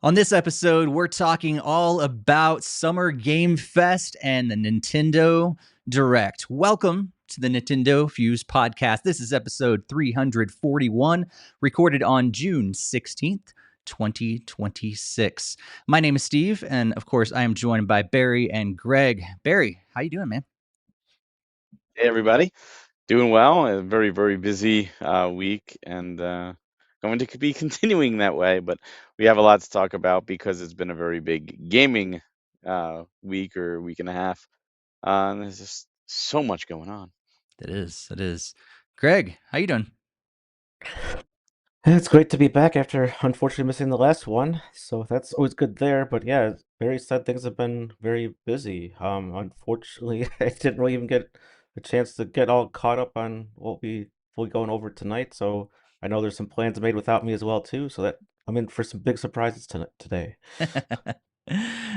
On this episode, we're talking all about Summer Game Fest and the Nintendo Direct. Welcome to the NintendoFuse Podcast. This is episode 341, recorded on June 16th, 2026. My name is Steve, and of course, I am joined by Barry and Greg. Barry, how you doing, man? Hey everybody, doing well. A very, very busy week and going to be continuing that way. But we have a lot to talk about because it's been a very big gaming week or week and a half. And there's just so much going on. It is. It is. Greg, how you doing? Yeah, it's great to be back after unfortunately missing the last one. So that's always good there. But yeah, as Barry said, things have been very busy. Unfortunately, I didn't really even get a chance to get all caught up on what we'll be going over tonight. So I know there's some plans made without me as well too. So that I'm in for some big surprises today.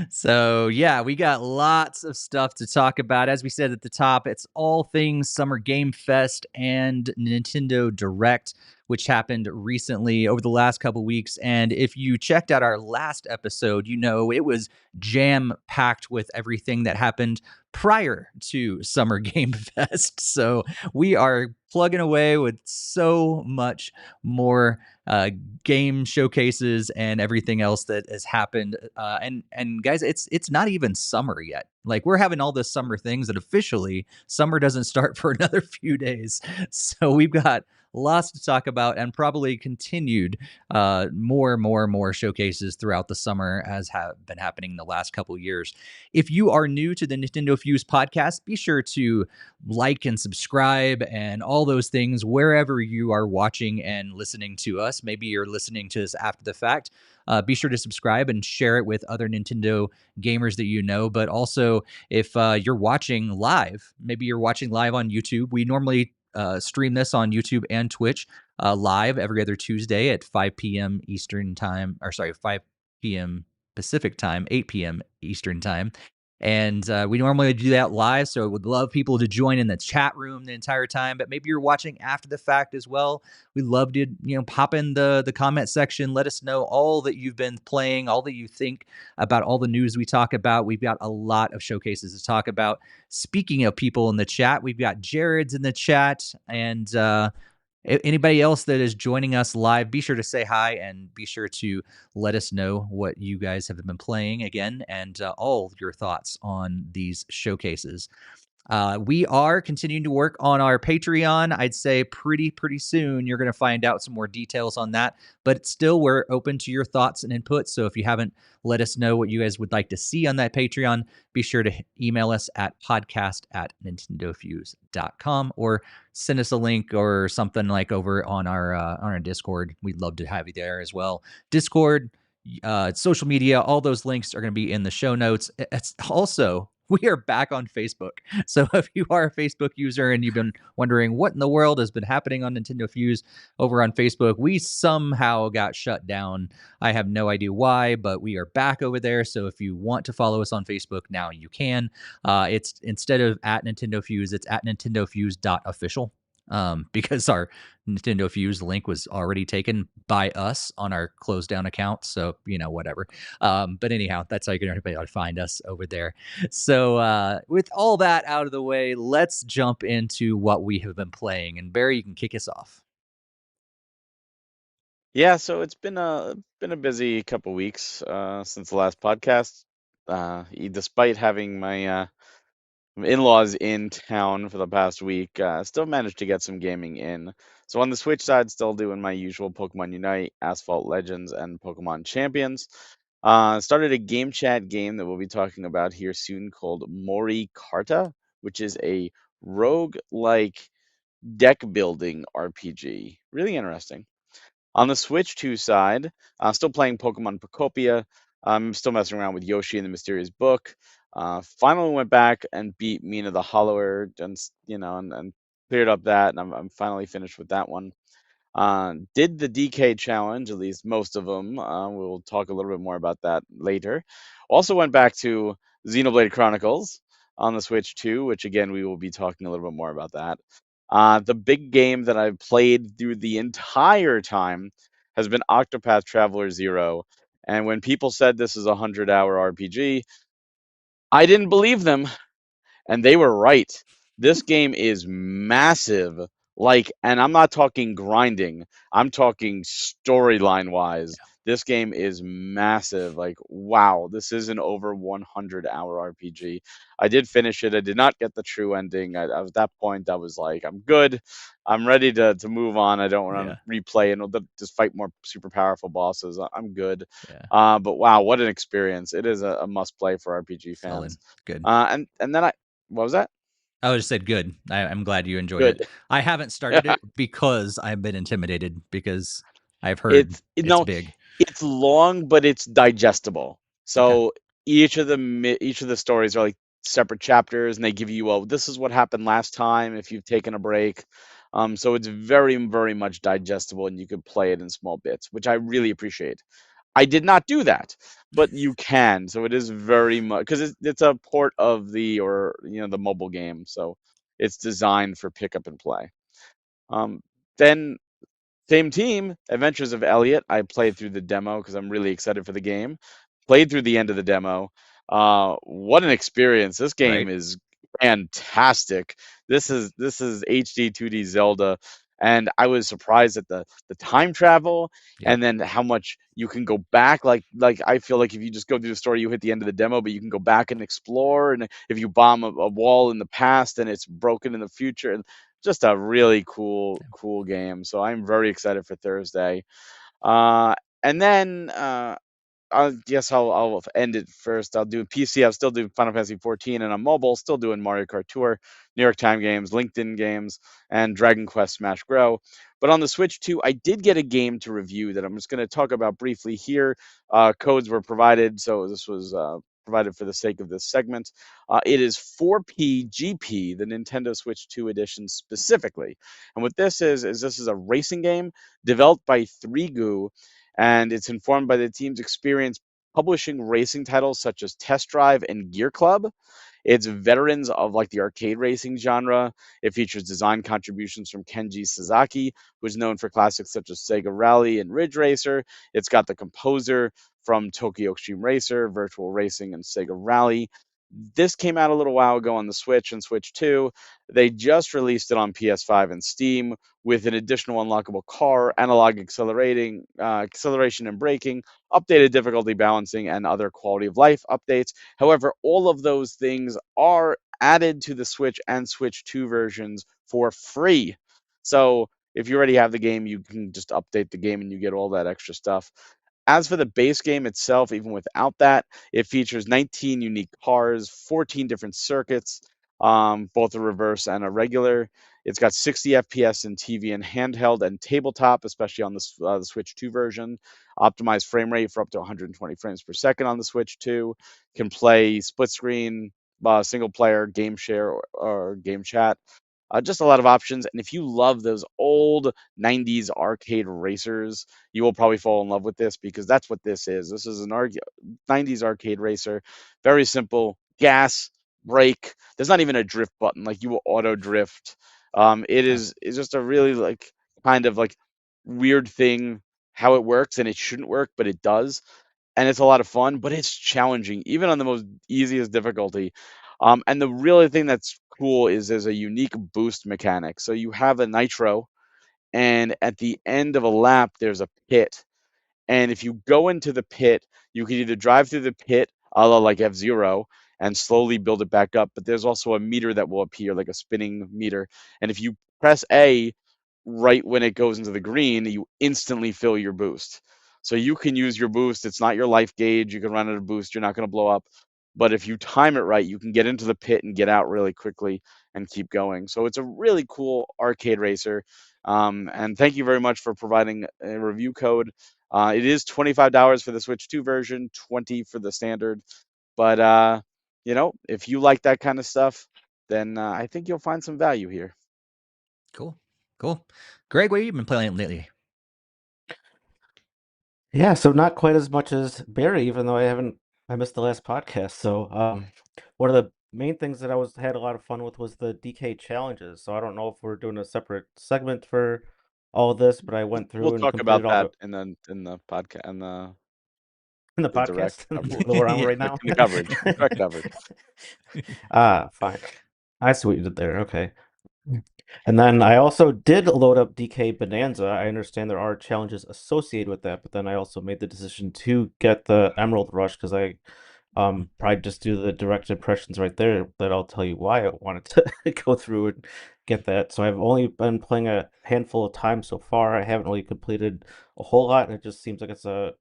So, yeah, we got lots of stuff to talk about. As we said at the top, it's all things Summer Game Fest and Nintendo Direct, which happened recently over the last couple weeks. And if you checked out our last episode, you know it was jam packed with everything that happened prior to Summer Game Fest. So, we are plugging away with so much more game showcases and everything else that has happened. And guys, it's not even summer yet. Like we're having all this summer things that officially summer doesn't start for another few days. So we've got lots to talk about and probably continued more showcases throughout the summer as have been happening the last couple years. If you are new to the Nintendo Fuse podcast, be sure to like and subscribe and all those things wherever you are watching and listening to us. Maybe you're listening to this after the fact. Be sure to subscribe and share it with other Nintendo gamers that you know. But also, if you're watching live, maybe you're watching live on YouTube. We normally stream this on YouTube and Twitch live every other Tuesday at 5 p.m. Eastern time, or sorry, 5 p.m. Pacific time, 8 p.m. Eastern time. And we normally do that live, so would love people to join in the chat room the entire time. But maybe you're watching after the fact as well. We'd love to, pop in the comment section. Let us know all that you've been playing, all that you think about all the news we talk about. We've got a lot of showcases to talk about. Speaking of people in the chat, we've got Jared's in the chat, and anybody else that is joining us live, be sure to say hi and be sure to let us know what you guys have been playing again and all your thoughts on these showcases. We are continuing to work on our Patreon. I'd say pretty soon you're going to find out some more details on that. But still, we're open to your thoughts and input. So if you haven't let us know what you guys would like to see on that Patreon, be sure to email us at podcast@nintendofuse.com or send us a link or something like over on our Discord. We'd love to have you there as well. Discord, social media, all those links are going to be in the show notes. It's also, we are back on Facebook. So if you are a Facebook user and you've been wondering what in the world has been happening on Nintendo Fuse over on Facebook, we somehow got shut down. I have no idea why, but we are back over there. So if you want to follow us on Facebook now, you can. It's instead of at Nintendo Fuse, it's at nintendofuse.official. Because our Nintendo Fuse link was already taken by us on our closed down account. So, whatever. But anyhow, that's how you can be able to find us over there. So, with all that out of the way, let's jump into what we have been playing. And Barry, you can kick us off. Yeah, so it's been a busy couple weeks since the last podcast. Despite having my in-laws in town for the past week, still managed to get some gaming in. So on the Switch side, still doing my usual Pokemon Unite, Asphalt Legends, and Pokemon Champions. Started a game chat game that we'll be talking about here soon called Mori Carta, which is a rogue-like deck building RPG. Really interesting. On the Switch 2 side, I'm still playing Pokemon Procopia. I'm still messing around with Yoshi and the Mysterious Book. Finally went back and beat Mina the Hollower, and and cleared up that, and I'm finally finished with that one. Did the DK challenge, at least most of them. We'll talk a little bit more about that later. Also went back to Xenoblade Chronicles on the Switch 2, which again we will be talking a little bit more about that. The big game that I've played through the entire time has been Octopath Traveler 0, And when people said this is a 100-hour RPG, I didn't believe them, and they were right. This game is massive. Like, and I'm not talking grinding. I'm talking storyline wise. This game is massive. Like, wow, this is an over 100-hour RPG. I did finish it. I did not get the true ending. At that point, I was like, I'm good. I'm ready to move on. I don't want Yeah. to replay and just fight more super powerful bosses. I'm good. Yeah. But wow, what an experience! It is a must play for RPG Solid. fans. Good. And then what was that? I just said good. I'm glad you enjoyed Good. it. I haven't started it because I've been intimidated because I've heard it's No, big. it's long, but it's digestible. Okay. So each of the stories are like separate chapters, and they give you, oh, this is what happened last time if you've taken a break. So it's very, very much digestible, and you could play it in small bits, which I really appreciate. I did not do that, but you can. So it is very much because it's a port of the mobile game, so it's designed for pick up and play. Then same team, Adventures of Elliot. I played through the demo because I'm really excited for the game. Played through the end of the demo. What an experience! This game Right. is fantastic. This is HD 2D Zelda, and I was surprised at the time travel Yep. and then how much you can go back. Like I feel like if you just go through the story, you hit the end of the demo, but you can go back and explore. And if you bomb a wall in the past, and it's broken in the future. And just a really cool game. So I'm very excited for Thursday. Uh, and then I guess I'll end it first. I'll do PC. I'll still do Final Fantasy 14, and on mobile, still doing Mario Kart Tour, New York Time games, LinkedIn games, and Dragon Quest Smash Grow. But on the Switch too, I did get a game to review that I'm just going to talk about briefly here. Codes were provided, so this was provided for the sake of this segment. It is 4PGP, the Nintendo Switch 2 edition specifically. And what this is this is a racing game developed by 3Goo, and it's informed by the team's experience publishing racing titles such as Test Drive and Gear Club. It's veterans of like the arcade racing genre. It features design contributions from Kenji Sasaki, who's known for classics such as Sega Rally and Ridge Racer. It's got the composer from Tokyo Extreme Racer, Virtual Racing, and Sega Rally. This came out a little while ago on the Switch and Switch 2. They just released it on PS5 and Steam with an additional unlockable car, analog acceleration and braking, updated difficulty balancing, and other quality of life updates. However, all of those things are added to the Switch and Switch 2 versions for free. So if you already have the game, you can just update the game and you get all that extra stuff. As for the base game itself, even without that, it features 19 unique cars, 14 different circuits, both a reverse and a regular. It's got 60 FPS in TV and handheld and tabletop, especially on the Switch 2 version. Optimized frame rate for up to 120 frames per second on the Switch 2. Can play split screen, single player, game share, or game chat. Just a lot of options. And if you love those old 90s arcade racers, you will probably fall in love with this because that's what this is. This is an 90s arcade racer. Very simple. Gas, brake. There's not even a drift button. Like you will auto drift. It's just a really like kind of like weird thing how it works, and it shouldn't work, but it does. And it's a lot of fun, but it's challenging, even on the most easiest difficulty. And the really thing that's cool is there's a unique boost mechanic. So you have a nitro, and at the end of a lap, there's a pit. And if you go into the pit, you can either drive through the pit, a la like F-Zero, and slowly build it back up. But there's also a meter that will appear, like a spinning meter. And if you press A right when it goes into the green, you instantly fill your boost. So you can use your boost. It's not your life gauge. You can run out of boost. You're not going to blow up. But if you time it right, you can get into the pit and get out really quickly and keep going. So it's a really cool arcade racer. And thank you very much for providing a review code. It is $25 for the Switch 2 version, 20 for the standard. But if you like that kind of stuff, then I think you'll find some value here. Cool. Greg, what have you been playing lately? Yeah, so not quite as much as Barry, even though I missed the last podcast. So, one of the main things that had a lot of fun with was the DK challenges. So I don't know if we're doing a separate segment for all of this, but I went We'll through and talk about completed all that the. in the podcast. in the The direct podcast coverage. where I'm Yeah. right now. The coverage. Direct coverage. Fine. I see what you did there. Okay. And then I also did load up DK Bonanza. I understand there are challenges associated with that, but then I also made the decision to get the Emerald Rush because I probably just do the direct impressions right there that I'll tell you why I wanted to go through and get that. So I've only been playing a handful of times so far. I haven't really completed a whole lot, and it just seems like it's a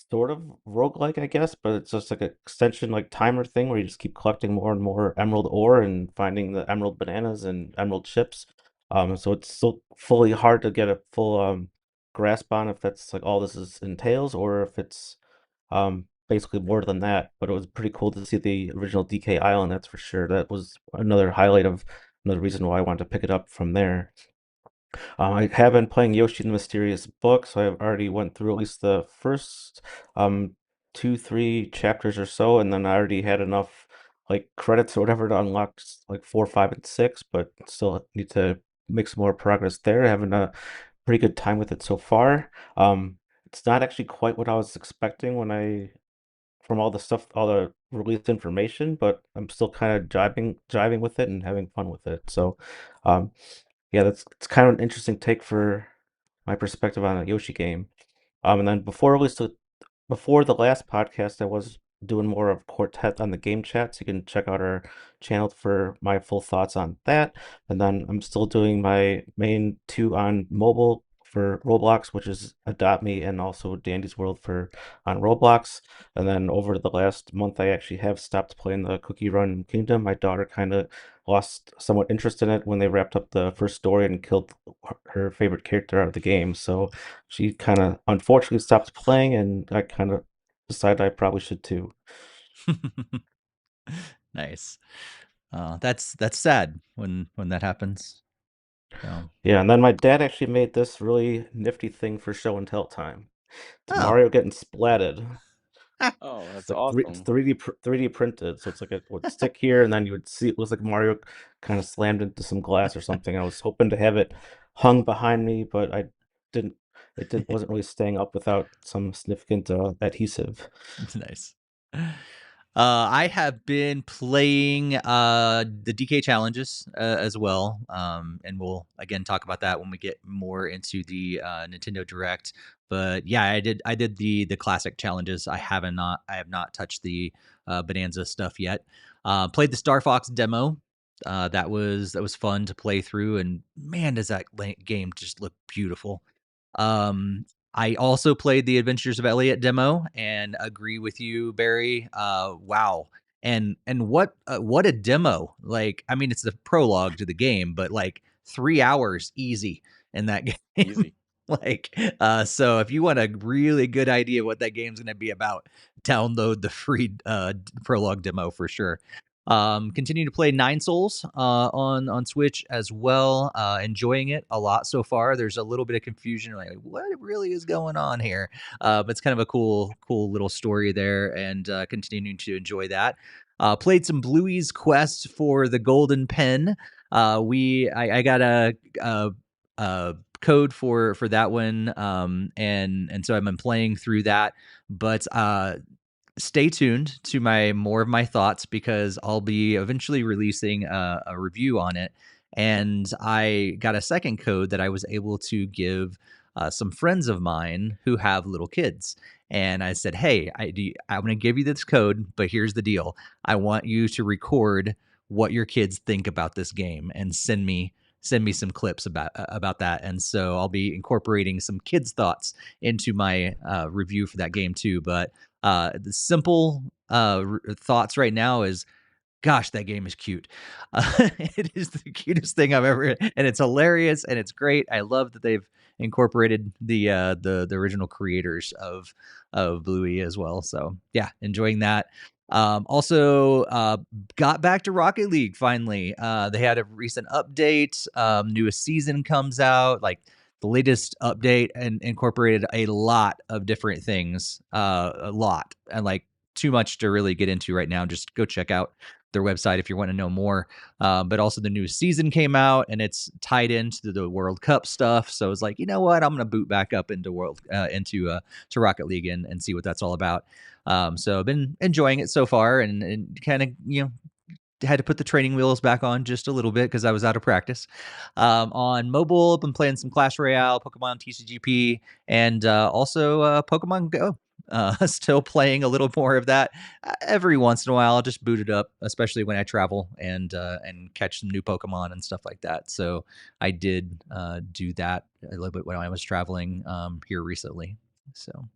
sort of roguelike, I guess, but it's just like an extension, like timer thing where you just keep collecting more and more emerald ore and finding the emerald bananas and emerald chips. So it's still fully hard to get a full grasp on if that's like all this entails or if it's basically more than that. But it was pretty cool to see the original DK Island, that's for sure. That was another highlight of another reason why I wanted to pick it up from there. I have been playing Yoshi and the Mysterious Book, so I've already went through at least the first um 2, 3 chapters or so, and then I already had enough like credits or whatever to unlock like 4, 5, and 6, but still need to make some more progress there. Having a pretty good time with it so far. It's not actually quite what I was expecting when I from all the stuff, all the released information, but I'm still kind of jiving with it and having fun with it. So, um, yeah, that's it's kind of an interesting take for my perspective on a Yoshi game. And then before the last podcast, I was doing more of Quartet on the game chat, so you can check out our channel for my full thoughts on that. And then I'm still doing my main two on mobile for Roblox, which is Adopt Me and also Dandy's World for on Roblox. And then over the last month, I actually have stopped playing the Cookie Run Kingdom. My daughter kind of lost somewhat interest in it when they wrapped up the first story and killed her favorite character out of the game. So she kind of unfortunately stopped playing, and I kind of decided I probably should too. Nice. That's sad when that happens. So, Yeah, and then my dad actually made this really nifty thing for show and tell time. It's oh, Mario getting splatted. Oh, It's that's like awesome. 3D printed, so it's like it would stick here, and then you would see it was like Mario kind of slammed into some glass or something. I was hoping to have it hung behind me, but I didn't. Wasn't really staying up without some significant adhesive. nice. I have been playing the DK challenges as well, and we'll again talk about that when we get more into the Nintendo Direct. But yeah, I did the classic challenges. I have not touched the Bonanza stuff yet. Played the Star Fox demo. That was fun to play through, and man, does that game just look beautiful. Um, I also played the Adventures of Elliot demo and agree with you, Barry. Wow. And what a demo. Like, I mean, it's the prologue to the game, but like 3 hours easy in that game. Easy. Like, so if you want a really good idea what that game's gonna be about, download the free prologue demo for sure. Continue to play Nine Souls on Switch as well. Enjoying it a lot so far. There's a little bit of confusion, like what really is going on here. But it's kind of a cool little story there, and continuing to enjoy that. Played some Bluey's Quest for the Golden Pen. I got a code for that one, and so I've been playing through that. But stay tuned to more of my thoughts because I'll be eventually releasing a review on it. And I got a second code that I was able to give some friends of mine who have little kids. And I said, "Hey, I'm going to give you this code, but here's the deal: I want you to record what your kids think about this game and send me some clips about that." And so I'll be incorporating some kids' thoughts into my review for that game too. But the simple thoughts right now is, gosh, that game is cute. It is the cutest thing I've ever, and it's hilarious and it's great. I love that they've incorporated the original creators of Bluey as well. So yeah, enjoying that. Also, got back to Rocket League finally. They had a recent update. Newest season comes out. Like the latest update and incorporated a lot of different things. A lot, and like too much to really get into right now. Just go check out their website if you want to know more. But also the new season came out and it's tied into the World Cup stuff. So it's like, you know what, I'm gonna boot back up into to Rocket League and see what that's all about. So I've been enjoying it so far, and kind of had to put the training wheels back on just a little bit because I was out of practice. On mobile, I've been playing some Clash Royale, Pokemon TCGP, and also Pokemon Go. Still playing a little more of that every once in a while. I'll just boot it up, especially when I travel and catch some new Pokemon and stuff like that. So I did do that a little bit when I was traveling here recently. So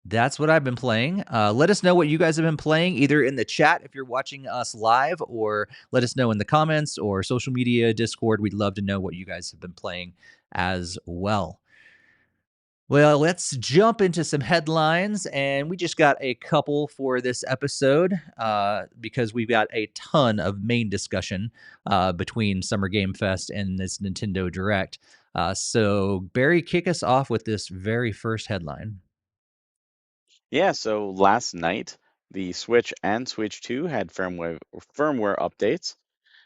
that's what I've been playing. Let us know what you guys have been playing, either in the chat if you're watching us live, or let us know in the comments or social media, Discord. We'd love to know what you guys have been playing as well. Well, let's jump into some headlines, and we just got a couple for this episode because we've got a ton of main discussion between Summer Game Fest and this Nintendo Direct. So, Barry, kick us off with this very first headline. Yeah, so last night, the Switch and Switch 2 had firmware updates.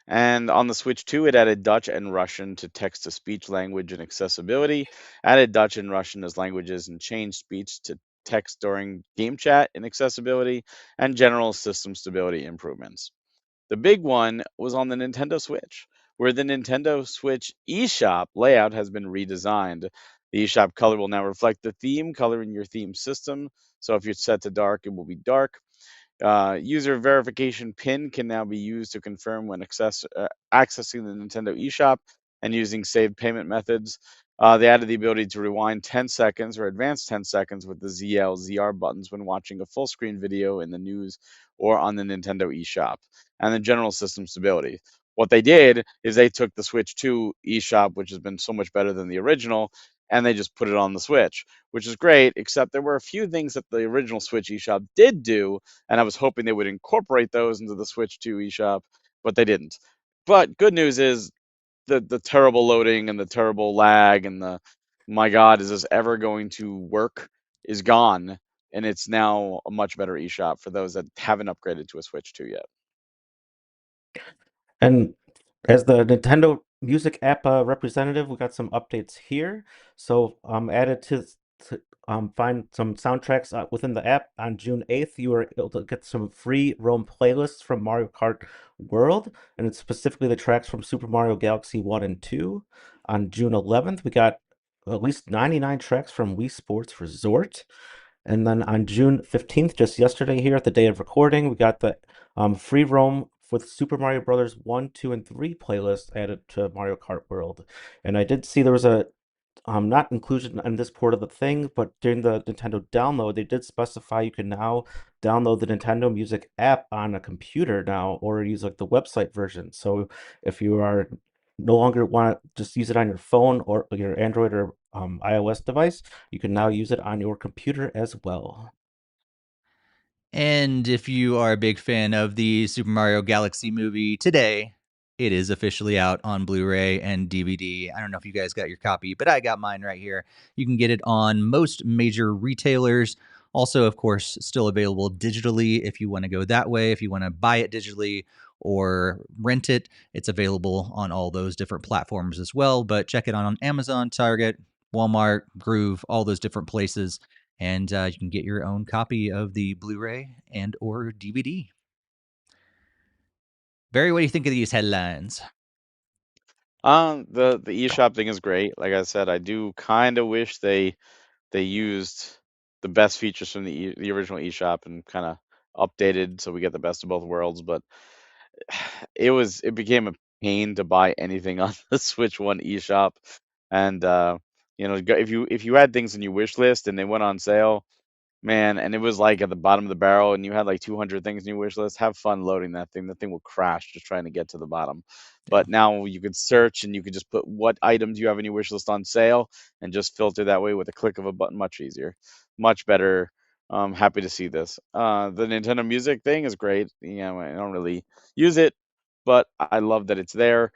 And on the Switch 2, it added Dutch and Russian to text to speech language and accessibility, added Dutch and Russian as languages, and changed speech to text during game chat and accessibility, and general system stability improvements. The big one was on the Nintendo Switch, where the Nintendo Switch eShop layout has been redesigned. The eShop color will now reflect the theme color in your theme system. So if you're set to dark, it will be dark. User verification PIN can now be used to confirm when accessing the Nintendo eShop and using saved payment methods. They added the ability to rewind 10 seconds or advance 10 seconds with the ZL, ZR buttons when watching a full screen video in the news or on the Nintendo eShop, and the general system stability. What they did is they took the Switch 2 eShop, which has been so much better than the original, and they just put it on the Switch, which is great, except there were a few things that the original Switch eShop did do, and I was hoping they would incorporate those into the Switch 2 eShop, but they didn't. But good news is the terrible loading and the terrible lag and the my God, is this ever going to work is gone, and it's now a much better eShop for those that haven't upgraded to a Switch 2 yet. And as the Nintendo Music app representative, we got some updates here. So added to find some soundtracks within the app on June 8th. You were able to get some free roam playlists from Mario Kart World, and it's specifically the tracks from Super Mario Galaxy 1 and 2. On June 11th, we got at least 99 tracks from Wii Sports Resort. And then on June 15th, just yesterday here at the day of recording, we got the free roam with Super Mario Brothers 1, 2, and 3 playlist added to Mario Kart World. And I did see there was a not included in this port of the thing, but during the Nintendo download, they did specify you can now download the Nintendo Music app on a computer now, or use like the website version. So if you are no longer want to just use it on your phone or your Android or iOS device, you can now use it on your computer as well. And if you are a big fan of the Super Mario Galaxy movie, today it is officially out on Blu-ray and DVD. I don't know if you guys got your copy, but I got mine right here. You can get it on most major retailers. Also, of course, still available digitally if you want to go that way. If you want to buy it digitally or rent it, it's available on all those different platforms as well. But check it out on Amazon, Target, Walmart, Groove, all those different places, and you can get your own copy of the Blu-ray and or DVD. Barry, what do you think of these headlines? The eShop thing is great. Like I said, I do kind of wish they used the best features from the original eShop and kind of updated so we get the best of both worlds. But it became a pain to buy anything on the Switch One eShop, and if you had things in your wish list and they went on sale, man, and it was like at the bottom of the barrel, and you had like 200 things in your wish list. Have fun loading that thing. The thing will crash just trying to get to the bottom. Yeah. But now you could search and you could just put what items you have in your wish list on sale and just filter that way with a click of a button. Much easier, much better. Happy to see this. The Nintendo Music thing is great. I don't really use it, but I love that it's there.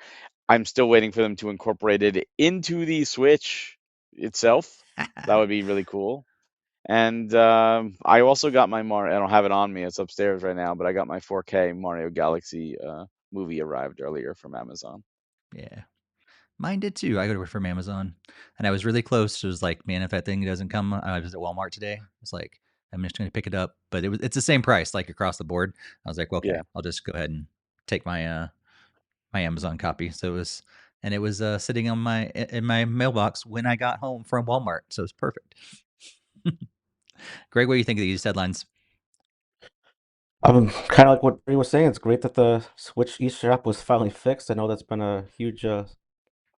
I'm still waiting for them to incorporate it into the Switch itself. That would be really cool. And I also got my Mario. I don't have it on me; it's upstairs right now. But I got my 4K Mario Galaxy movie arrived earlier from Amazon. Yeah. Mine did too. I got it from Amazon, and I was really close. It was like, man, if that thing doesn't come, I was at Walmart today. It's like, I'm just going to pick it up, but it's the same price, like across the board. I was like, well, okay, Yeah. I'll just go ahead and take my my Amazon copy. So it was sitting on in my mailbox when I got home from Walmart. So it's perfect. Greg, what do you think of these headlines? Kind of like what Bree was saying. It's great that the Switch eShop was finally fixed. I know that's been a huge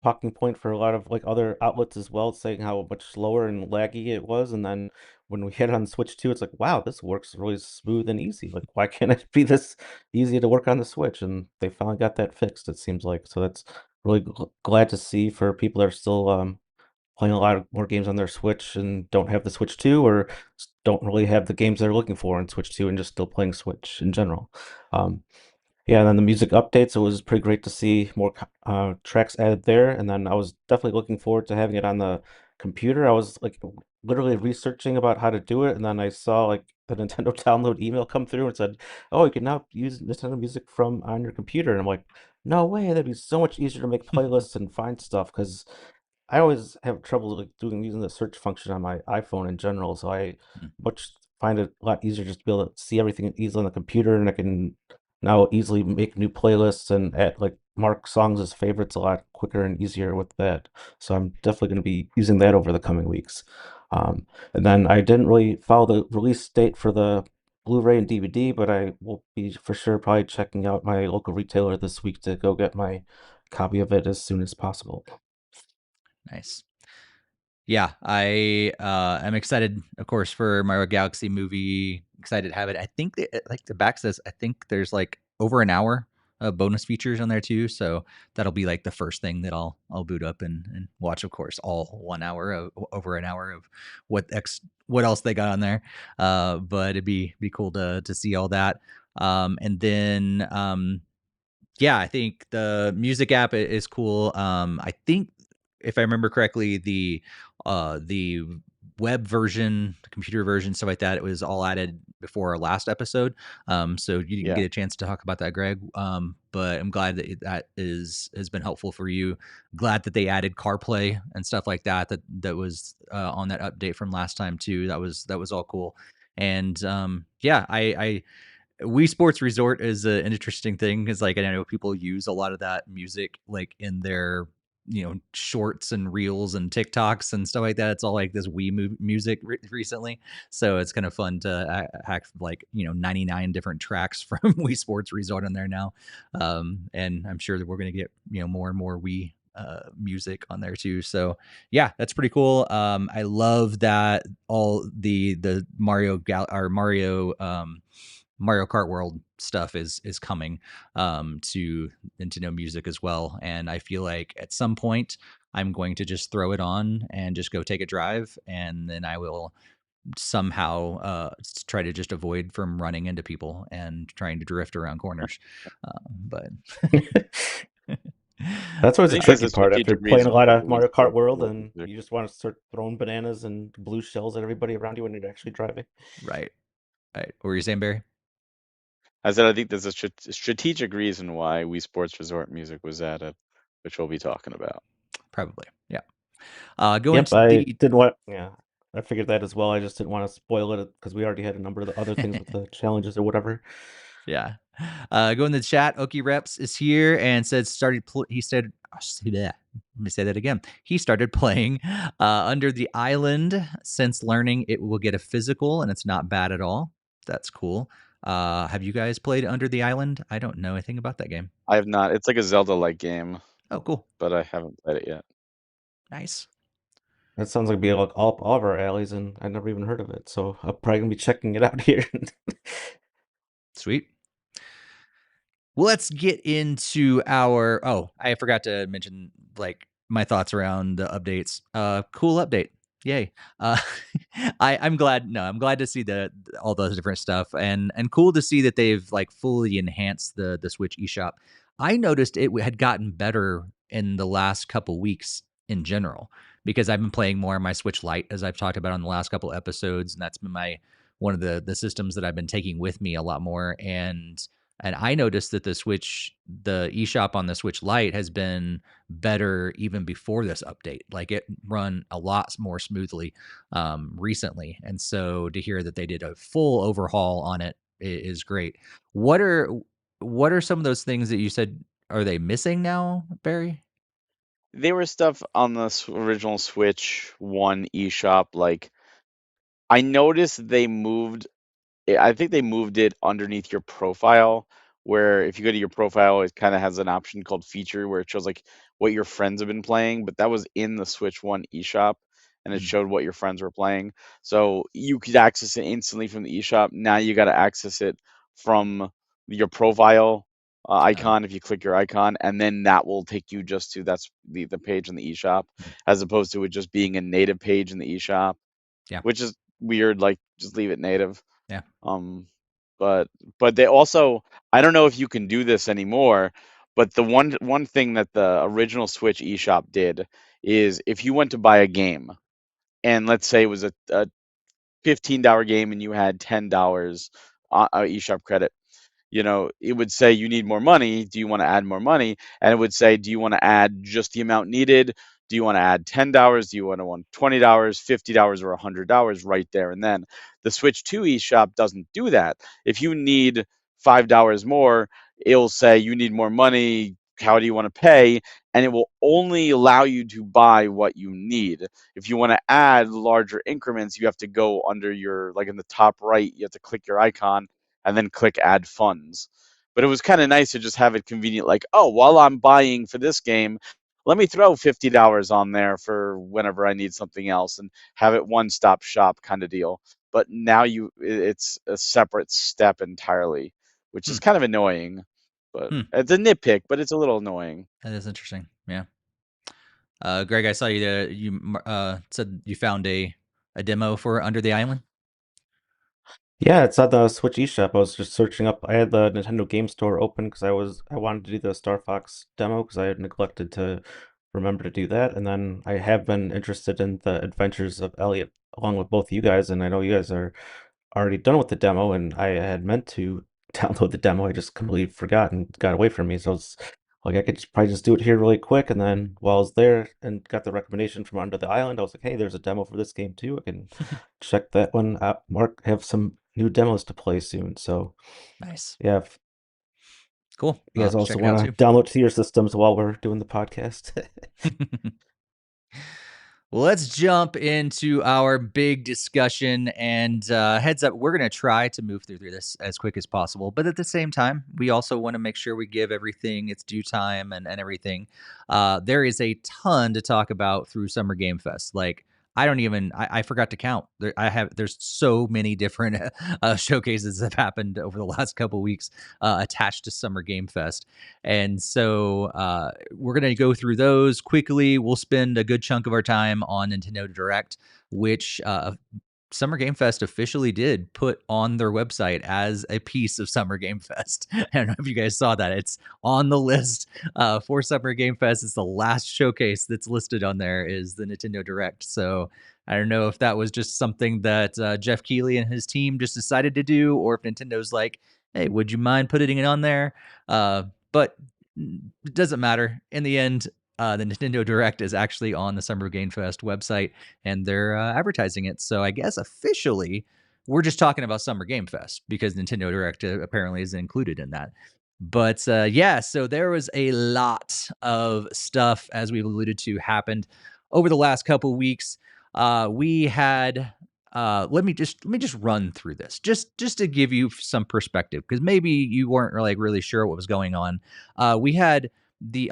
talking point for a lot of like other outlets as well, saying how much slower and laggy it was. And then when we hit it on Switch 2, it's like, wow, this works really smooth and easy. Like, why can't it be this easy to work on the Switch? And they finally got that fixed, it seems like. So that's really glad to see for people that are still playing a lot of more games on their Switch and don't have the Switch 2 or don't really have the games they're looking for in Switch 2 and just still playing Switch in general. Um, yeah, and then the music updates, it was pretty great to see more tracks added there. And then I was definitely looking forward to having it on the computer. I was like literally researching about how to do it, and then I saw like the Nintendo download email come through and said, "Oh, you can now use Nintendo Music from on your computer." And I'm like, "No way! That'd be so much easier to make playlists and find stuff." Because I always have trouble like using the search function on my iPhone in general, so I much find it a lot easier just to be able to see everything easily on the computer, and I can now easily make new playlists and add like mark songs as favorites a lot quicker and easier with that. So I'm definitely going to be using that over the coming weeks. And then I didn't really follow the release date for the Blu-ray and DVD, but I will be for sure probably checking out my local retailer this week to go get my copy of it as soon as possible. Nice. Yeah, I am excited, of course, for Mario Galaxy movie. Excited to have it. I think like the back says, I think there's like over an hour of bonus features on there too. So that'll be like the first thing that I'll boot up and watch. Of course, all 1 hour of over an hour of what else they got on there. But it'd be cool to see all that. And then yeah, I think the music app is cool. I think if I remember correctly, the web version, the computer version, stuff like that, it was all added before our last episode. So you didn't Yeah. get a chance to talk about that, Greg. But I'm glad that has been helpful for you. Glad that they added CarPlay and stuff like that. That was on that update from last time too. That was all cool. And yeah, I Wii Sports Resort is an interesting thing because, like, I know people use a lot of that music, like, in their, shorts and reels and TikToks and stuff like that. It's all like this Wii music recently. So it's kind of fun to hack, like, 99 different tracks from Wii Sports Resort on there now. And I'm sure that we're going to get, more and more Wii music on there too. So yeah, that's pretty cool. I love that all the Mario Kart World stuff is coming to Nintendo Music as well, and I feel like at some point I'm going to just throw it on and just go take a drive, and then I will somehow try to just avoid from running into people and trying to drift around corners. But That's I always the think there's tricky a part after strategic playing a reason lot why of we Mario Kart sports World resort and music. you just want to start throwing bananas and blue shells at everybody around you when you're actually driving. right, right. What were you saying, Barry? I said I think there's a strategic reason why Wii Sports Resort music was added, which we'll be talking about. Probably, yeah. Going Yep, to I the didn't want, yeah, I figured that as well. I just didn't want to spoil it because we already had a number of the other things with the challenges or whatever. Yeah. Go in the chat. Oki Reps is here and said he said let me say that again. He started playing Under the Island since learning it will get a physical and it's not bad at all. That's cool. Have you guys played Under the Island? I don't know anything about that game. I have not. It's like a Zelda-like game, Oh, cool. but I haven't played it yet. Nice. That sounds like be like all of our alleys, and I never even heard of it. So I'm probably gonna be checking it out here. Sweet. Well, let's get into our I forgot to mention like my thoughts around the updates. Cool update. Yay. Uh I'm glad I'm glad to see all those different stuff and cool to see that they've like fully enhanced the Switch eShop. I noticed it had gotten better in the last couple weeks in general because I've been playing more on my Switch Lite, as I've talked about on the last couple episodes, and that's been one of the systems that I've been taking with me a lot more. And I noticed that the eShop on the Switch Lite has been better even before this update. Like, it run a lot more smoothly recently. And so to hear that they did a full overhaul on it is great. What are some of those things that you said, are they missing now, Barry? There was stuff on the original Switch 1 eShop. Like, I noticed I think they moved it underneath your profile, where if you go to your profile, it kind of has an option called feature where it shows like what your friends have been playing, but that was in the Switch 1 eShop and it Hmm. showed what your friends were playing. So you could access it instantly from the eShop. Now you got to access it from your profile Oh, icon if you click your icon, and then that will take you just to that's the page in the eShop, as opposed to it just being a native page in the eShop, yeah, which is weird. Like, just leave it native. yeah. Um, but they also, I don't know if you can do this anymore, but the one thing that the original Switch eShop did is if you went to buy a game, and let's say it was a $15 game and you had $10 eShop credit, it would say you need more money. Do you want to add more money? And it would say, do you want to add just the amount needed? Do you want to add $10? Do you want $20, $50, or $100 right there and then? The Switch 2 eShop doesn't do that. If you need $5 more, it'll say you need more money. How do you want to pay? And it will only allow you to buy what you need. If you want to add larger increments, you have to go under like in the top right, you have to click your icon and then click add funds. But it was kind of nice to just have it convenient, like, oh, while I'm buying for this game, let me throw $50 on there for whenever I need something else and have it one-stop shop kind of deal. But now it's a separate step entirely, which Hmm. is kind of annoying. But Hmm. it's a nitpick, but it's a little annoying. That is interesting. Yeah. Greg, I saw you said you found a demo for Under the Island. Yeah, it's at the Switch eShop. I was just searching up. I had the Nintendo Game Store open because I wanted to do the Star Fox demo because I had neglected to remember to do that. And then I have been interested in the adventures of Elliot along with both you guys, and I know you guys are already done with the demo, and I had meant to download the demo. I just completely forgot and got away from me. So it's like I could probably just do it here really quick. And then while I was there and got the recommendation from Under the Island, I was like, hey, there's a demo for this game too. I can check that one out. Mark have some new demos to play soon. So Nice. yeah, if Cool. you I'll guys have to also check it out want too. to download to your systems while we're doing the podcast. Well, let's jump into our big discussion. And heads up, we're going to try to move through this as quick as possible. But at the same time, we also want to make sure we give everything its due time and everything. There is a ton to talk about through Summer Game Fest. Like, I forgot to count. There's so many different showcases that have happened over the last couple weeks attached to Summer Game Fest. And so we're going to go through those quickly. We'll spend a good chunk of our time on Nintendo Direct, which Summer Game Fest officially did put on their website as a piece of Summer Game Fest. I don't know if you guys saw that. It's on the list for Summer Game Fest. It's the last showcase that's listed on there is the Nintendo Direct. So I don't know if that was just something that Jeff Keighley and his team just decided to do, or if Nintendo's like, hey, would you mind putting it on there? But it doesn't matter. In the end, the Nintendo Direct is actually on the Summer Game Fest website, and they're advertising it. So I guess officially, we're just talking about Summer Game Fest because Nintendo Direct apparently is included in that. But yeah, so there was a lot of stuff, as we've alluded to, happened over the last couple weeks. We had let me just run through this just to give you some perspective, because maybe you weren't really sure what was going on. We had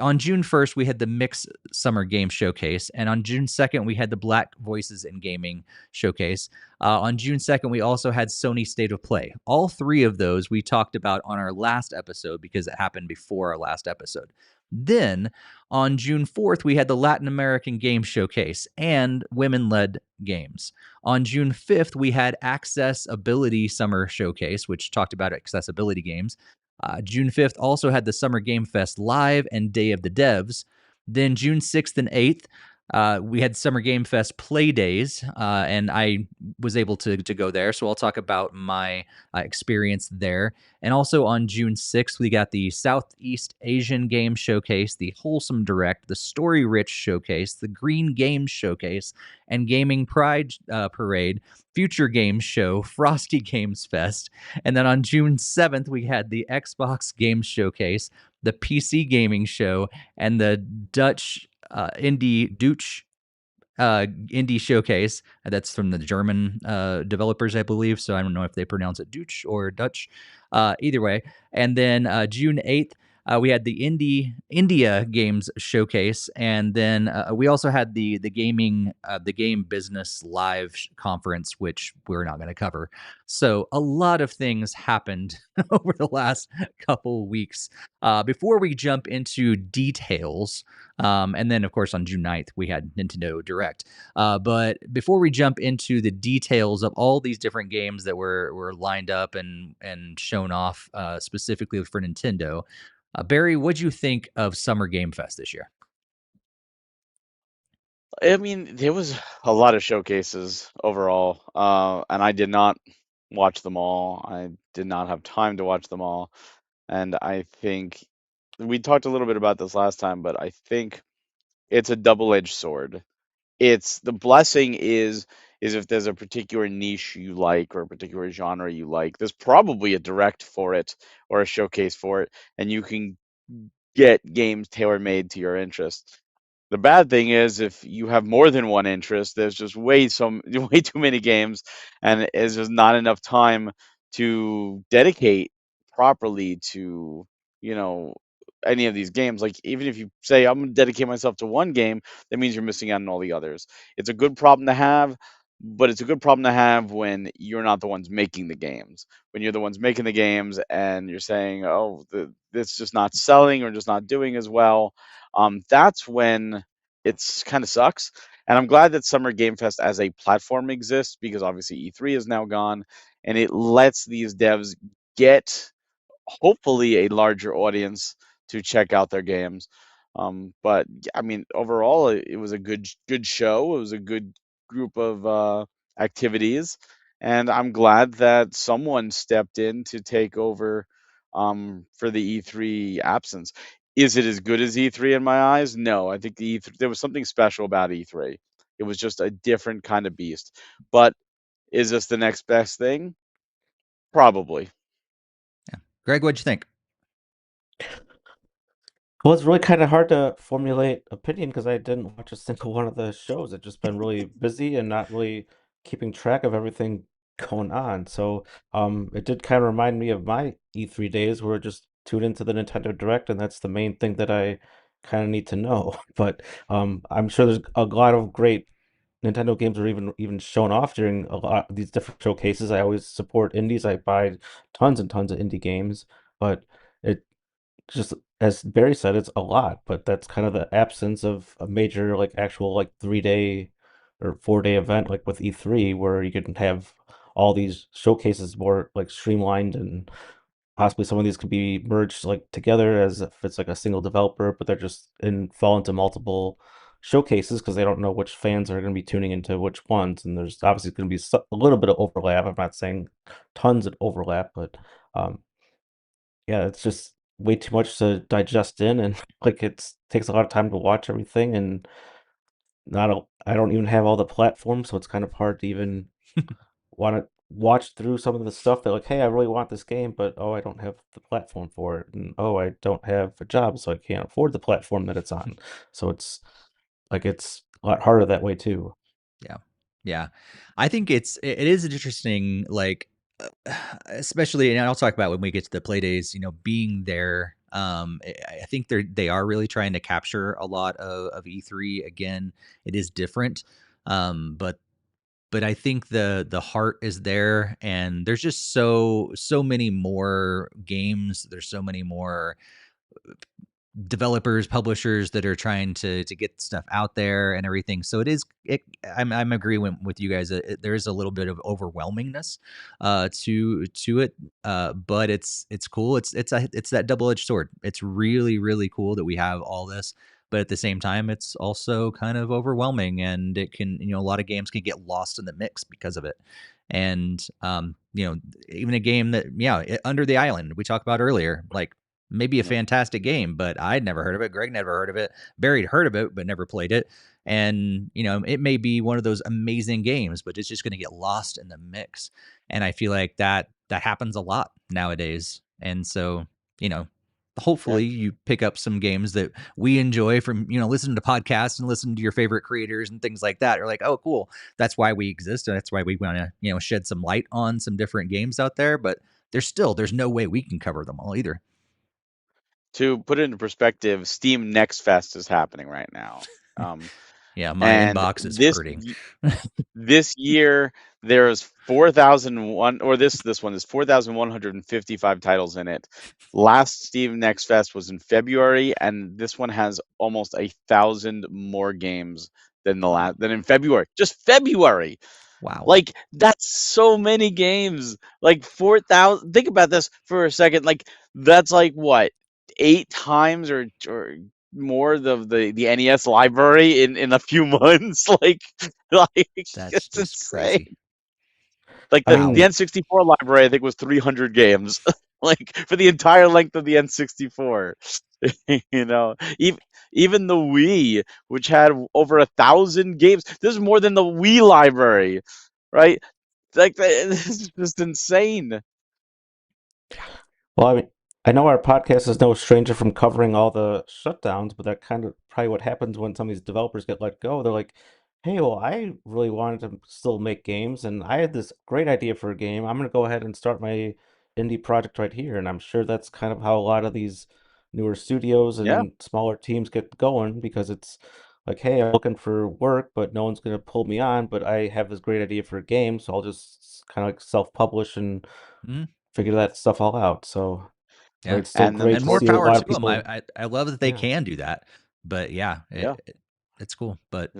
on June 1st, we had the Mix Summer Game Showcase, and on June 2nd, we had the Black Voices in Gaming Showcase. On June 2nd, we also had Sony State of Play. All three of those we talked about on our last episode because it happened before our last episode. Then on June 4th, we had the Latin American Game Showcase and women-led games. On June 5th, we had Accessibility Summer Showcase, which talked about accessibility games. June 5th also had the Summer Game Fest Live and Day of the Devs. Then June 6th and 8th, We had Summer Game Fest play days, and I was able to go there. So I'll talk about my experience there. And also on June 6th, we got the Southeast Asian Game Showcase, the Wholesome Direct, the Story Rich Showcase, the Green Games Showcase, and Gaming Pride Parade, Future Games Show, Frosty Games Fest. And then on June 7th, we had the Xbox Games Showcase, the PC Gaming Show, and the Dutch Deutsch indie showcase. That's from the German developers, I believe. So I don't know if they pronounce it Deutsch or Dutch. Either way. And then June 8th, we had the India Games Showcase, and then we also had the game business live conference, which we're not going to cover. So a lot of things happened over the last couple weeks. Before we jump into details, and then of course on June 9th we had Nintendo Direct. But before we jump into the details of all these different games that were lined up and shown off specifically for Nintendo, Barry, what'd you think of Summer Game Fest this year? I mean, there was a lot of showcases overall, and I did not watch them all. I did not have time to watch them all, and I think we talked a little bit about this last time, but I think it's a double-edged sword. It's the blessing is if there's a particular niche you like or a particular genre you like, there's probably a direct for it or a showcase for it, and you can get games tailor-made to your interests. The bad thing is if you have more than one interest, there's just way too many games, and it's just not enough time to dedicate properly to, you know, any of these games. Like even if you say I'm gonna dedicate myself to one game, that means you're missing out on all the others. It's a good problem to have, but it's a good problem to have when you're not the ones making the games. When you're the ones making the games and you're saying, "Oh, it's just not selling or just not doing as well," that's when it's kind of sucks. And I'm glad that Summer Game Fest as a platform exists because obviously E3 is now gone, and it lets these devs get hopefully a larger audience to check out their games. But I mean, overall, it was a good show. It was a good group of activities, and I'm glad that someone stepped in to take over for the E3 absence. Is it as good as E3 in my eyes? No, I think there was something special about E3. It was just a different kind of beast. But is this the next best thing? Probably. Yeah. Greg, what'd you think? Well, it's really kind of hard to formulate opinion because I didn't watch a single one of the shows. I've just been really busy and not really keeping track of everything going on. So, it did kind of remind me of my E3 days where I just tune into the Nintendo Direct, and that's the main thing that I kind of need to know. But I'm sure there's a lot of great Nintendo games are even shown off during a lot of these different showcases. I always support indies. I buy tons and tons of indie games, but it just as Barry said, it's a lot, but that's kind of the absence of a major like actual like 3 day or 4 day event like with E3 where you can have all these showcases more like streamlined and possibly some of these could be merged like together as if it's like a single developer, but they're just fall into multiple showcases because they don't know which fans are going to be tuning into which ones, and there's obviously going to be a little bit of overlap. I'm not saying tons of overlap, but um, yeah, it's just way too much to digest in, and like it's takes a lot of time to watch everything, and I don't even have all the platforms, so it's kind of hard to even want to watch through some of the stuff that like, hey, I really want this game, but oh, I don't have the platform for it, and oh, I don't have a job, so I can't afford the platform that it's on. So it's a lot harder that way too. Yeah. Yeah. I think it is interesting, like, especially, and I'll talk about when we get to the play days, being there. I think they are really trying to capture a lot of E3. Again, it is different. But I think the heart is there, and there's just so many more games. There's so many more developers, publishers that are trying to get stuff out there and everything. So I'm agreeing with you guys that there is a little bit of overwhelmingness to it, but it's cool. It's that double-edged sword. It's really really cool that we have all this. but at the same time, it's also kind of overwhelming, and it can, a lot of games can get lost in the mix because of it. And even a game that, Under the Island we talked about earlier, like maybe a fantastic game, but I'd never heard of it. Greg never heard of it. Barry'd heard of it, but never played it. And, it may be one of those amazing games, but it's just going to get lost in the mix. And I feel like that happens a lot nowadays. And so, hopefully you pick up some games that we enjoy from, listening to podcasts and listening to your favorite creators and things like that. Or like, oh, cool. That's why we exist. And that's why we want to, shed some light on some different games out there. But there's no way we can cover them all either. To put it into perspective, Steam Next Fest is happening right now. Yeah, my inbox is hurting. This year there's 4,001, or this one is 4,155 titles in it. Last Steam Next Fest was in February, and this one has almost 1,000 more games than in February. Just February. Wow. Like, that's so many games. Like 4,000. Think about this for a second. Like, that's like what? 8 times or more of the NES library in a few months. Like that's it's just insane. Crazy. Like the N64 library, I think, was 300 games. Like for the entire length of the N64. Even the Wii, which had over 1,000 games, this is more than the Wii library, right? Like this is just insane. Well, I mean, I know our podcast is no stranger from covering all the shutdowns, but that kind of probably what happens when some of these developers get let go. They're like, hey, well, I really wanted to still make games, and I had this great idea for a game. I'm going to go ahead and start my indie project right here. And I'm sure that's kind of how a lot of these newer studios and smaller teams get going, because it's like, hey, I'm looking for work, but no one's going to pull me on, but I have this great idea for a game, so I'll just kind of like self-publish and figure that stuff all out. So it's still great to see a lot of people. I love that they can do that, but it's cool. But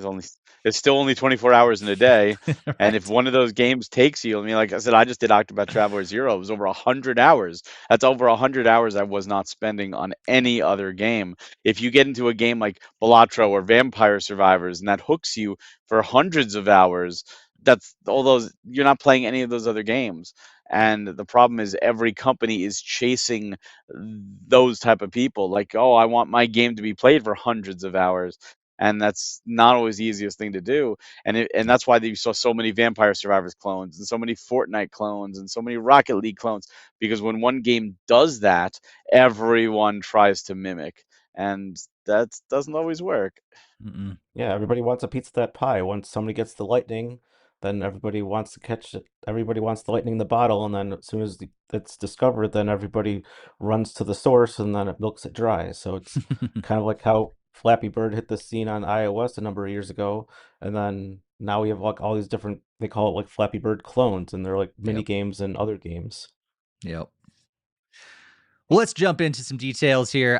it's still only 24 hours in a day. Right. And if one of those games takes you, I mean, like I said, I just did Octopath Traveler 0. It was over 100 hours. That's over 100 hours I was not spending on any other game. If you get into a game like Balatro or Vampire Survivors and that hooks you for hundreds of hours, that's all those, you're not playing any of those other games. And the problem is every company is chasing those type of people. Like, oh, I want my game to be played for hundreds of hours. And that's not always the easiest thing to do. And that's why you saw so many Vampire Survivors clones and so many Fortnite clones and so many Rocket League clones. Because when one game does that, everyone tries to mimic. And that doesn't always work. Yeah, everybody wants a piece of that pie. Once somebody gets the lightning, then everybody wants to catch it. Everybody wants the lightning in the bottle, and then as soon as it's discovered, then everybody runs to the source, and then it milks it dry. So it's kind of like how Flappy Bird hit the scene on iOS a number of years ago, and then now we have like all these different, they call it like Flappy Bird clones, and they're like mini games and other games. Yep. Well, let's jump into some details here.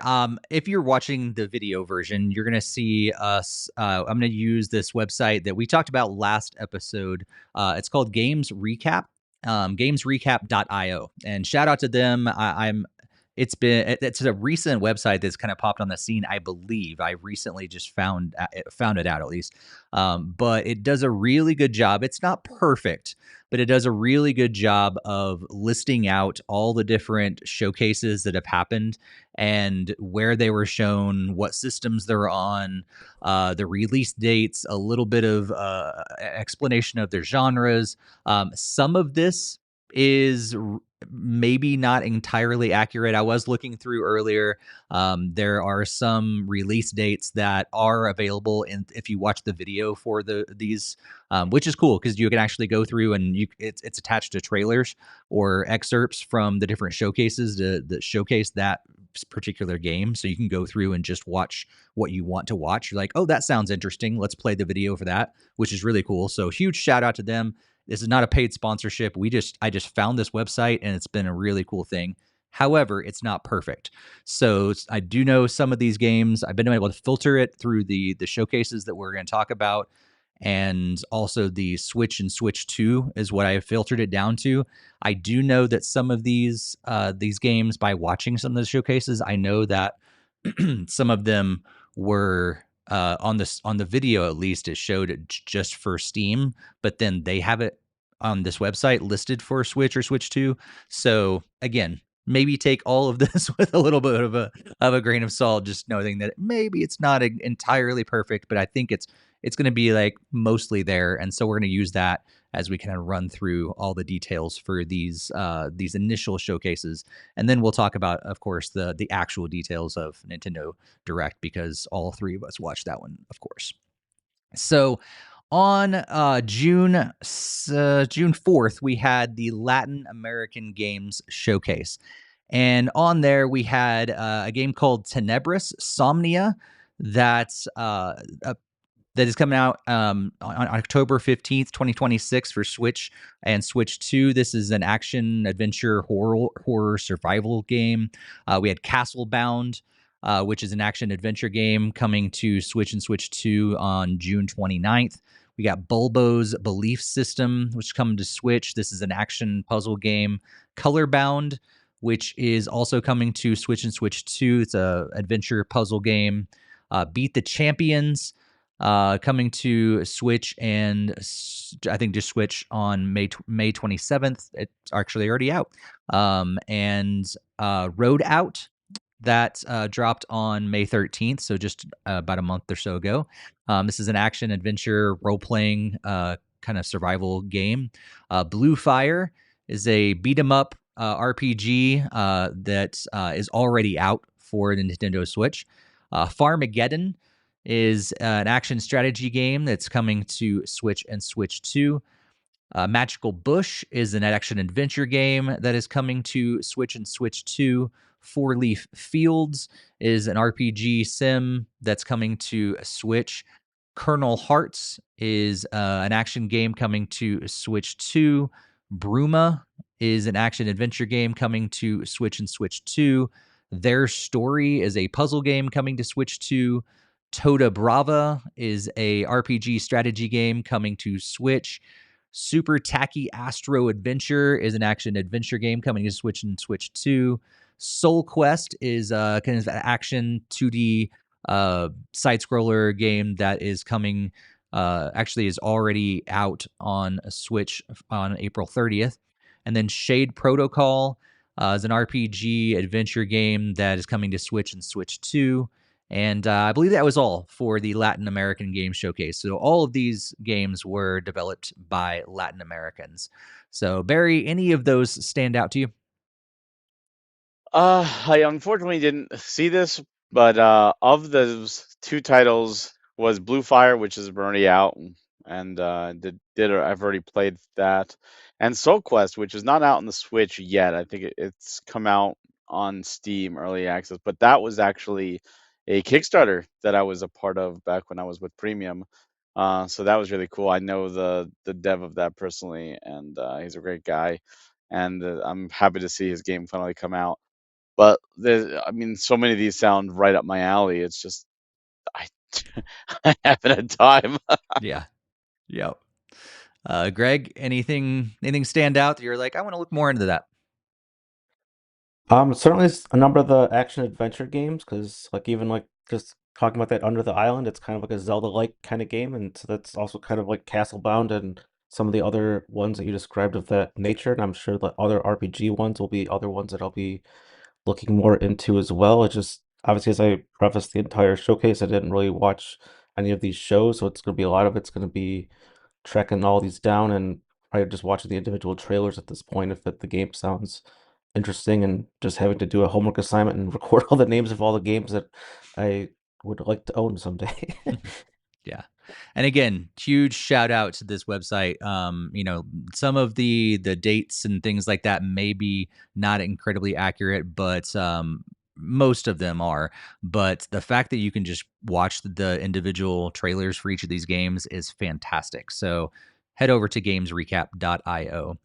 If you're watching the video version, you're going to see us. I'm going to use this website that we talked about last episode. It's called Games Recap, gamesrecap.io. And shout out to them. It's a recent website that's kind of popped on the scene. I believe I recently just found it out, at least. But it does a really good job. It's not perfect, but it does a really good job of listing out all the different showcases that have happened and where they were shown, what systems they're on, the release dates, a little bit of explanation of their genres. Some of this is maybe not entirely accurate. I was looking through earlier. There are some release dates that are available if you watch the video for these, which is cool because you can actually go through and it's attached to trailers or excerpts from the different showcases that showcase that particular game. So you can go through and just watch what you want to watch. You're like, oh, that sounds interesting. Let's play the video for that, which is really cool. So huge shout out to them. This is not a paid sponsorship. I just found this website and it's been a really cool thing. However, it's not perfect. So I do know some of these games. I've been able to filter it through the showcases that we're going to talk about. And also the Switch and Switch 2 is what I have filtered it down to. I do know that some of these games, by watching some of the showcases, I know that some of them were on the video, at least it showed it just for Steam, but then they have it on this website listed for Switch or Switch 2. So again, maybe take all of this with a little bit of a grain of salt, just knowing that maybe it's not entirely perfect, but I think it's going to be like mostly there, and so we're going to use that as we kind of run through all the details for these initial showcases, and then we'll talk about, of course, the actual details of Nintendo Direct, because all three of us watched that one, of course. So on June 4th, we had the Latin American Games Showcase. And on there, we had a game called Tenebris Somnia that's that is coming out on October 15th, 2026 for Switch and Switch 2. This is an action, adventure, horror survival game. We had Castlebound, which is an action adventure game, coming to Switch and Switch 2 on June 29th. We got Bulbo's Belief System, which is coming to Switch. This is an action puzzle game. Colorbound, which is also coming to Switch and Switch 2. It's a adventure puzzle game. Beat the Champions, coming to Switch and I think just Switch on May 27th. It's actually already out. And Road Out, that dropped on May 13th, so just about a month or so ago. This is an action adventure role-playing kind of survival game. Blue Fire is a beat-em up RPG that is already out for the Nintendo Switch. Farmageddon is an action strategy game that's coming to Switch and Switch 2. Magical Bush is an action adventure game that is coming to Switch and Switch 2. Four Leaf Fields is an RPG sim that's coming to Switch. Colonel Hearts is an action game coming to Switch 2. Bruma is an action adventure game coming to Switch and Switch 2. Their Story is a puzzle game coming to Switch 2. Toda Brava is a RPG strategy game coming to Switch. Super Tacky Astro Adventure is an action adventure game coming to Switch and Switch 2. Soul Quest is a kind of action 2D side scroller game that is coming, actually is already out on a Switch on April 30th. And then Shade Protocol is an RPG adventure game that is coming to Switch and Switch 2. And I believe that was all for the Latin American Game Showcase. So all of these games were developed by Latin Americans. So Barry, any of those stand out to you? I unfortunately didn't see this, but of those two titles was Blue Fire, which is already out, and I've already played that, and Soul Quest, which is not out on the Switch yet. I think it's come out on Steam Early Access, but that was actually a Kickstarter that I was a part of back when I was with Premium. So that was really cool. I know the dev of that personally, and he's a great guy, and I'm happy to see his game finally come out. But I mean, so many of these sound right up my alley. It's just I I haven't had time. Yeah. Yep. Greg, anything stand out that you're like, I want to look more into that? Certainly a number of the action adventure games, because like even like just talking about that Under the Island, it's kind of like a Zelda-like kind of game, and so that's also kind of like Castlebound and some of the other ones that you described of that nature. And I'm sure the other RPG ones will be other ones that I'll be looking more into as well. It's just obviously, as I prefaced the entire showcase, I didn't really watch any of these shows, so it's going to be a lot of it's going to be tracking all these down and probably just watching the individual trailers at this point if the game sounds interesting, and just having to do a homework assignment and record all the names of all the games that I would like to own someday. Yeah. And again, huge shout out to this website. Some of the dates and things like that may be not incredibly accurate, but most of them are. But the fact that you can just watch the individual trailers for each of these games is fantastic. So head over to gamesrecap.io.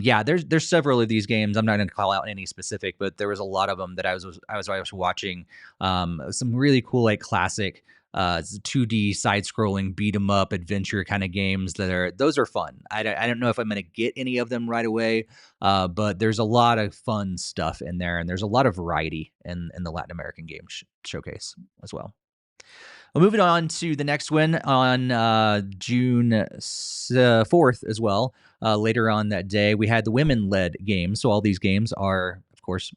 Yeah, there's several of these games. I'm not going to call out any specific, but there was a lot of them that I was watching. Some really cool, like, classic 2D side-scrolling beat 'em up adventure kind of games those are fun. I don't know if I'm going to get any of them right away, but there's a lot of fun stuff in there, and there's a lot of variety in the Latin American game showcase as well. Well, moving on to the next one on June 4th as well. Later on that day, we had the women-led games. So all these games are, of course,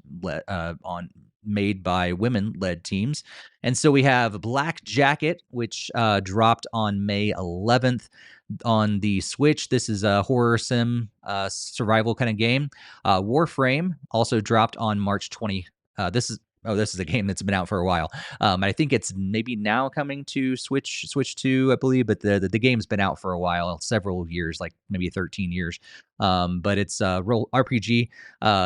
made by women-led teams. And so we have Black Jacket, which dropped on May 11th on the Switch. This is a horror sim survival kind of game. Warframe also dropped on March 20. This is a game that's been out for a while. I think it's maybe now coming to Switch 2, I believe, but the game's been out for a while, several years, like maybe 13 years. But it's a role RPG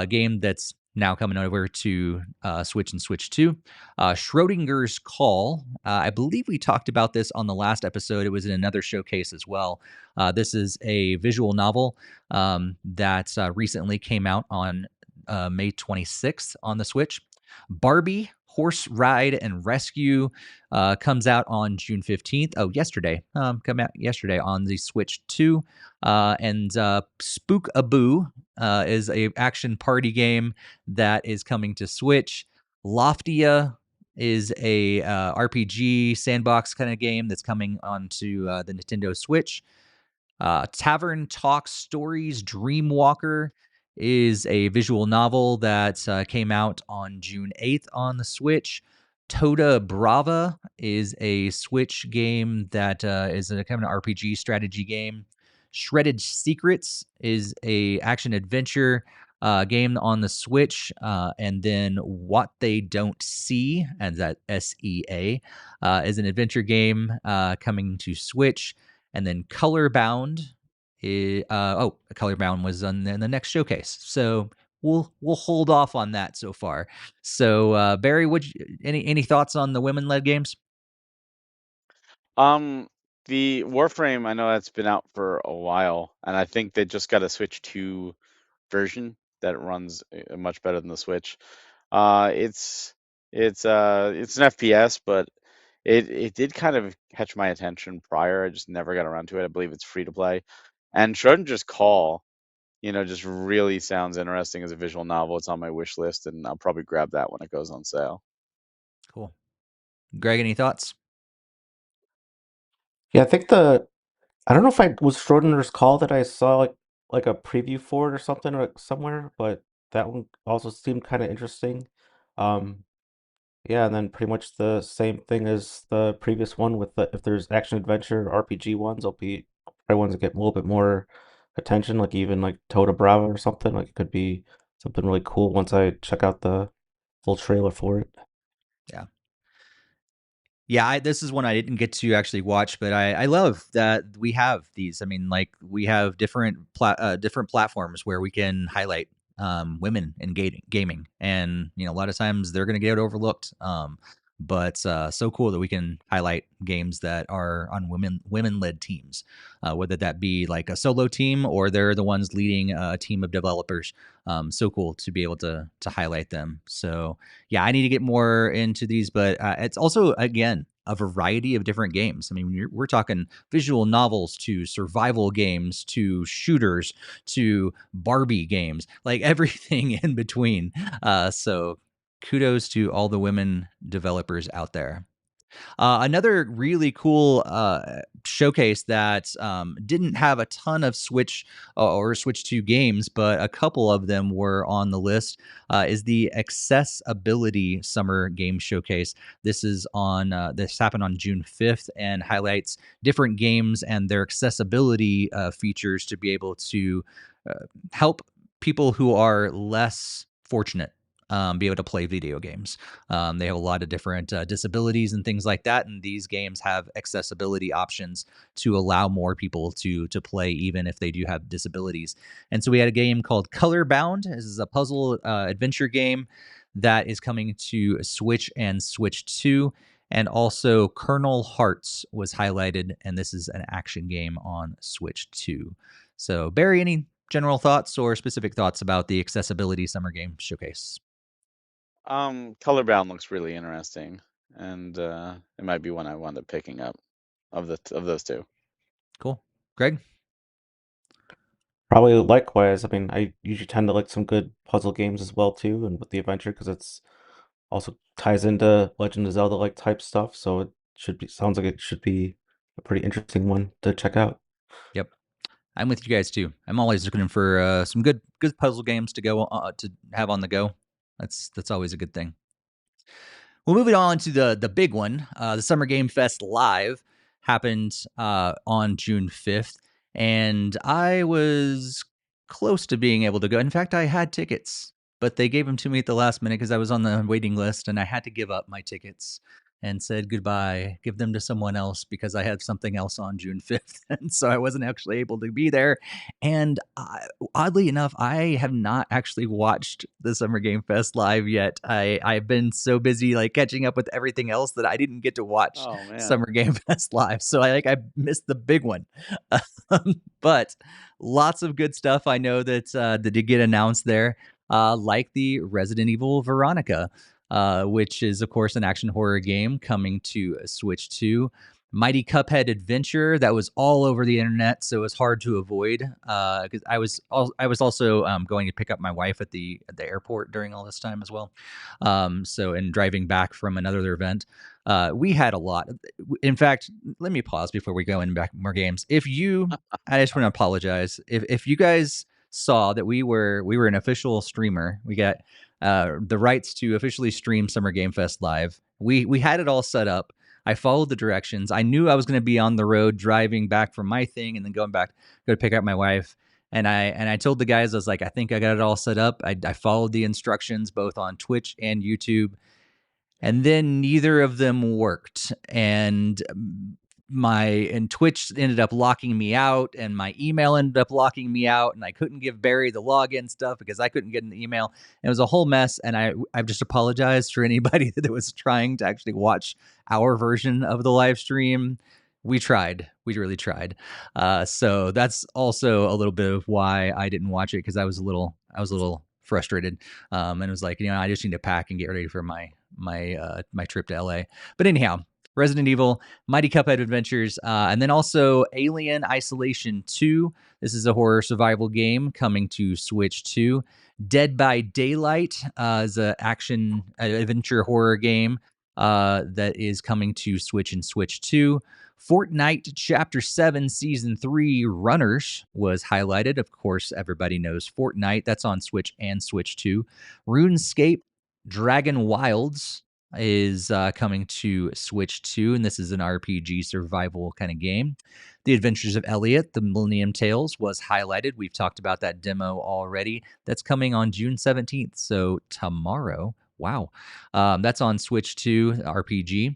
game that's now coming over to Switch and Switch 2. Schrodinger's Call. I believe we talked about this on the last episode. It was in another showcase as well. This is a visual novel that recently came out on May 26th on the Switch. Barbie Horse Ride and Rescue comes out on June 15th. Oh, yesterday. Come out yesterday on the Switch 2. And Spook-a-Boo is a action party game that is coming to Switch. Loftia is a RPG sandbox kind of game that's coming onto the Nintendo Switch. Tavern Talk Stories Dreamwalker is a visual novel that came out on June 8th on the Switch. Toda Brava is a Switch game that is a kind of an RPG strategy game. Shredded Secrets is a action adventure game on the Switch. And then What They Don't See, and that SEA, is an adventure game coming to Switch. And then Colorbound Colorbound was in the next showcase. So we'll hold off on that so far. So Barry, any thoughts on the women-led games? The Warframe, I know that's been out for a while, and I think they just got a Switch 2 version that runs much better than the Switch. It's an FPS, but it did kind of catch my attention prior. I just never got around to it. I believe it's free to play. And Schrodinger's Call, just really sounds interesting as a visual novel. It's on my wish list, and I'll probably grab that when it goes on sale. Cool. Greg, any thoughts? Yeah, I think I don't know if I was Schrodinger's Call that I saw like a preview for it or something or somewhere, but that one also seemed kind of interesting. Um, yeah, and then pretty much the same thing as the previous one with if there's action adventure RPG ones, I'll be probably ones that get a little bit more attention, like even like Toda Brava or something. Like it could be something really cool once I check out the full trailer for it. Yeah. Yeah, this is one I didn't get to actually watch, but I love that we have these. I mean, like we have different platforms where we can highlight women in gaming, and a lot of times they're going to get overlooked. But so cool that we can highlight games that are on women-led teams, whether that be like a solo team or they're the ones leading a team of developers. So cool to be able to highlight them. So yeah, I need to get more into these, but it's also, again, a variety of different games. I mean, we're talking visual novels to survival games to shooters to Barbie games, like everything in between. So kudos to all the women developers out there. Another really cool showcase that didn't have a ton of Switch or Switch 2 games, but a couple of them were on the list, is the Accessibility Summer Game Showcase. This happened on June 5th and highlights different games and their accessibility features to be able to help people who are less fortunate be able to play video games. They have a lot of different disabilities and things like that, and these games have accessibility options to allow more people to play, even if they do have disabilities. And so we had a game called Colorbound. This is a puzzle adventure game that is coming to Switch and Switch 2. And also Kernel Hearts was highlighted, and this is an action game on Switch 2. So Barry, any general thoughts or specific thoughts about the Accessibility Summer Game Showcase? Colorbound looks really interesting, and it might be one I wound up picking up of those two. Cool. Greg? Probably likewise. I mean, I usually tend to like some good puzzle games as well too, and with the adventure because it's also ties into Legend of Zelda like type stuff. So it sounds like it should be a pretty interesting one to check out. Yep. I'm with you guys too. I'm always looking for some good puzzle games to go to have on the go. That's always a good thing. Well, moving on to the big one, the Summer Game Fest Live happened on June 5th, and I was close to being able to go. In fact, I had tickets, but they gave them to me at the last minute because I was on the waiting list, and I had to give up my tickets and said goodbye, give them to someone else because I had something else on June 5th, and so I wasn't actually able to be there. And oddly enough, I have not actually watched the Summer Game Fest live yet. I've been so busy like catching up with everything else that I didn't get to watch Oh man. Summer Game Fest live. So I missed the big one. But lots of good stuff I know that did get announced there, like the Resident Evil Veronica, which is of course an action horror game coming to Switch 2. Mighty Cuphead Adventure that was all over the internet, so it was hard to avoid. Because I was also going to pick up my wife at the airport during all this time as well. So and driving back from another event, we had a lot. In fact, let me pause before we go into back more games. I just want to apologize if you guys saw that we were an official streamer. We got the rights to officially stream Summer Game Fest live. We had it all set up. I followed the directions. I knew I was going to be on the road driving back from my thing and then going back, go to pick up my wife. And I told the guys, I was like, I think I got it all set up. I followed the instructions both on Twitch and YouTube. And then neither of them worked. And Twitch ended up locking me out, and my email ended up locking me out, and I couldn't give Barry the login stuff because I couldn't get in the email. And it was a whole mess, and I've just apologized for anybody that was trying to actually watch our version of the live stream. We tried. We really tried. So that's also a little bit of why I didn't watch it, because I was a little frustrated. And it was like, I just need to pack and get ready for my trip to LA. But anyhow, Resident Evil, Mighty Cuphead Adventures, and then also Alien Isolation 2. This is a horror survival game coming to Switch 2. Dead by Daylight is an action adventure horror game that is coming to Switch and Switch 2. Fortnite Chapter 7 Season 3 Runners was highlighted. Of course, everybody knows Fortnite. That's on Switch and Switch 2. RuneScape Dragon Wilds is coming to Switch 2, and this is an RPG survival kind of game. The Adventures of Elliot, The Millennium Tales, was highlighted. We've talked about that demo already. That's coming on June 17th, so tomorrow. Wow. That's on Switch 2, RPG.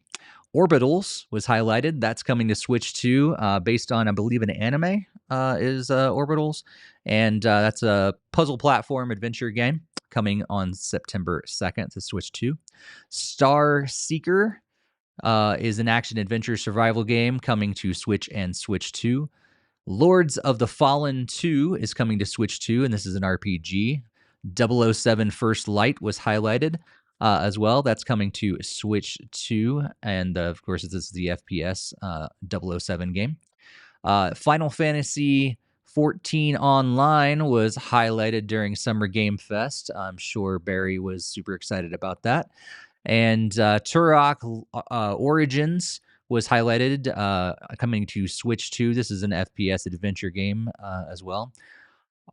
Orbitals was highlighted. That's coming to Switch 2, based on, I believe, an anime, is Orbitals. And that's a puzzle platform adventure game coming on September 2nd to Switch 2. Star Seeker is an action-adventure survival game coming to Switch and Switch 2. Lords of the Fallen 2 is coming to Switch 2, and this is an RPG. 007 First Light was highlighted as well. That's coming to Switch 2, and of course, this is the FPS 007 game. Final Fantasy 14 Online was highlighted during Summer Game Fest. I'm sure Barry was super excited about that. And Turok Origins was highlighted, coming to Switch 2. This is an FPS adventure game as well.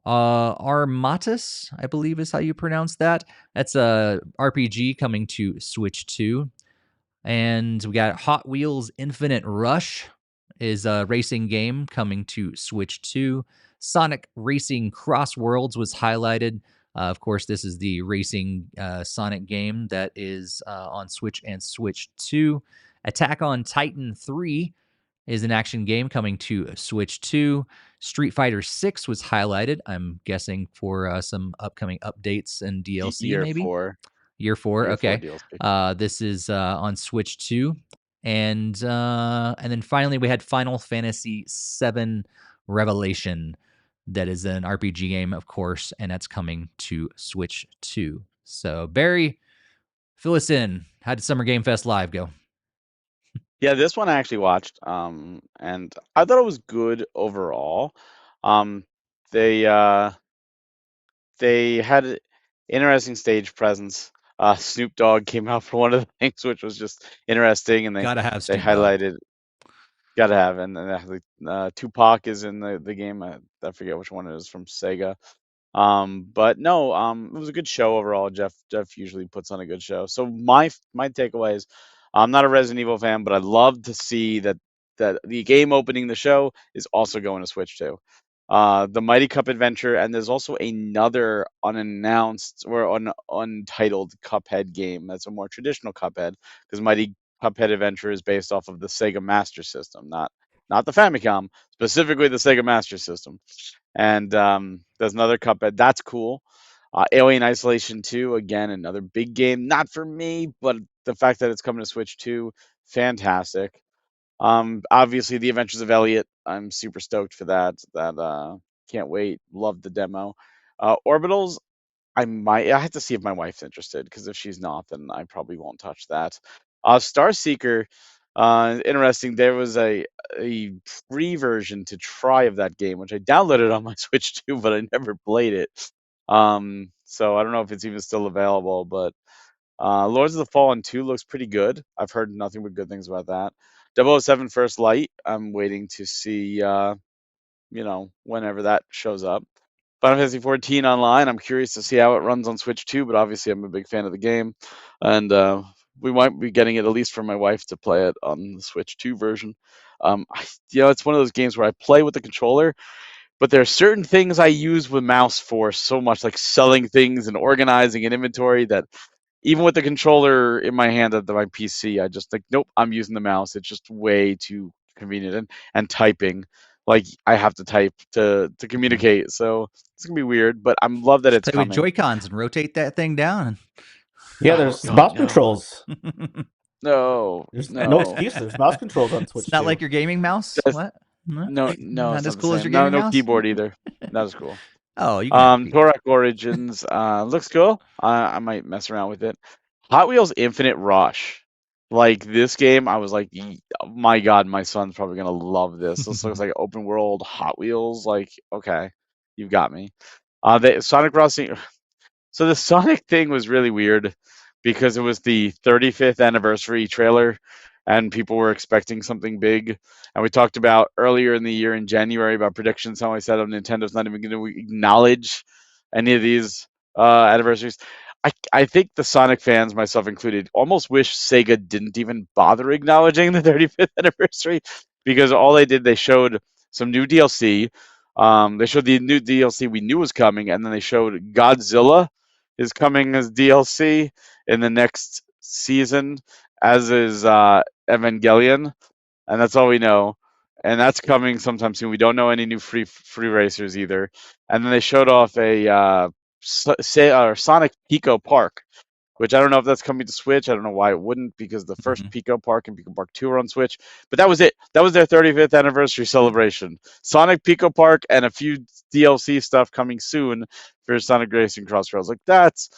Armatus, I believe is how you pronounce that. That's a RPG coming to Switch 2. And we got Hot Wheels Infinite Rush is a racing game coming to Switch 2. Sonic Racing Cross Worlds was highlighted. Of course, this is the racing Sonic game that is on Switch and Switch 2. Attack on Titan 3 is an action game coming to Switch 2. Street Fighter 6 was highlighted, I'm guessing, for some upcoming updates and DLC, Year maybe? 4. Year 4, Year 4 okay. DLC. This is on Switch 2. And then finally, we had Final Fantasy VII Revelation. That is an RPG game, of course, and that's coming to Switch 2. So, Barry, fill us in. How did Summer Game Fest Live go? Yeah, this one I actually watched, and I thought it was good overall. They had interesting stage presence. Snoop Dogg came out for one of the things, which was just interesting, and Gotta have they Snoop Dogg. highlighted. Gotta have, and then Tupac is in the game. I forget which one it is from Sega. But no, it was a good show overall. Jeff usually puts on a good show. So my takeaways, I'm not a Resident Evil fan, but I'd love to see that the game opening the show is also going to Switch too. The Mighty Cup Adventure, and there's also another unannounced or untitled Cuphead game that's a more traditional Cuphead, because Mighty Cuphead Adventure is based off of the Sega Master System, not the Famicom, specifically the Sega Master System. And there's another Cuphead that's cool. Alien Isolation 2, again, another big game. Not for me, but the fact that it's coming to Switch 2, fantastic. Obviously, The Adventures of Elliot, I'm super stoked for that. Can't wait. Love the demo. Orbitals, I have to see if my wife's interested, because if she's not, then I probably won't touch that. Star Seeker, interesting. There was a free version to try of that game, which I downloaded on my Switch too, but I never played it. So I don't know if it's even still available, but Lords of the Fallen 2 looks pretty good. I've heard nothing but good things about that. 007 First Light, I'm waiting to see, whenever that shows up. Final Fantasy 14 online, I'm curious to see how it runs on Switch too, but obviously I'm a big fan of the game. And we might be getting it at least for my wife to play it on the Switch 2 version. It's one of those games where I play with the controller, but there are certain things I use with mouse for so much, like selling things and organizing an inventory, that even with the controller in my hand at my PC, I just like, nope, I'm using the mouse. It's just way too convenient, and typing, like I have to type to communicate. So it's gonna be weird, but I'm love that Just it's play with coming. Joy-Cons and rotate that thing down. Yeah, Oh there's God, mouse no, controls. no, There's no no. excuse. There's mouse controls on It's Switch not too. like your gaming mouse? That's, What? No? no, no, it's Not as not the cool as your same. No, gaming no mouse? keyboard either. Not as cool. Oh, you can have a keyboard. Torak Origins looks cool. I might mess around with it. Hot Wheels Infinite Rush. Like this game, I was like, oh my God, my son's probably gonna love this. This looks like open world Hot Wheels. Like, okay, you've got me. The Sonic Crossing. So the Sonic thing was really weird, because it was the 35th anniversary trailer, and people were expecting something big. And we talked about earlier in the year in January about predictions. How I said, Nintendo's not even going to acknowledge any of these anniversaries. I think the Sonic fans, myself included, almost wish Sega didn't even bother acknowledging the 35th anniversary, because all they showed some new DLC. They showed the new DLC we knew was coming, and then they showed Godzilla is coming as DLC in the next season, as is Evangelion, and that's all we know. And that's coming sometime soon. We don't know any new free racers either. And then they showed off a Sonic Pico Park, which I don't know if that's coming to Switch. I don't know why it wouldn't, because the first Mhm. Pico Park and Pico Park 2 are on Switch. But that was it. That was their 35th anniversary celebration. Sonic Pico Park and a few DLC stuff coming soon for Sonic Racing Crossrails. Like that's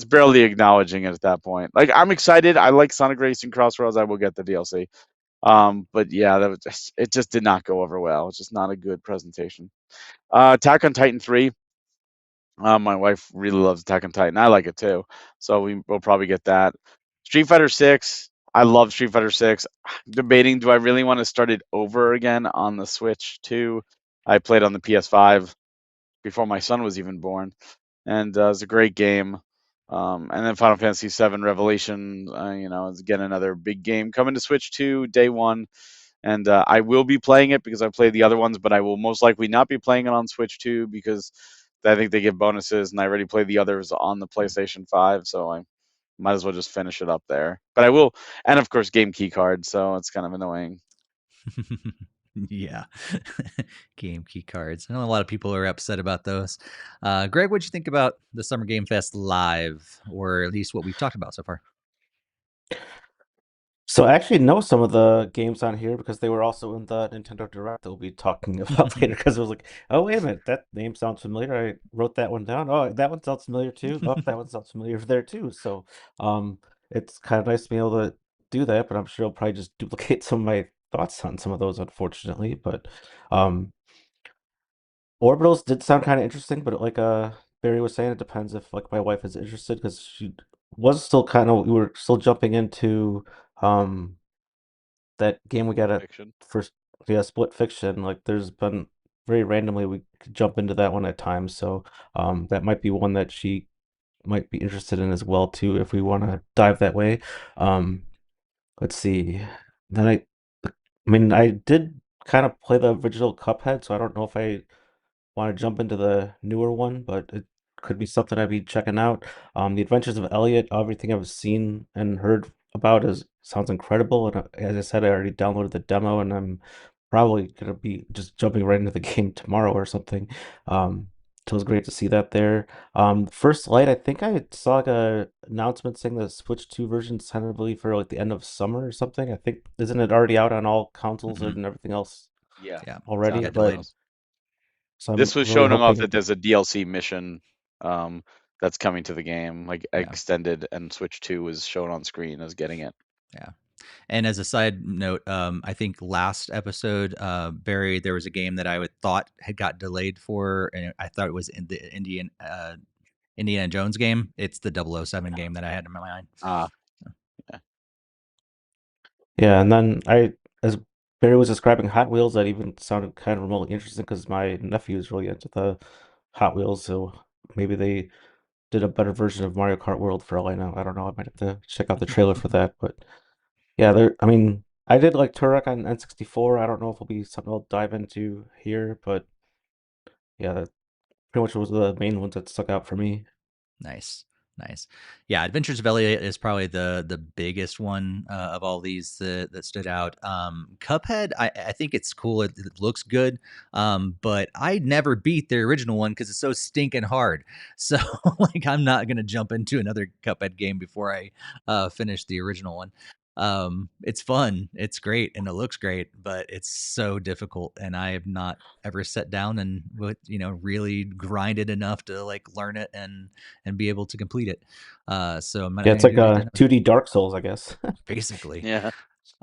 barely acknowledging it at that point. Like, I'm excited. I like Sonic Racing Crossrails. I will get the DLC. But yeah, it just did not go over well. It's just not a good presentation. Attack on Titan 3. My wife really loves Attack on Titan. I like it too, so we'll probably get that. Street Fighter 6. I love Street Fighter 6. Debating, do I really want to start it over again on the Switch too? I played on the PS5 before my son was even born, and it's a great game. And then Final Fantasy VII Revelation, is again another big game coming to Switch 2 day one. And I will be playing it because I played the other ones, but I will most likely not be playing it on Switch 2, because I think they give bonuses, and I already played the others on the PlayStation 5, so I might as well just finish it up there. But I will, and of course, game key card, so it's kind of annoying. Yeah. Game key cards. I know a lot of people are upset about those. Greg, what'd you think about the Summer Game Fest live, or at least what we've talked about so far? So I actually know some of the games on here because they were also in the Nintendo Direct that we'll be talking about later. Because it was like, oh wait a minute, that name sounds familiar. I wrote that one down. Oh, that one sounds familiar too. Oh, that one sounds familiar there too. So, it's kind of nice to be able to do that. But I'm sure I'll probably just duplicate some of my thoughts on some of those, unfortunately. But, um, Orbitals did sound kind of interesting. But like Barry was saying, it depends if like my wife is interested because she was still we were still jumping into um that game we got at Fiction. first, yeah, Split Fiction. Like there's been very randomly we could jump into that one at times, so that might be one that she might be interested in as well too if we want to dive that way. Um, let's see. Then I mean, I did kind of play the original Cuphead, so I don't know if I want to jump into the newer one, but it could be something I'd be checking out. The Adventures of Elliot, everything I've seen and heard about is sounds incredible. And as I said, I already downloaded the demo, and I'm probably gonna be just jumping right into the game tomorrow or something. So it was great to see that there. First Light, I think I saw like a announcement saying the Switch 2 version tentatively for like the end of summer or something. I think isn't it already out on all consoles Mhm. and everything else Yeah, Yeah, it's it out already? got everywhere But delayed. else. so I'm This was really showing off hoping. that there's a DLC mission that's coming to the game, like Yeah, extended, and Switch 2 was shown on screen as getting it. yeah. And as a side note, I think last episode, Barry, there was a game that I would thought had got delayed for, and I thought it was in the Indiana Jones game. It's the 007 game that I had in my mind. Ah, yeah. Yeah, and then as Barry was describing Hot Wheels, that even sounded kind of remotely interesting because my nephew is really into the Hot Wheels, so maybe they did a better version of Mario Kart World for all I know. I don't know. I might have to check out the trailer for that, but yeah, I mean, I did like Turok on N64. I don't know if it'll be something I'll dive into here, but yeah, that pretty much was the main ones that stuck out for me. Nice, nice. Yeah, Adventures of Elliot is probably the biggest one of all these that stood out. Cuphead, I think it's cool. It looks good, but I never beat the original one because it's so stinking hard. So like, I'm not gonna jump into another Cuphead game before I finish the original one. It's fun, it's great, and it looks great, but it's so difficult, and I have not ever sat down and really grinded enough to like learn it and be able to complete it. So I'm not Yeah, going it's to like do it a then, 2D Dark Souls, I guess. basically. Yeah.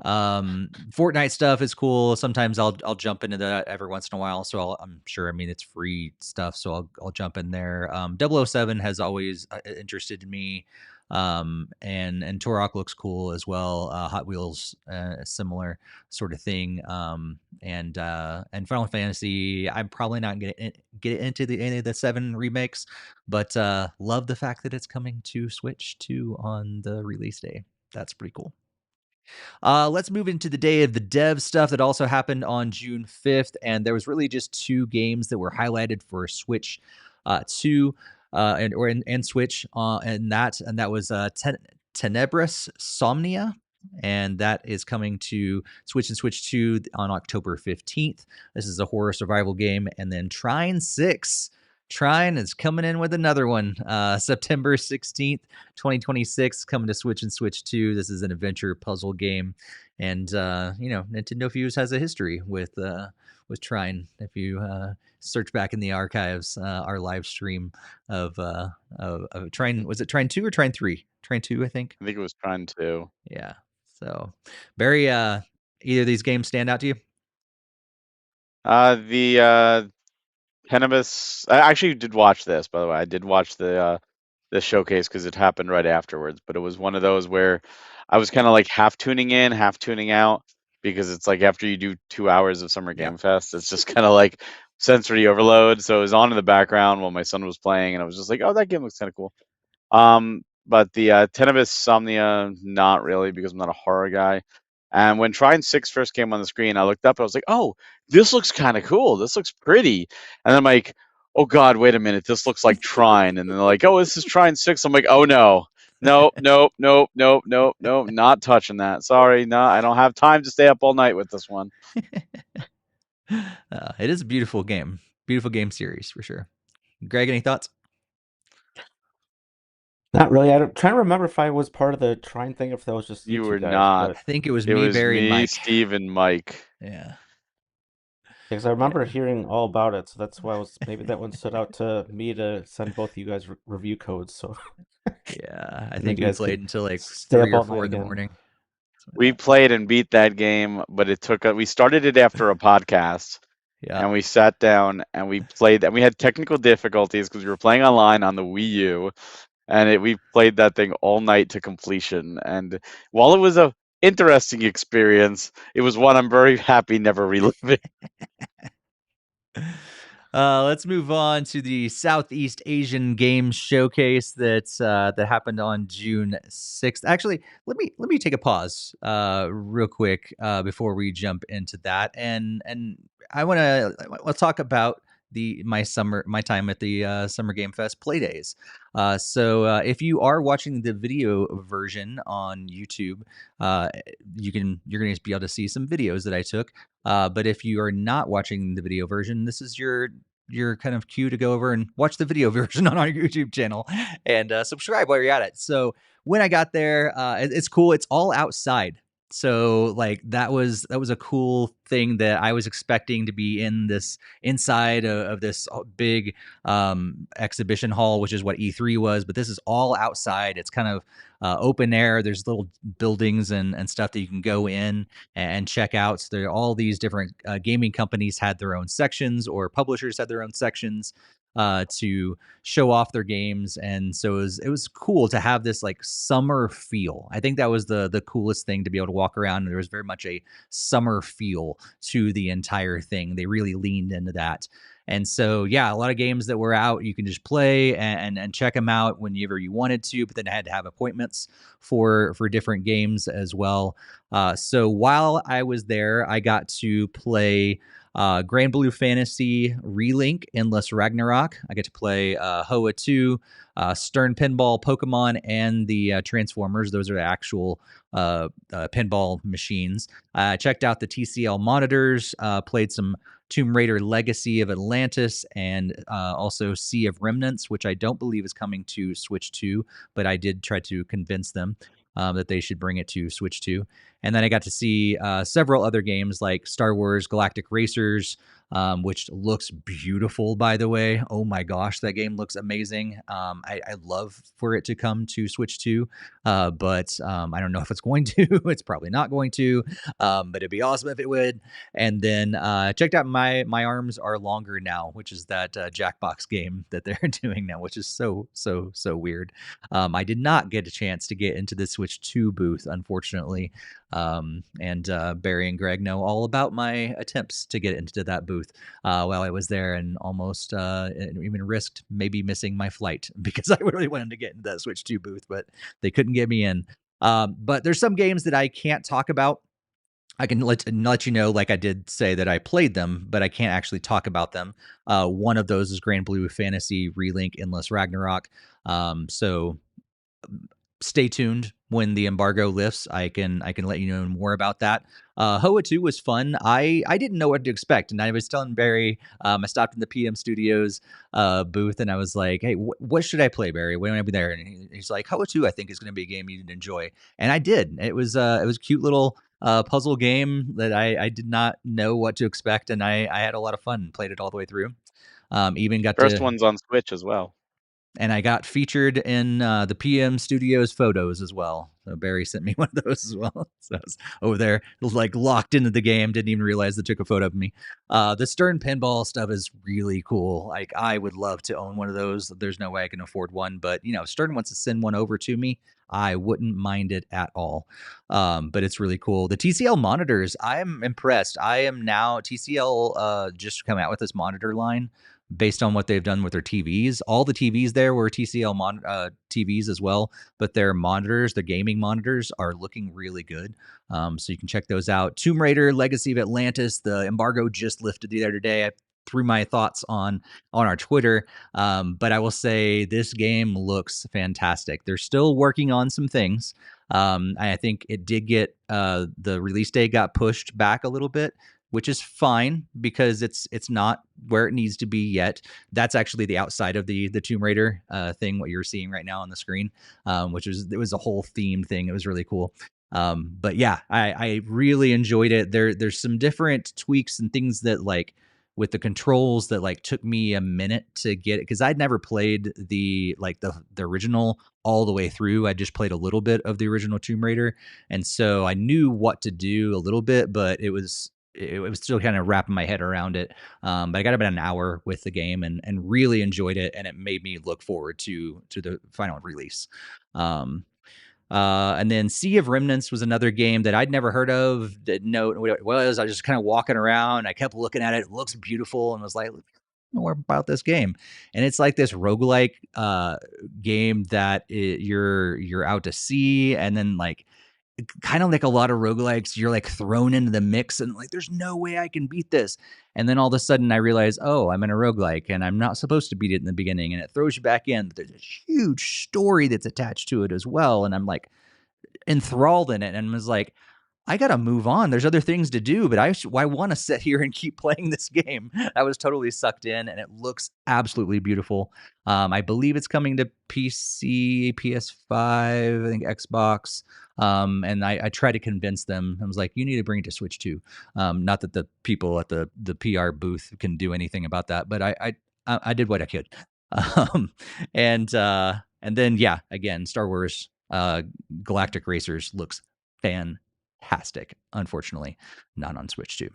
Fortnite stuff is cool. Sometimes I'll jump into that every once in a while. So I'm sure. I mean, it's free stuff, so I'll jump in there. 007 has always interested me. And Turok looks cool as well. Hot Wheels, similar sort of thing. And Final Fantasy, I'm probably not gonna get into any of the 7 remakes, but love the fact that it's coming to Switch 2 on the release day. That's pretty cool. Let's move into the Day of the Dev stuff that also happened on June 5th. And there was really just 2 games that were highlighted for Switch 2 and Switch. And that was Tenebris Somnia. And that is coming to Switch and Switch 2 on October 15th. This is a horror survival game. And then Trine 6. Trine is coming in with another one. September 16th, 2026, coming to Switch and Switch 2. This is an adventure puzzle game. And NintendoFuse has a history with Trine. If you search back in the archives, our live stream of Trine, was it Trine 2 or Trine 3? Trine 2, I think. I think it was trying to. Yeah. So very either of these games stand out to you? The Cannabis. I actually did watch this, by the way. I did watch the showcase because it happened right afterwards. But it was one of those where I was kind of like half tuning in, half tuning out, because it's like after you do 2 hours of Summer Yep. Game Fest, it's just kind of like sensory overload. So it was on in the background while my son was playing, and I was just like, "Oh, that game looks kind of cool." But the Tenebris Somnia, not really, because I'm not a horror guy. And when Trine 6 first came on the screen, I looked up, I was like, oh, this looks kind of cool. This looks pretty. And I'm like, oh God, wait a minute. This looks like Trine. And then they're like, oh, this is Trine 6. I'm like, oh no. Nope, nope, nope, nope, nope, nope, not touching that. Sorry, no, I don't have time to stay up all night with this one. It is a beautiful game series for sure. Greg, any thoughts? Not really. I'm trying to remember if I was part of the Trine thing, or if that was just you You two were guys. not. I think it was It me, was Barry, and me, Mike. Steve, and Mike. Yeah. Because I remember Yeah. hearing all about it, so that's why maybe that one stood out to me to send both of you guys review codes, so Yeah. I then think you we guys played could until like stay 3 up or all night 4 in the again. morning. We played and beat that game, but it took we started it after a podcast. Yeah. And we sat down and we played, and we had technical difficulties because we were playing online on the Wii U, and we played that thing all night to completion. And while it was a interesting experience, it was one I'm very happy never reliving. Let's move on to the Southeast Asian Games Showcase that happened on June 6th. Actually, let me take a pause real quick before we jump into that, and we'll talk about my time at the Summer Game Fest Play Days. So if you are watching the video version on YouTube, uh, you're going to be able to see some videos that I took. But if you are not watching the video version, this is your kind of cue to go over and watch the video version on our YouTube channel and subscribe while you're at it. So when I got there, it's cool. It's all outside. So like that was a cool thing that I was expecting to be in this inside of this big exhibition hall, which is what E3 was. But this is all outside. It's kind of open air. There's little buildings and stuff that you can go in and check out. So there are all these different gaming companies had their own sections, or publishers had their own sections to show off their games. And so it was cool to have this like summer feel. I think that was the coolest thing, to be able to walk around. There was very much a summer feel to the entire thing. They really leaned into that. And so, yeah, a lot of games that were out, you can just play and check them out whenever you wanted to, but then I had to have appointments for different games as well. So while I was there, I got to play Grand Blue Fantasy Relink Endless Ragnarok. I get to play Hoa 2, Stern Pinball, Pokemon, and the Transformers. Those are the actual pinball machines. I checked out the TCL monitors, played some Tomb Raider Legacy of Atlantis, and also Sea of Remnants, which I don't believe is coming to Switch 2, but I did try to convince them that they should bring it to Switch 2. And then I got to see several other games like Star Wars Galactic Racers, which looks beautiful, by the way. Oh my gosh, that game looks amazing. I'd love for it to come to Switch 2, but I don't know if it's going to. It's probably not going to, but it'd be awesome if it would. And then checked out My Arms Are Longer Now, which is that Jackbox game that they're doing now, which is so weird. I did not get a chance to get into the Switch 2 booth, unfortunately. And Barry and Greg know all about my attempts to get into that booth while I was there, and almost even risked maybe missing my flight because I really wanted to get into that Switch 2 booth, but they couldn't get me in. But there's some games that I can't talk about. I can let you know, like I did say, that I played them, but I can't actually talk about them. One of those is Grand Blue Fantasy Relink Endless Ragnarok. So stay tuned. When the embargo lifts, I can let you know more about that. Hoa 2 was fun. I didn't know what to expect, and I was telling Barry, I stopped in the PM Studios booth, and I was like, "Hey, what should I play, Barry? When will I be there?" And he's like, "Hoa 2, I think, is going to be a game you'd enjoy," and I did. It was a cute little puzzle game that I did not know what to expect, and I had a lot of fun. Played it all the way through. Even got First to one's on Switch as well. And I got featured in the PM Studios photos as well. So Barry sent me one of those as well. So I was over there, like locked into the game. Didn't even realize they took a photo of me. The Stern Pinball stuff is really cool. Like I would love to own one of those. There's no way I can afford one, but you know, Stern wants to send one over to me. I wouldn't mind it at all. But it's really cool. The TCL monitors, I am impressed. I am now TCL just come out with this monitor line based on what they've done with their TVs. All the TVs there were TCL TVs as well, but their monitors, the gaming monitors, are looking really good. So you can check those out. Tomb Raider Legacy of Atlantis, the embargo just lifted the other day. I threw my thoughts on our Twitter, but I will say this game looks fantastic. They're still working on some things. I think it did get the release date got pushed back a little bit, which is fine because it's not where it needs to be yet. That's actually the outside of the Tomb Raider thing, what you're seeing right now on the screen, it was a whole themed thing. It was really cool. But yeah, I really enjoyed it. There's some different tweaks and things that like with the controls that like took me a minute to get it, because I'd never played the original all the way through. I just played a little bit of the original Tomb Raider, and so I knew what to do a little bit, but it was it was still kind of wrapping my head around it. But I got about an hour with the game and really enjoyed it, and it made me look forward to the final release. And then Sea of Remnants was another game that I'd never heard of, didn't know what it was. I was just kind of walking around. I kept looking at it. It looks beautiful, and was like, more about this game. And it's like this roguelike game that you're out to sea, and then like kind of like a lot of roguelikes, you're like thrown into the mix and like, there's no way I can beat this. And then all of a sudden I realize, oh, I'm in a roguelike and I'm not supposed to beat it in the beginning. And it throws you back in. There's a huge story that's attached to it as well. And I'm like enthralled in it and was like, I got to move on. There's other things to do, but I want to sit here and keep playing this game. I was totally sucked in, and it looks absolutely beautiful. I believe it's coming to PC, PS5, I think Xbox. And I tried to convince them. I was like, you need to bring it to Switch too. Not that the people at the PR booth can do anything about that, but I did what I could. And then, yeah, again, Star Wars Galactic Racers looks fantastic. Unfortunately, not on Switch 2.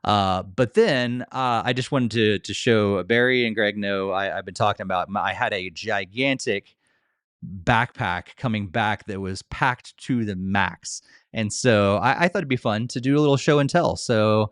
But then I just wanted to show Barry and Greg know I've been talking about. I had a gigantic backpack coming back that was packed to the max. And so I thought it'd be fun to do a little show and tell. So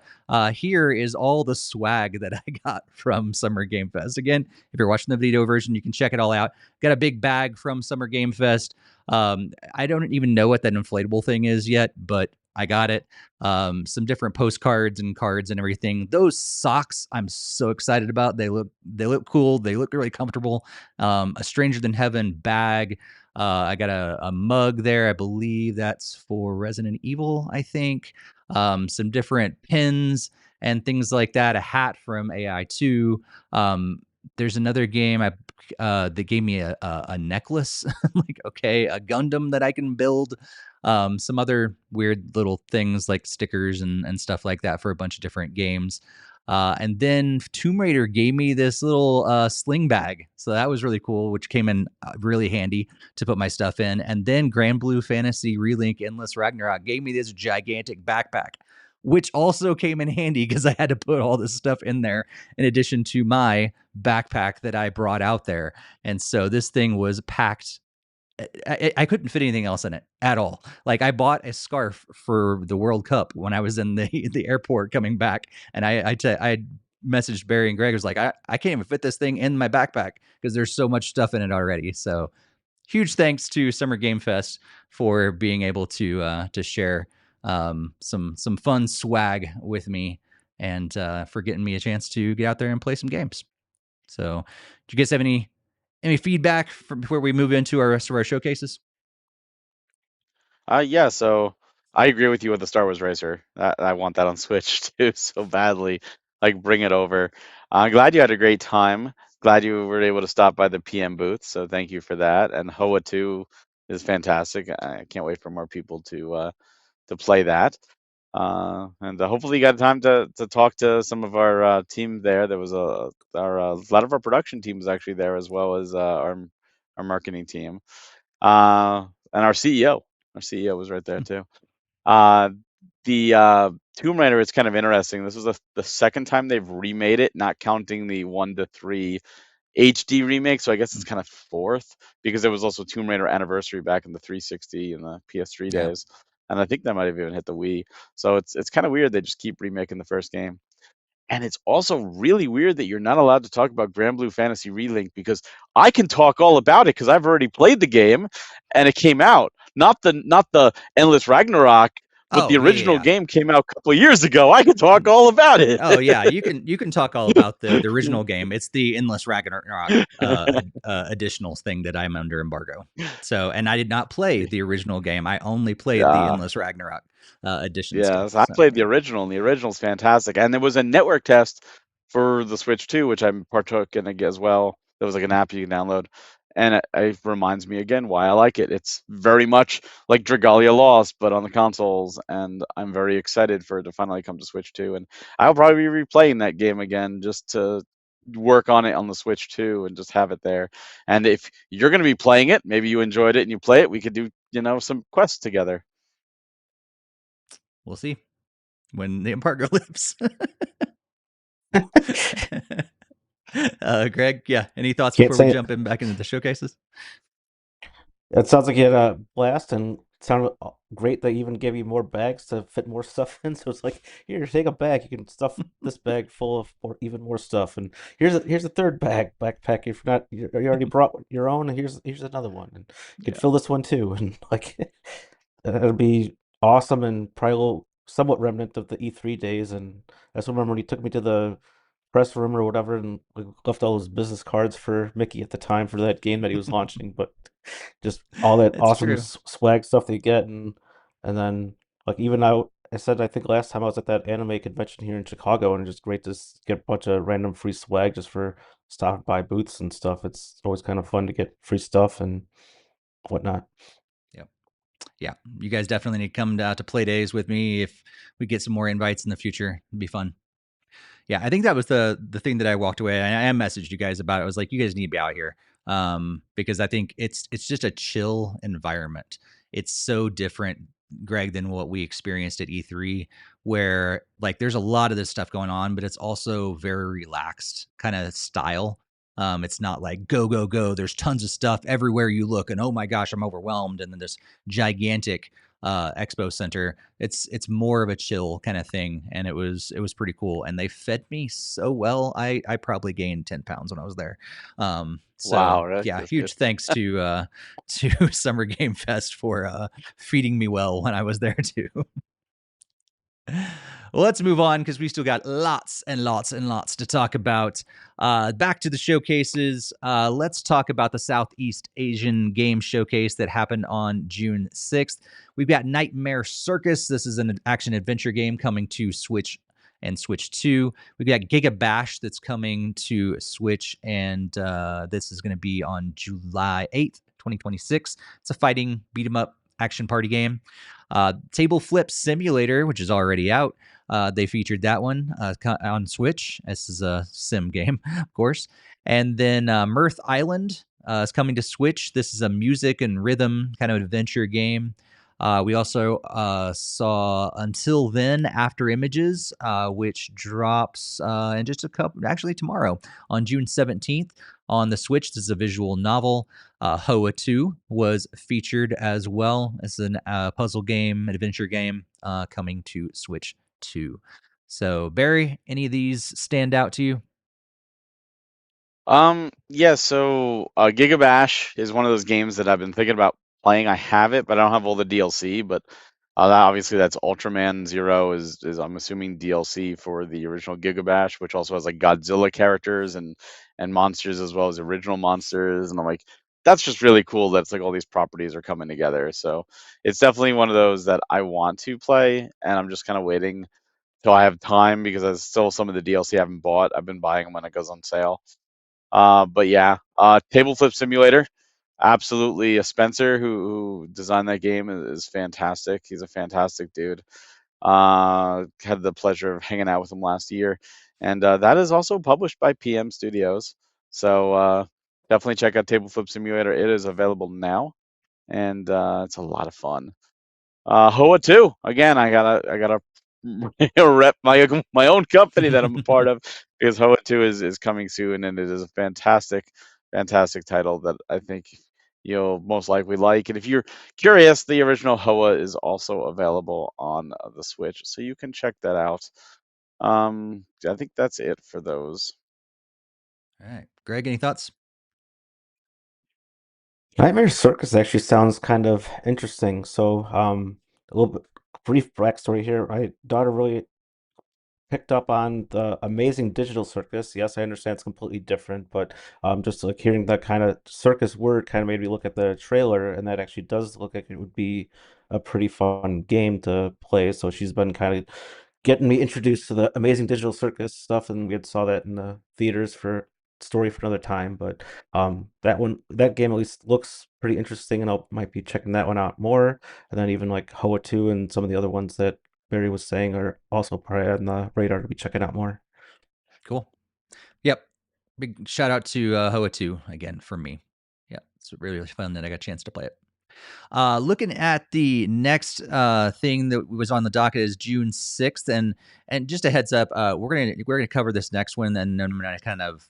here is all the swag that I got from Summer Game Fest. Again, if you're watching the video version, you can check it all out. Got a big bag from Summer Game Fest. I don't even know what that inflatable thing is yet, but I got it. Some different postcards and cards and everything. Those socks I'm so excited about. They look cool. They look really comfortable. A Stranger Than Heaven bag. I got a mug there. I believe that's for Resident Evil, I think. Some different pins and things like that. A hat from AI2. There's another game that gave me a necklace. Like, okay, a Gundam that I can build. Some other weird little things like stickers and stuff like that for a bunch of different games. And then Tomb Raider gave me this little sling bag. So that was really cool, which came in really handy to put my stuff in. And then Grand Blue Fantasy Relink Endless Ragnarok gave me this gigantic backpack, which also came in handy because I had to put all this stuff in there in addition to my backpack that I brought out there. And so this thing was packed. I couldn't fit anything else in it at all. Like, I bought a scarf for the World Cup when I was in the airport coming back, and I messaged Barry and Greg. I was like, I can't even fit this thing in my backpack because there's so much stuff in it already. So huge thanks to Summer Game Fest for being able to share some fun swag with me, and for getting me a chance to get out there and play some games. So do you guys have any feedback from before we move into our rest of our showcases? Yeah, so I agree with you with the Star Wars Racer. I want that on Switch too, so badly. Like, bring it over. I'm glad you had a great time. Glad you were able to stop by the PM booth, so thank you for that. And Hoa 2 is fantastic. I can't wait for more people to play that. And hopefully you got time to talk to some of our team there. There was a lot of our production team was actually there, as well as our marketing team, and our CEO. Our CEO was right there too. The Tomb Raider is kind of interesting. This was the second time they've remade it, not counting the 1 to 3 HD remake. So I guess it's kind of fourth, because there was also Tomb Raider Anniversary back in the 360 and the PS3 Yeah. days, and I think that might have even hit the Wii. So it's kind of weird they just keep remaking the first game. And it's also really weird that you're not allowed to talk about Grand Blue Fantasy Relink, because I can talk all about it because I've already played the game and it came out. Not the Endless Ragnarok, but the original game came out a couple of years ago. I can talk all about it. Oh yeah, you can talk all about the original game. It's the Endless Ragnarok additionals thing that I'm under embargo. So, and I did not play the original game. I only played the Endless Ragnarok edition stuff. I played the original, and the original's fantastic. And there was a network test for the Switch too, which I partook in as well. There was like an app you can download, and it reminds me again why I like it. It's very much like Dragalia Lost, but on the consoles, and I'm very excited for it to finally come to Switch 2. And I'll probably be replaying that game again just to work on it on the Switch 2 and just have it there. And if you're going to be playing it, maybe you enjoyed it and you play it, we could do some quests together. We'll see. when the embargo lifts. Greg, yeah, any thoughts Can't before we say it. jump in back into the showcases? It sounds like you had a blast, and it sounded great. They even gave you more bags to fit more stuff in. So it's like, here, take a bag. You can stuff this bag full of even more stuff, and here's a third backpack. If not, you already brought your own. And here's another one, and you can Yeah. fill this one too. And like, that'd be awesome, and probably a little somewhat remnant of the E3 days. And I just remember when he took me to the press room or whatever, and we left all those business cards for Mickey at the time for that game that he was launching. But just all that It's awesome true. swag stuff they get, and then like even I said I think last time I was at that anime convention here in Chicago, and it's just great to get a bunch of random free swag just for stopping by booths and stuff. It's always kind of fun to get free stuff and whatnot. Yep. Yeah, you guys definitely need to come out to play days with me if we get some more invites in the future. It'd be fun. Yeah, I think that was the thing that I walked away. I messaged you guys about it. I was like, you guys need to be out here, because I think it's just a chill environment. It's so different, Greg, than what we experienced at E3, where like there's a lot of this stuff going on, but it's also very relaxed kind of style. It's not like go go go. There's tons of stuff everywhere you look, and oh my gosh, I'm overwhelmed. And then this gigantic expo center. It's more of a chill kind of thing, and it was pretty cool. And they fed me so well. I probably gained 10 pounds when I was there. So Wow, really? yeah, That's good. huge thanks to Summer Game Fest for feeding me well when I was there too. Well, let's move on because we still got lots and lots and lots to talk about. Back to the showcases. Let's talk about the Southeast Asian Game Showcase that happened on June 6th. We've got Nightmare Circus. This is an action adventure game coming to Switch and Switch 2. We've got Giga Bash that's coming to Switch, and this is going to be on July 8th, 2026. It's a fighting beat 'em up action party game. Table Flip Simulator, which is already out. They featured that one on Switch. This is a sim game, of course. And then Mirth Island is coming to Switch. This is a music and rhythm kind of adventure game. We also saw Until Then After Images, which drops in just a couple, actually tomorrow on June 17th on the Switch. This is a visual novel. Hoa 2 was featured as well as a puzzle game, adventure game coming to Switch 2. So, Barry, any of these stand out to you? Yeah, so Giga Bash is one of those games that I've been thinking about playing. I have it, but I don't have all the DLC. But obviously that's Ultraman Zero is I'm assuming DLC for the original Giga Bash, which also has like Godzilla characters and monsters as well as original monsters. And I'm like, that's just really cool that it's like all these properties are coming together. So it's definitely one of those that I want to play, and I'm just kind of waiting till I have time because there's still some of the DLC I haven't bought. I've been buying them when it goes on sale. But yeah, Table Flip Simulator, absolutely. Spencer, who designed that game, is fantastic. He's a fantastic dude. Had the pleasure of hanging out with him last year, and that is also published by PM Studios. So definitely check out Table Flip Simulator. It is available now, and it's a lot of fun. Hoa 2. Again, I gotta rep my own company that I'm a part of because Hoa 2 is coming soon, and it is a fantastic title that I think you'll most likely like. And if you're curious, the original Hoa is also available on the Switch, so you can check that out. I think that's it for those. All right. Greg, any thoughts? Nightmare Circus actually sounds kind of interesting. So, a little bit brief backstory here. My daughter really picked up on the amazing digital circus. Yes, I understand it's completely different, but just like hearing that kind of circus word kind of made me look at the trailer, and that actually does look like it would be a pretty fun game to play. So she's been kind of getting me introduced to the amazing digital circus stuff, and we had saw that in the theaters for story for another time. But that game at least looks pretty interesting, and I might be checking that one out more. And then even like Hoa 2 and some of the other ones that Barry was saying are also probably on the radar to be checking out more. Cool. Yep. Big shout out to Hoa 2 again from me. Yeah, it's really, really fun that I got a chance to play it. Looking at the next thing that was on the docket is June 6th, and just a heads up, we're gonna cover this next one, and then I'm gonna kind of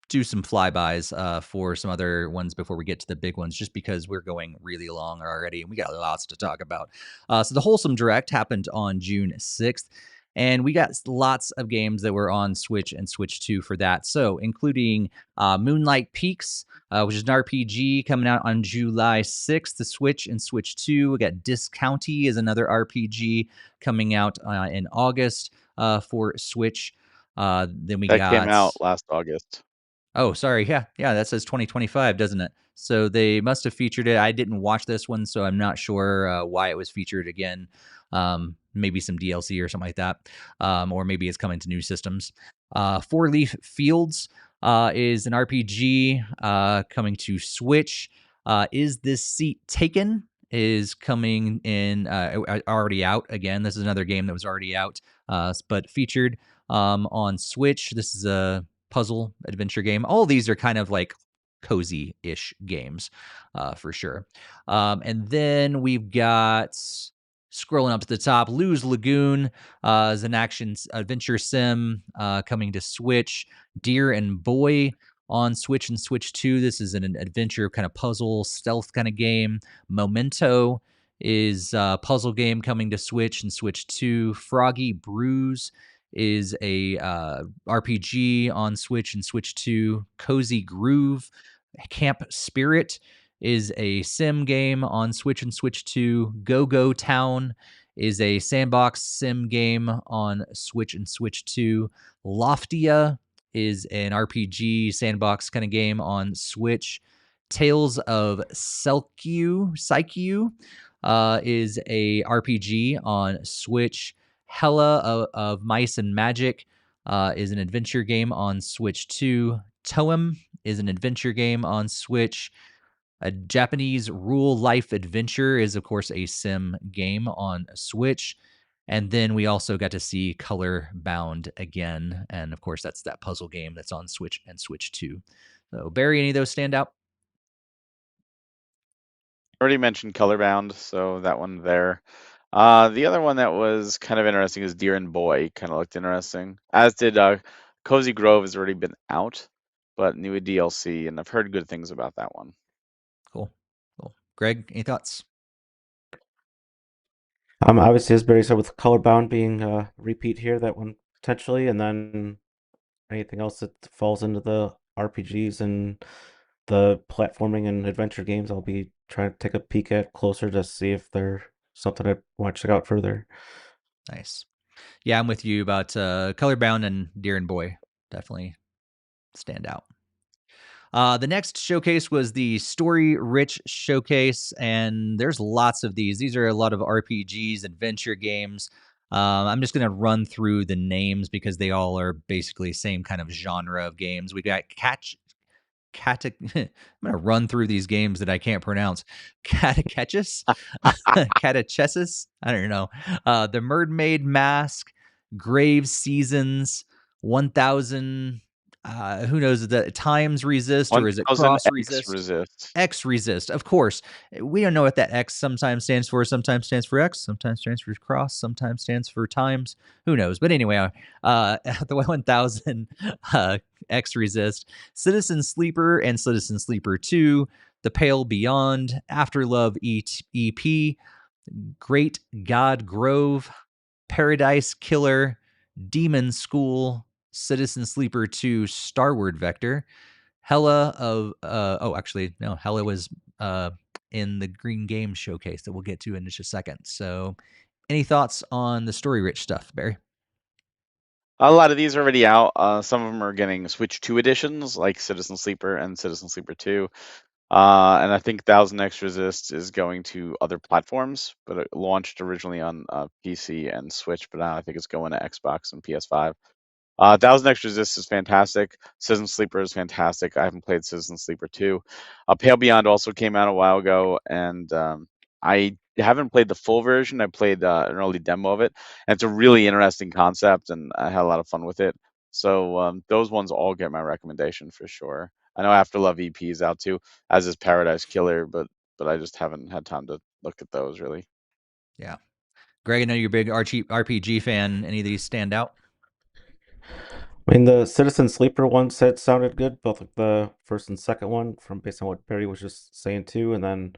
do some flybys for some other ones before we get to the big ones, just because we're going really long already and we got lots to talk about. So the Wholesome Direct happened on June 6th, and we got lots of games that were on Switch and Switch 2 for that. So including Moonlight Peaks, which is an RPG coming out on July 6th to Switch and Switch 2. We got Discounty is another RPG coming out in August for Switch. Then we That came got out last August. Oh, sorry. Yeah, that says 2025, doesn't it? So they must have featured it. I didn't watch this one, so I'm not sure why it was featured again. Maybe some DLC or something like that, or maybe it's coming to new systems. Four Leaf Fields is an RPG coming to Switch. Is This Seat Taken is coming in already out again. This is another game that was already out, but featured on Switch. This is a puzzle adventure game. All these are kind of like cozy-ish games for sure. And then we've got, scrolling up to the top, Lose Lagoon is an action adventure sim coming to Switch. Deer and Boy on Switch and Switch 2. This is an adventure kind of puzzle stealth kind of game. Memento is a puzzle game coming to Switch and Switch 2. Froggy Brews is a RPG on Switch and Switch 2. Cozy Groove. Camp Spirit is a sim game on Switch and Switch 2. Go Go Town is a sandbox sim game on Switch and Switch 2. Loftia is an RPG sandbox kind of game on Switch. Tales of Psyche is a RPG on Switch. Hella of Mice and Magic is an adventure game on Switch 2. Toem is an adventure game on Switch. A Japanese Rule Life Adventure is, of course, a sim game on Switch. And then we also got to see Color Bound again. And, of course, that's that puzzle game that's on Switch and Switch 2. So, Barry, any of those stand out? Already mentioned Colorbound, so that one there. The other one that was kind of interesting is Deer and Boy. Kind of looked interesting. As did Cozy Grove has already been out, but new a DLC, and I've heard good things about that one. Cool. Greg, any thoughts? Obviously, as Barry said, with Colorbound being a repeat here, that one potentially, and then anything else that falls into the RPGs and the platforming and adventure games, I'll be trying to take a peek at closer to see if they're something I want to check out further. Nice. Yeah, I'm with you about Colorbound and Deer and Boy. Definitely stand out. The next showcase was the Story Rich Showcase, and there's lots of these. These are a lot of RPGs, adventure games. I'm just going to run through the names because they all are basically same kind of genre of games. We got I'm going to run through these games that I can't pronounce. Catechus? Catechesis? I don't know. The Mermaid Mask, Grave Seasons, 1000... who knows, the Times Resist, or is it Cross Resist? X Resist, of course. We don't know what that X sometimes stands for. Sometimes stands for X, sometimes stands for Cross, sometimes stands for Times. Who knows? But anyway, the 1000 X Resist, Citizen Sleeper and Citizen Sleeper 2, The Pale Beyond, After Love EP, Great God Grove, Paradise Killer, Demon School, Citizen Sleeper 2, Starward Vector, Hella of Hella was in the Green Game Showcase that we'll get to in just a second. So, any thoughts on the story rich stuff, Barry? A lot of these are already out. Some of them are getting Switch 2 editions, like Citizen Sleeper and Citizen Sleeper 2. And I think 1000 X Resist is going to other platforms, but it launched originally on PC and Switch, but now I think it's going to Xbox and PS5. 1000 X Resist is fantastic. Citizen Sleeper is fantastic. I haven't played Citizen Sleeper 2. Pale Beyond also came out a while ago, and I haven't played the full version. I played an early demo of it, and it's a really interesting concept, and I had a lot of fun with it. So those ones all get my recommendation for sure. I know After Love EP is out too, as is Paradise Killer, but but I just haven't had time to look at those really. Yeah. Greg, I know you're a big RPG fan. Any of these stand out? I mean, the Citizen Sleeper one said sounded good, both like the first and second one, from based on what Barry was just saying too. And then,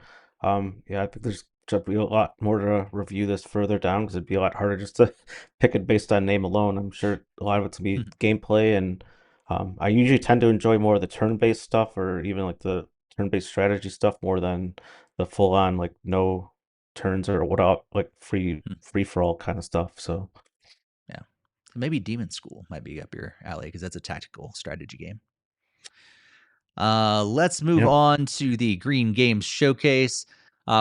yeah, I think there's should be a lot more to review this further down because it'd be a lot harder just to pick it based on name alone. I'm sure a lot of it's gonna be gameplay, and I usually tend to enjoy more of the turn-based stuff or even like the turn-based strategy stuff more than the full-on like no turns or what like free for all kind of stuff. So. Yeah. Maybe Demon School might be up your alley because that's a tactical strategy game. Let's move on to the Green Games Showcase.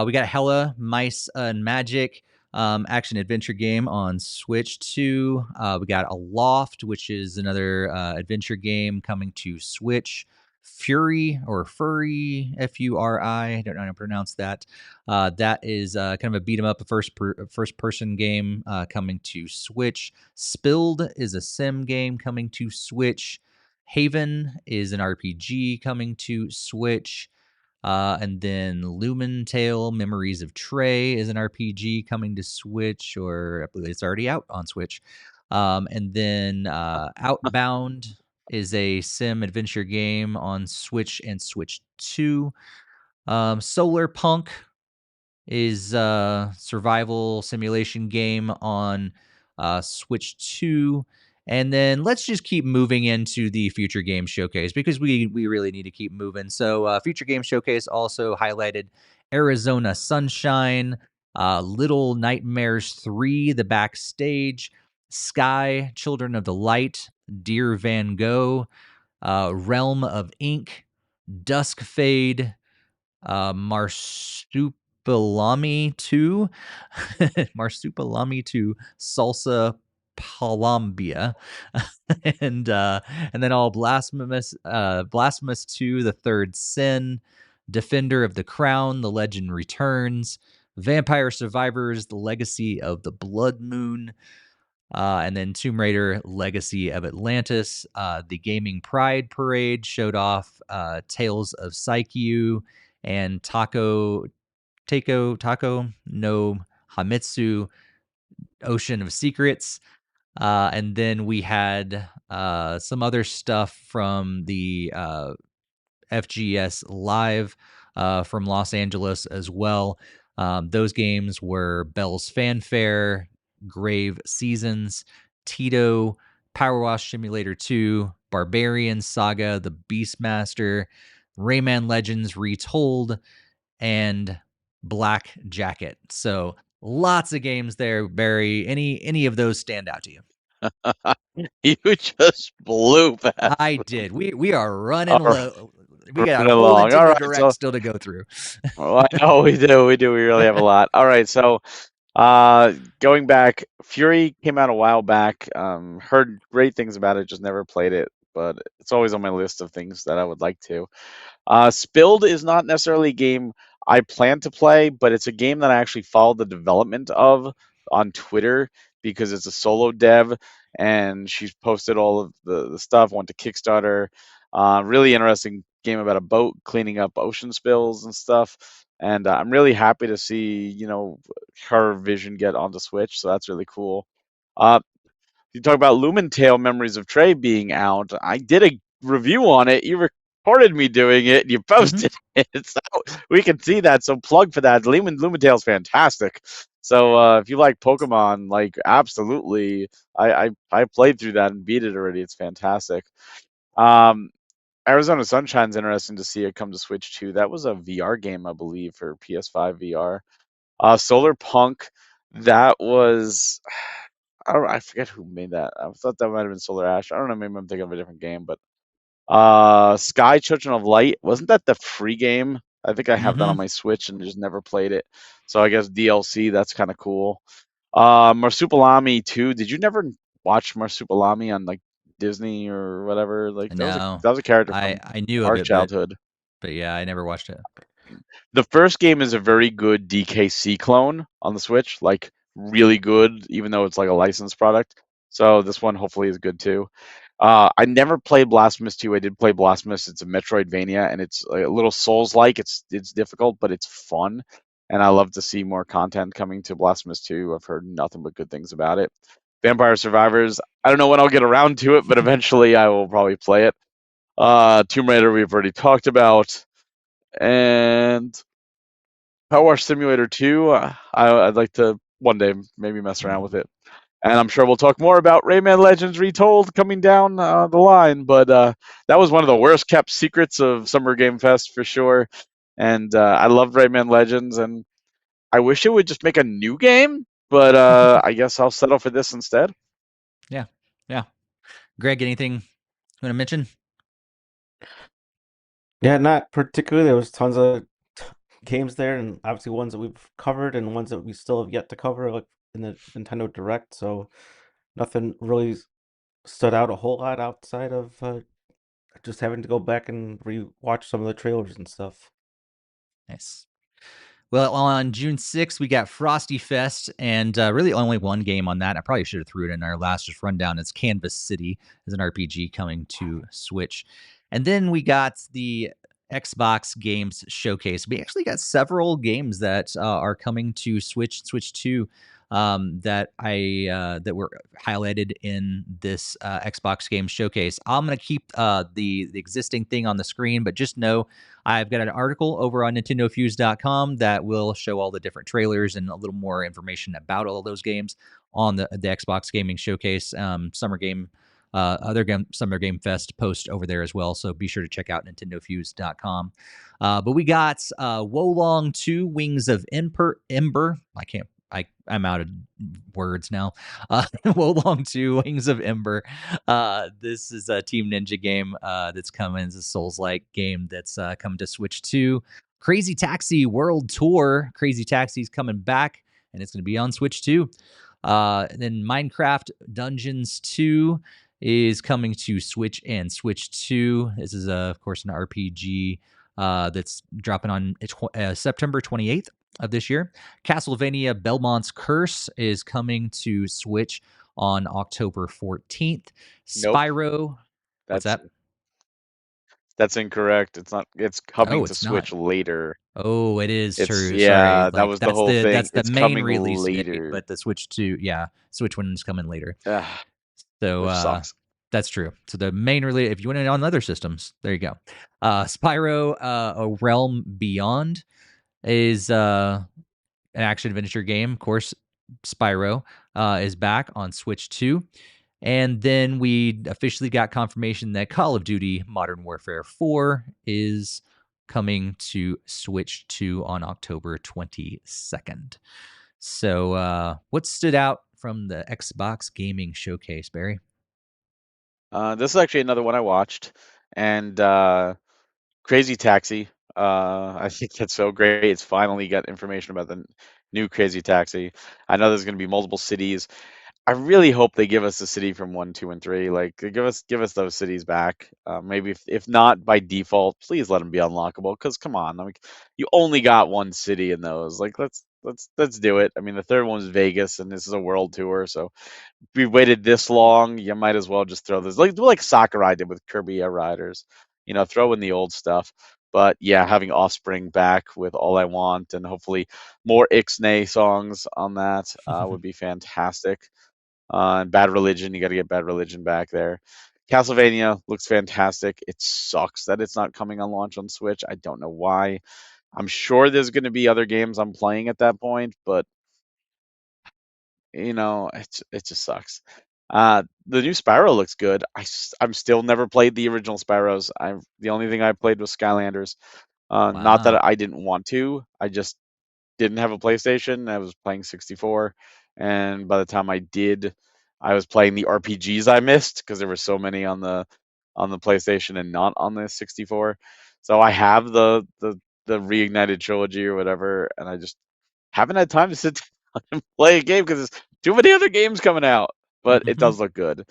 We got Hella, Mice and Magic, action adventure game on Switch 2. We got Aloft, which is another adventure game coming to Switch. Fury or Furry, Furi, I don't know how to pronounce that. That is kind of a beat 'em up, first person game coming to Switch. Spilled is a sim game coming to Switch. Haven is an RPG coming to Switch. And then Lumen Tale Memories of Trey is an RPG coming to Switch, or I believe it's already out on Switch. And then Outbound is a sim adventure game on Switch and Switch 2. Solar Punk is a survival simulation game on Switch 2. And then let's just keep moving into the Future Game Showcase because we really need to keep moving. So Future Game Showcase also highlighted Arizona Sunshine, Little Nightmares 3, The Backstage, Sky, Children of the Light, Dear Van Gogh, Realm of Ink, Dusk Fade, Marsupilami 2, Marsupilami 2, Salsa Palambia, and then all Blasphemous 2, The Third Sin, Defender of the Crown, The Legend Returns, Vampire Survivors, The Legacy of the Blood Moon, and then Tomb Raider, Legacy of Atlantis. The Gaming Pride Parade showed off Tales of Psyche and Taco no Hamitsu, Ocean of Secrets. And then we had some other stuff from the FGS Live from Los Angeles as well. Those games were Bell's Fanfare, Grave Seasons, Tito, Power Wash Simulator 2, Barbarian Saga, The Beastmaster, Rayman Legends Retold, and Black Jacket. So lots of games there, Barry. Any of those stand out to you? You just blew past. I did. We are running low. We got a Running whole along. All Nintendo right, Direct so still to go through. well, I know we do. We really have a lot. All right, so going back, Fury came out a while back. Heard great things about it, just never played it, but it's always on my list of things that I would like to. Spilled is not necessarily a game I plan to play, but it's a game that I actually follow the development of on Twitter because it's a solo dev and she's posted all of the stuff, went to Kickstarter. Really interesting game about a boat cleaning up ocean spills and stuff. And I'm really happy to see, her vision get onto Switch. So that's really cool. Uh, you talk about Lumen Tale Memories of Trey being out. I did a review on it. You recorded me doing it and you posted it. So we can see that. So plug for that. Lumen Tale's fantastic. So if you like Pokemon, like absolutely, I played through that and beat it already. It's fantastic. Um, Arizona Sunshine's interesting to see it come to Switch too. That was a VR game, I believe, for PS5 VR. Solar Punk, that was I forget who made that. I thought that might have been Solar Ash. I don't know, maybe I'm thinking of a different game, but Sky Children of Light, wasn't that the free game? I think I have that on my Switch and just never played it. So I guess DLC, that's kind of cool. Marsupilami 2, did you never watch Marsupilami on like Disney or whatever? Like No, that was a character from I knew of our it, childhood. but yeah, I never watched it. The first game is a very good DKC clone on the Switch, like really good, even though it's like a licensed product. So this one hopefully is good too. I never played Blasphemous 2. I did play Blasphemous. It's a Metroidvania, and it's a little Souls-like. It's difficult, but it's fun, and I love to see more content coming to Blasphemous 2. I've heard nothing but good things about it. Vampire Survivors, I don't know when I'll get around to it, but eventually I will probably play it. Tomb Raider we've already talked about, and Power Wash Simulator 2. I'd like to one day maybe mess around with it. And I'm sure we'll talk more about Rayman Legends Retold coming down the line. But that was one of the worst kept secrets of Summer Game Fest for sure. And I loved Rayman Legends, and I wish it would just make a new game. But I guess I'll settle for this instead. Yeah. Greg, anything you want to mention? Yeah, not particularly. There was tons of games there, and obviously ones that we've covered and ones that we still have yet to cover, like in the Nintendo Direct. So nothing really stood out a whole lot outside of just having to go back and re-watch some of the trailers and stuff. Nice. Well, on June 6th, we got Frosty Fest, and really only one game on that. I probably should have threw it in our last just rundown. It's Canvas City as an RPG coming to Switch. And then we got the Xbox Games Showcase. We actually got several games that are coming to Switch 2 that were highlighted in this Xbox Games Showcase. I'm going to keep the existing thing on the screen, but just know I've got an article over on NintendoFuse.com that will show all the different trailers and a little more information about all of those games on the Xbox Gaming Showcase Summer Game Summer Game Fest post over there as well. So be sure to check out NintendoFuse.com. But we got Wolong 2 Wings of Ember. I'm out of words now. Wolong 2 Wings of Ember. This is a Team Ninja game that's coming. It's a Souls-like game that's coming to Switch 2. Crazy Taxi World Tour. Crazy Taxi's coming back, and it's going to be on Switch 2. Then Minecraft Dungeons 2 is coming to Switch and Switch 2. This is, of course, an RPG that's dropping on September 28th of this year. Castlevania Belmont's Curse is coming to Switch on October 14th. Nope. Spyro. What's that? That's incorrect. It's not. It's coming to it's Switch not. later. Oh, it is true. Yeah, Sorry. that was the whole thing. That's the It's main coming release date, later. but the Switch 2, Switch 1 is coming later. So which sucks. That's true. So the main release, if you want it on other systems, there you go. Spyro A Realm Beyond is an action adventure game. Of course, Spyro is back on Switch 2. And then we officially got confirmation that Call of Duty Modern Warfare 4 is coming to Switch 2 on October 22nd. So what stood out from the Xbox Gaming Showcase, Barry? This is actually another one I watched, and Crazy Taxi. I think that's so great. It's finally got information about the new Crazy Taxi. I know there's going to be multiple cities. I really hope they give us a city from 1, 2, and 3. Like, give us those cities back. Maybe if not by default, please let them be unlockable. Because come on, like you only got one city in those. Like let's do it. I mean, the third one was Vegas, and this is a world tour, so we waited this long, you might as well just throw this do like Sakurai did with Kirby Air Riders. Throw in the old stuff. But yeah, having Offspring back with All I Want and hopefully more Ixnay songs on that would be fantastic. And Bad Religion, you got to get Bad Religion back there. Castlevania looks fantastic. It sucks that it's not coming on launch on Switch. I don't know why. I'm sure there's going to be other games I'm playing at that point, but it just sucks. The new Spyro looks good. I'm still never played the original Spyros. The only thing I played was Skylanders. Not that I didn't want to. I just didn't have a PlayStation. I was playing 64, and by the time I did, I was playing the RPGs I missed because there were so many on the PlayStation and not on the 64. So I have the Reignited trilogy or whatever, and I just haven't had time to sit down and play a game because there's too many other games coming out. But it does look good.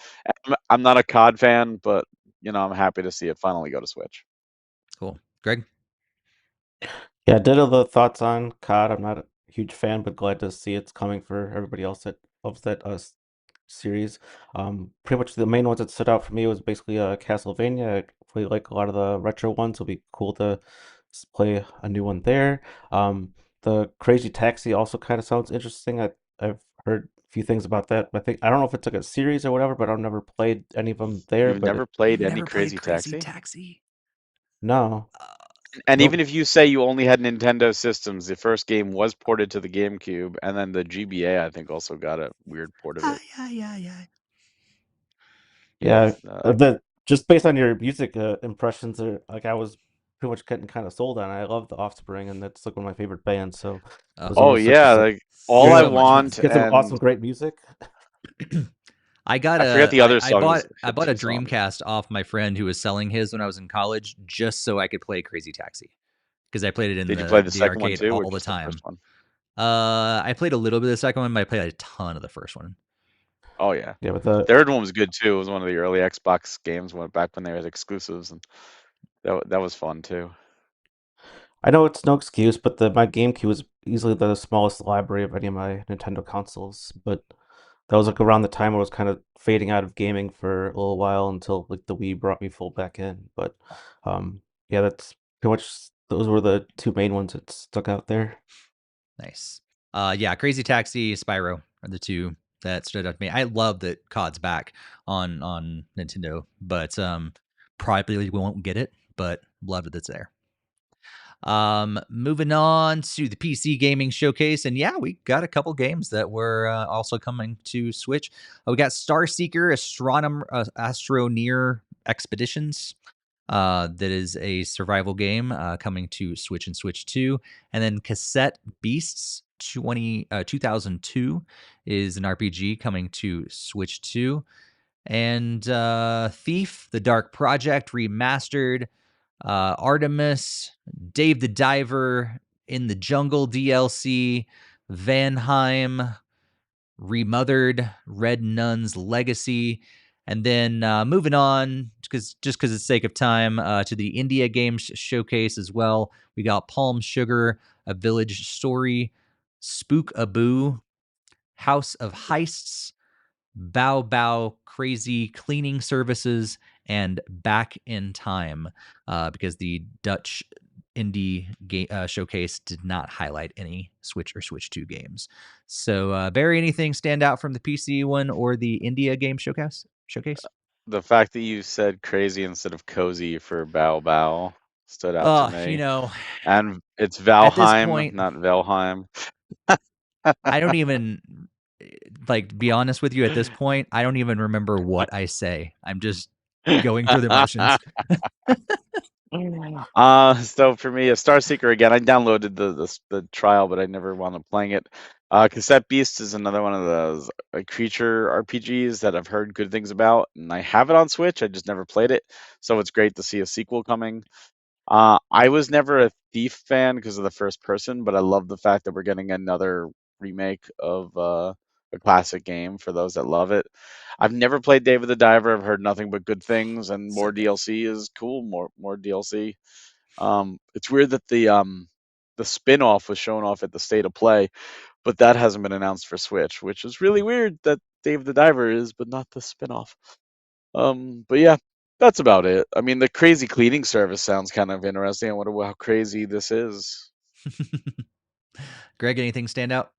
I'm not a COD fan, but I'm happy to see it finally go to Switch. Cool. Greg? Yeah, ditto the thoughts on COD. I'm not a huge fan, but glad to see it's coming for everybody else that loves that series. Pretty much the main ones that stood out for me was basically Castlevania. I really like a lot of the retro ones. It'll be cool to play a new one there. The Crazy Taxi also kind of sounds interesting. I've heard a few things about that. I don't know if it's like a series or whatever, but I've never played any of them there. You've But never it, played You've any never played Crazy Crazy Taxi? Taxi? no, And even nope. if you say you only had Nintendo systems, the first game was ported to the GameCube, and then the GBA, I think, also got a weird port of it. Yeah. Yeah, Uh, the just based on your music impressions, like I was pretty much getting kind of sold on. I love The Offspring, and that's like one of my favorite bands. So it was oh almost like yeah, just like like All I hearing So much Want, get some and awesome, great music. I got I forget the other I song. It bought was I had bought a two songs. Dreamcast off my friend who was selling his when I was in college just so I could play Crazy Taxi because I played it in Did you play the the second one arcade too, or all the just the first time. one? I played a little bit of the second one, but I played a ton of the first one. Oh yeah, Yeah, but the third one was good too. It was one of the early Xbox games went back when they were exclusives, and that was fun too. I know it's no excuse, but my GameCube was easily the smallest library of any of my Nintendo consoles. But that was like around the time I was kind of fading out of gaming for a little while until like the Wii brought me full back in. But yeah, that's pretty much those were the two main ones that stuck out there. Nice. Yeah, Crazy Taxi, Spyro are the two that stood out to me. I love that COD's back on Nintendo, but probably we won't get it, but love that it's there. Moving on to the PC gaming showcase, and yeah, we got a couple games that were also coming to Switch. We got Star Seeker Astroneer Expeditions. That is a survival game coming to Switch and Switch 2. And then Cassette Beasts 2002 is an RPG coming to Switch 2. And Thief, The Dark Project Remastered, Artemis, Dave the Diver, In the Jungle DLC, Vanheim, Remothered, Red Nun's Legacy, and then moving on, because of the sake of time, to the India Games Showcase as well. We got Palm Sugar, A Village Story, Spook Abu, House of Heists, Bow Bow Crazy Cleaning Services, and Back in Time, because the Dutch indie showcase did not highlight any Switch or Switch 2 games. So, Barry, anything stand out from the PC one or the India game showcase? The fact that you said crazy instead of cozy for Bow Bow stood out to me. And it's At this Valheim, point, not Valheim. I don't even be honest with you. At this point, I don't even remember what I say. I'm just going through the motions. So for me, a Star Seeker again. I downloaded the trial, but I never wound up playing it. Cassette Beast is another one of those creature RPGs that I've heard good things about, and I have it on Switch. I just never played it, so it's great to see a sequel coming. I was never a Thief fan because of the first person, but I love the fact that we're getting another remake of a classic game for those that love it. I've never played David the Diver. I've heard nothing but good things, and So more good. DLC is cool. More DLC. It's weird that the spin-off was shown off at the State of Play, but that hasn't been announced for Switch, which is really weird that Dave the Diver is, but not the spin-off. But yeah, that's about it. I mean, the crazy cleaning service sounds kind of interesting. I wonder how crazy this is. Greg, anything stand out?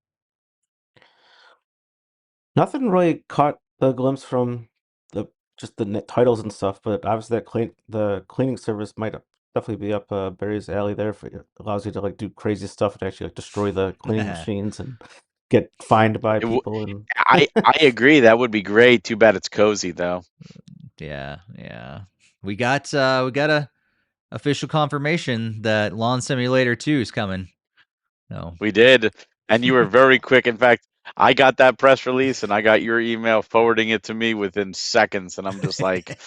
Nothing really caught the glimpse from the just the titles and stuff, but obviously the cleaning service might definitely be up Barry's alley there. It allows you to like do crazy stuff and actually like destroy the cleaning machines and get fined by It w- people and I agree. That would be great. Too bad it's cozy though. Yeah. We got a official confirmation that Lawn Simulator 2 is coming. No. We did, and you were very quick. In fact, I got that press release and I got your email forwarding it to me within seconds, and I'm just like,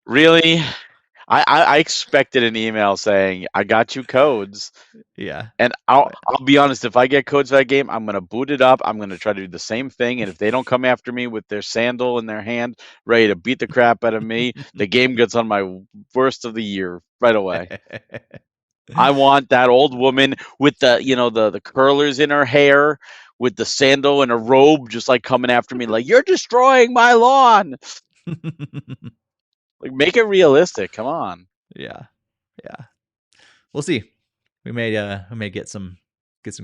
really? I expected an email saying I got you codes. Yeah. And I'll be honest, if I get codes for that game, I'm gonna boot it up. I'm gonna try to do the same thing. And if they don't come after me with their sandal in their hand, ready to beat the crap out of me, the game gets on my worst of the year right away. I want that old woman with the curlers in her hair, with the sandal and a robe just like coming after me like, you're destroying my lawn. Like, make it realistic. Come on. Yeah. We'll see. We may get some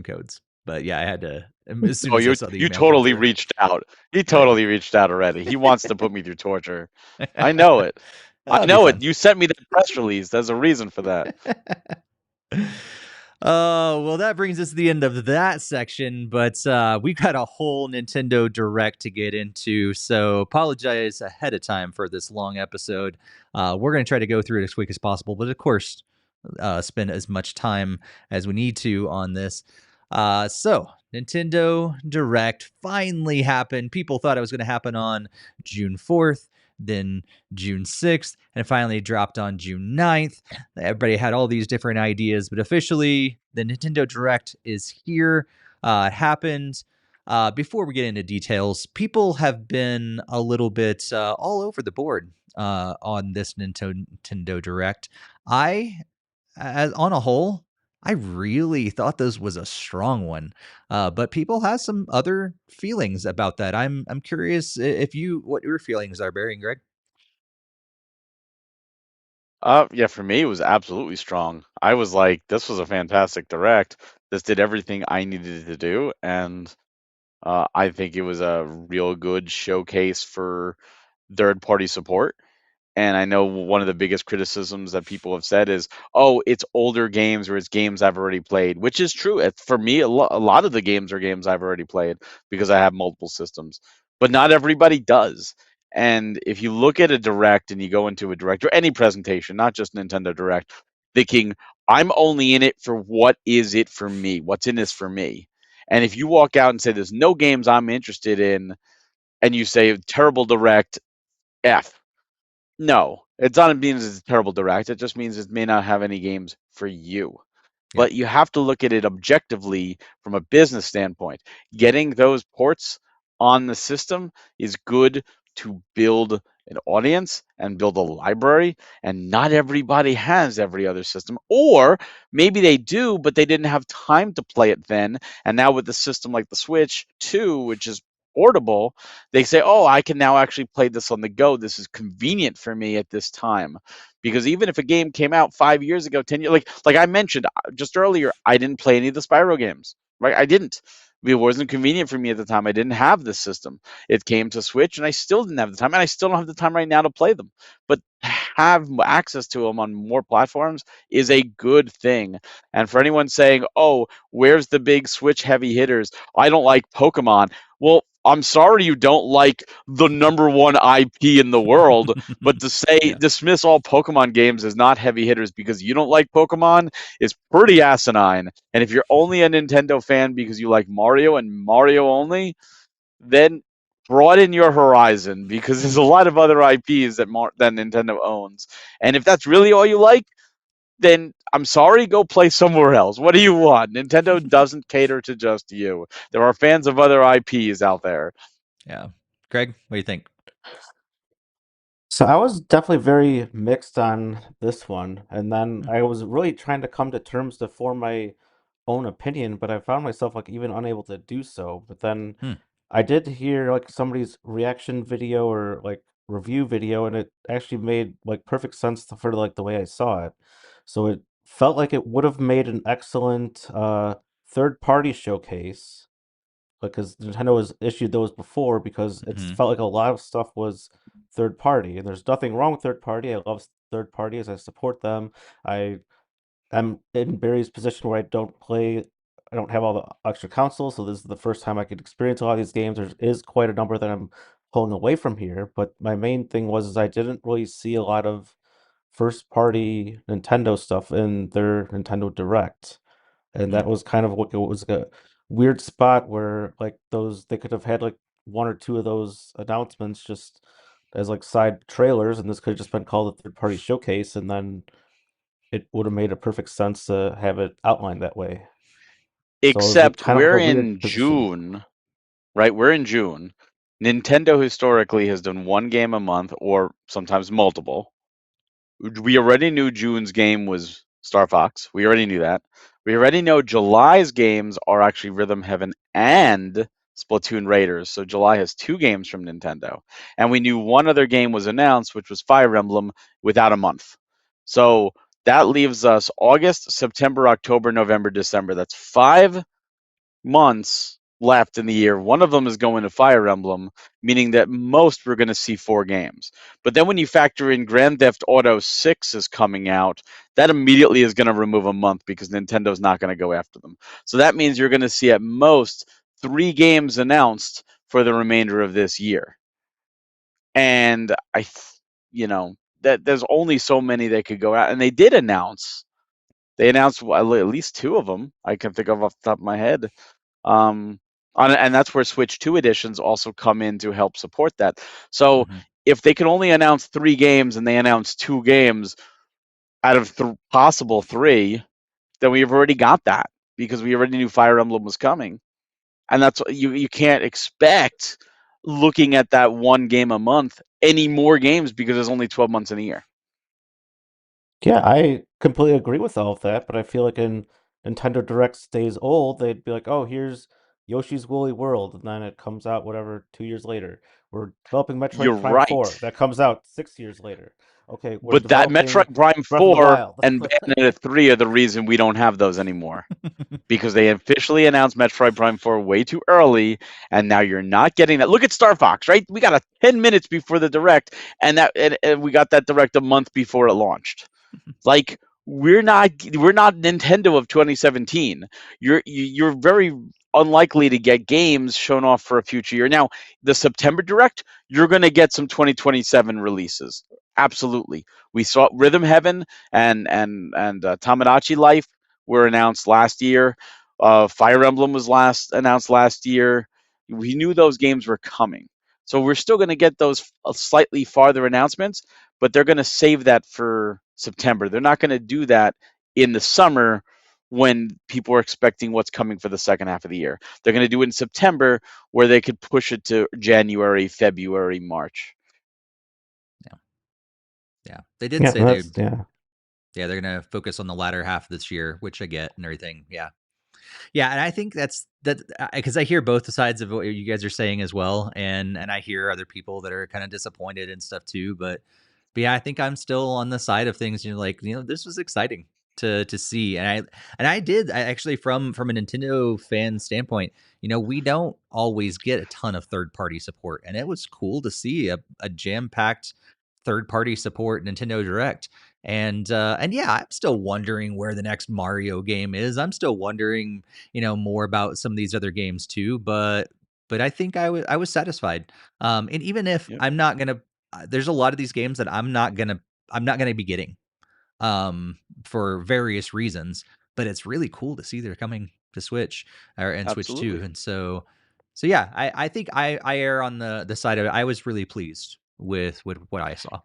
codes. But yeah, I had to, as soon Oh, as I saw the you email come totally through. reached out. He Oh, yeah. totally reached out already. He wants to put me through torture. I know it. That'll be fun. You sent me that press release. There's a reason for that. Well, that brings us to the end of that section, but we've got a whole Nintendo Direct to get into, so apologize ahead of time for this long episode. We're going to try to go through it as quick as possible, but of course, spend as much time as we need to on this. So, Nintendo Direct finally happened. People thought it was going to happen on June 4th. Then June 6th, and it finally dropped on June 9th. Everybody had all these different ideas, but officially, the Nintendo Direct is here. It happened. Before we get into details, people have been a little bit all over the board on this Nintendo Direct. On a whole, I really thought this was a strong one, but people have some other feelings about that. I'm curious if what your feelings are, Barry and Greg. Yeah, for me, it was absolutely strong. I was like, this was a fantastic direct. This did everything I needed to do, and I think it was a real good showcase for third-party support. And I know one of the biggest criticisms that people have said is, "Oh, it's older games or it's games I've already played," which is true. For me, a lot of the games are games I've already played because I have multiple systems, but not everybody does. And if you look at a direct and you go into a direct or any presentation, not just Nintendo Direct, thinking, "I'm only in it for what is it for me? What's in this for me?" And if you walk out and say, "There's no games I'm interested in," and you say, "Terrible direct, F." No, it doesn't mean it's a terrible direct. It just means it may not have any games for you. Yep. But you have to look at it objectively from a business standpoint. Getting those ports on the system is good to build an audience and build a library, and not everybody has every other system. Or maybe they do, but they didn't have time to play it then. And now with the system like the Switch 2, which is portable, they say, "Oh, I can now actually play this on the go. This is convenient for me at this time." Because even if a game came out 5 years ago, 10 years, like I mentioned just earlier, I didn't play any of the Spyro games. Right? I didn't. It wasn't convenient for me at the time. I didn't have this system. It came to Switch, and I still didn't have the time, and I still don't have the time right now to play them. But have access to them on more platforms is a good thing. And for anyone saying, "Oh, where's the big Switch heavy hitters? I don't like Pokemon." Well, I'm sorry you don't like the number one IP in the world, but to say Yeah. dismiss all Pokemon games as not heavy hitters because you don't like Pokemon is pretty asinine. And if you're only a Nintendo fan because you like Mario and Mario only, then broaden your horizon because there's a lot of other IPs that Nintendo owns. And if that's really all you like, then I'm sorry, go play somewhere else. What do you want? Nintendo doesn't cater to just you. There are fans of other IPs out there. Yeah. Greg, what do you think? So I was definitely very mixed on this one, and then I was really trying to come to terms to form my own opinion, but I found myself like even unable to do so. But then Hmm. I did hear like somebody's reaction video or like review video, and it actually made like perfect sense for like the way I saw it. So it felt like it would have made an excellent third party showcase because Nintendo has issued those before because it's Mhm. felt like a lot of stuff was third party, and there's nothing wrong with third party. I love third parties. I support them. I'm in Barry's position where I don't have all the extra consoles, so this is the first time I could experience a lot of these games. There is quite a number that I'm pulling away from here, but my main thing was is I didn't really see a lot of first party Nintendo stuff in their Nintendo Direct. And Hmm. that was kind of what it was like a weird spot where like those they could have had like one or two of those announcements just as like side trailers, and this could have just been called a third party showcase, and then it would have made a perfect sense to have it outlined that way. So it was like Except kind of like we're a weird in position. June, right? We're in June. Nintendo historically has done one game a month or sometimes multiple. We already knew June's game was Star Fox. We already knew that. We already know July's games are actually Rhythm Heaven and Splatoon Raiders. So July has 2 games from Nintendo. And we knew one other game was announced, which was Fire Emblem, without a month. So that leaves us August, September, October, November, December. That's 5 months left in the year. One of them is going to Fire Emblem, meaning that most we're going to see 4 games. But then when you factor in Grand Theft Auto 6 is coming out, that immediately is going to remove a month because Nintendo's not going to go after them. So that means you're going to see at most 3 games announced for the remainder of this year. And that there's only so many they could go out, and they did announce. They announced at least 2 of them I can think of off the top of my head. And that's where Switch 2 editions also come in to help support that. So if they can only announce 3 games and they announce 2 games out of possible 3, then we've already got that because we already knew Fire Emblem was coming. And that's you can't expect, looking at that 1 game a month, any more games because there's only 12 months in a year. Yeah, I completely agree with all of that, but I feel like in Nintendo Direct days old, they'd be like, "Oh, here's Yoshi's Woolly World," and then it comes out whatever 2 years later. We're developing You're Metroid Prime 4. right. That comes out 6 years later. Okay, we're But that developing Metroid Prime Breath of the 4 Wild. and Bayonetta 3 are the reason we don't have those anymore. Because they officially announced Metroid Prime 4 way too early, and now you're not getting that. Look at Star Fox, right? We got a 10 minutes before the Direct, and we got that Direct a month before it launched. Like, we're not Nintendo of 2017. You're very unlikely to get games shown off for a future year. Now, the September Direct, you're going to get some 2027 releases. Absolutely. We saw Rhythm Heaven and Tamagotchi Life were announced last year. Fire Emblem was announced last year. We knew those games were coming. So we're still going to get those slightly farther announcements, but they're going to save that for September. They're not going to do that in the summer when people are expecting what's coming for the second half of the year. They're going to do it in September where they could push it to January, February, March. Yeah. They did say yeah. Yeah, they're going to focus on the latter half of this year, which I get and everything. Yeah. Yeah, and I think that's because I hear both sides of what you guys are saying as well, and I hear other people that are kind of disappointed and stuff too. But yeah, I think I'm still on the side of things. This was exciting to see, and I actually from a Nintendo fan standpoint. We don't always get a ton of third party support, and it was cool to see a jam packed third party support Nintendo Direct. And yeah, I'm still wondering where the next Mario game is. I'm still wondering, more about some of these other games too. But I think I was satisfied. And even if I'm not gonna, there's a lot of these games that I'm not gonna be getting, for various reasons. But it's really cool to see they're coming to Switch and Switch 2. And so yeah, I think I err on the side of it. I was really pleased with what I saw.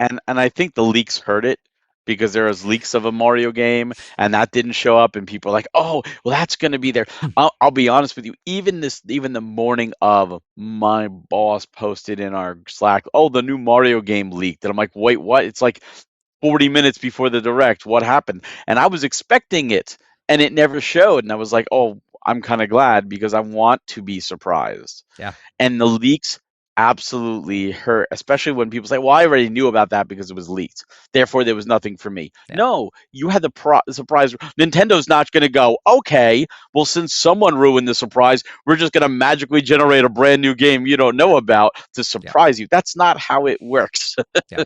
And I think the leaks hurt it because there was leaks of a Mario game and that didn't show up, and people are like, "Oh, well, that's going to be there." I'll be honest with you. Even the morning of, my boss posted in our Slack, "Oh, the new Mario game leaked," and I'm like, "Wait, what?" It's like 40 minutes before the Direct. What happened? And I was expecting it, and it never showed. And I was like, "Oh, I'm kind of glad because I want to be surprised." Yeah. And the leaks absolutely hurt, especially when people say, "Well, I already knew about that because it was leaked. Therefore, there was nothing for me." Yeah. No, you had the surprise. Nintendo's not going to go, "Okay, well, since someone ruined the surprise, we're just going to magically generate a brand new game you don't know about to surprise you." That's not how it works. Yeah.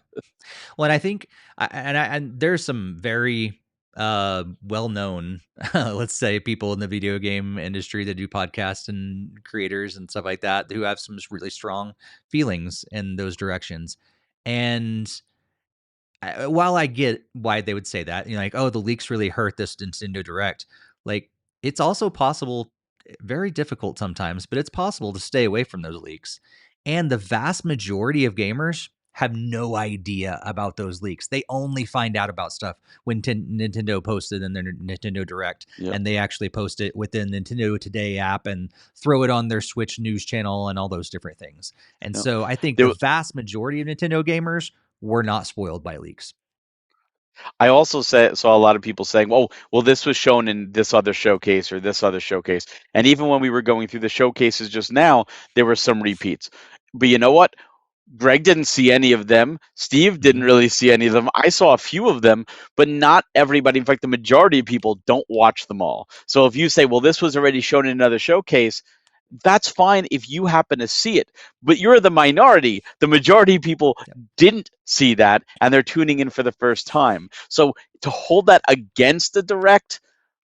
Well, and I think, and there's some very well-known, let's say, people in the video game industry that do podcasts and creators and stuff like that who have some really strong feelings in those directions. And while I get why they would say that, like, "Oh, the leaks really hurt this Nintendo Direct," like, it's also possible, very difficult sometimes, but it's possible to stay away from those leaks. And the vast majority of gamers have no idea about those leaks. They only find out about stuff when Nintendo posted in their Nintendo Direct, and they actually post it within Nintendo Today app and throw it on their Switch news channel and all those different things. And so I think the vast majority of Nintendo gamers were not spoiled by leaks. I also saw a lot of people saying, "Oh, well, this was shown in this other showcase or this other showcase." And even when we were going through the showcases just now, there were some repeats. But you know what? Greg didn't see any of them. Steve didn't really see any of them. I saw a few of them, but not everybody. In fact, the majority of people don't watch them all. So if you say, well, this was already shown in another showcase, that's fine if you happen to see it. But you're the minority. The majority of people Yep. didn't see that, and they're tuning in for the first time. So to hold that against the direct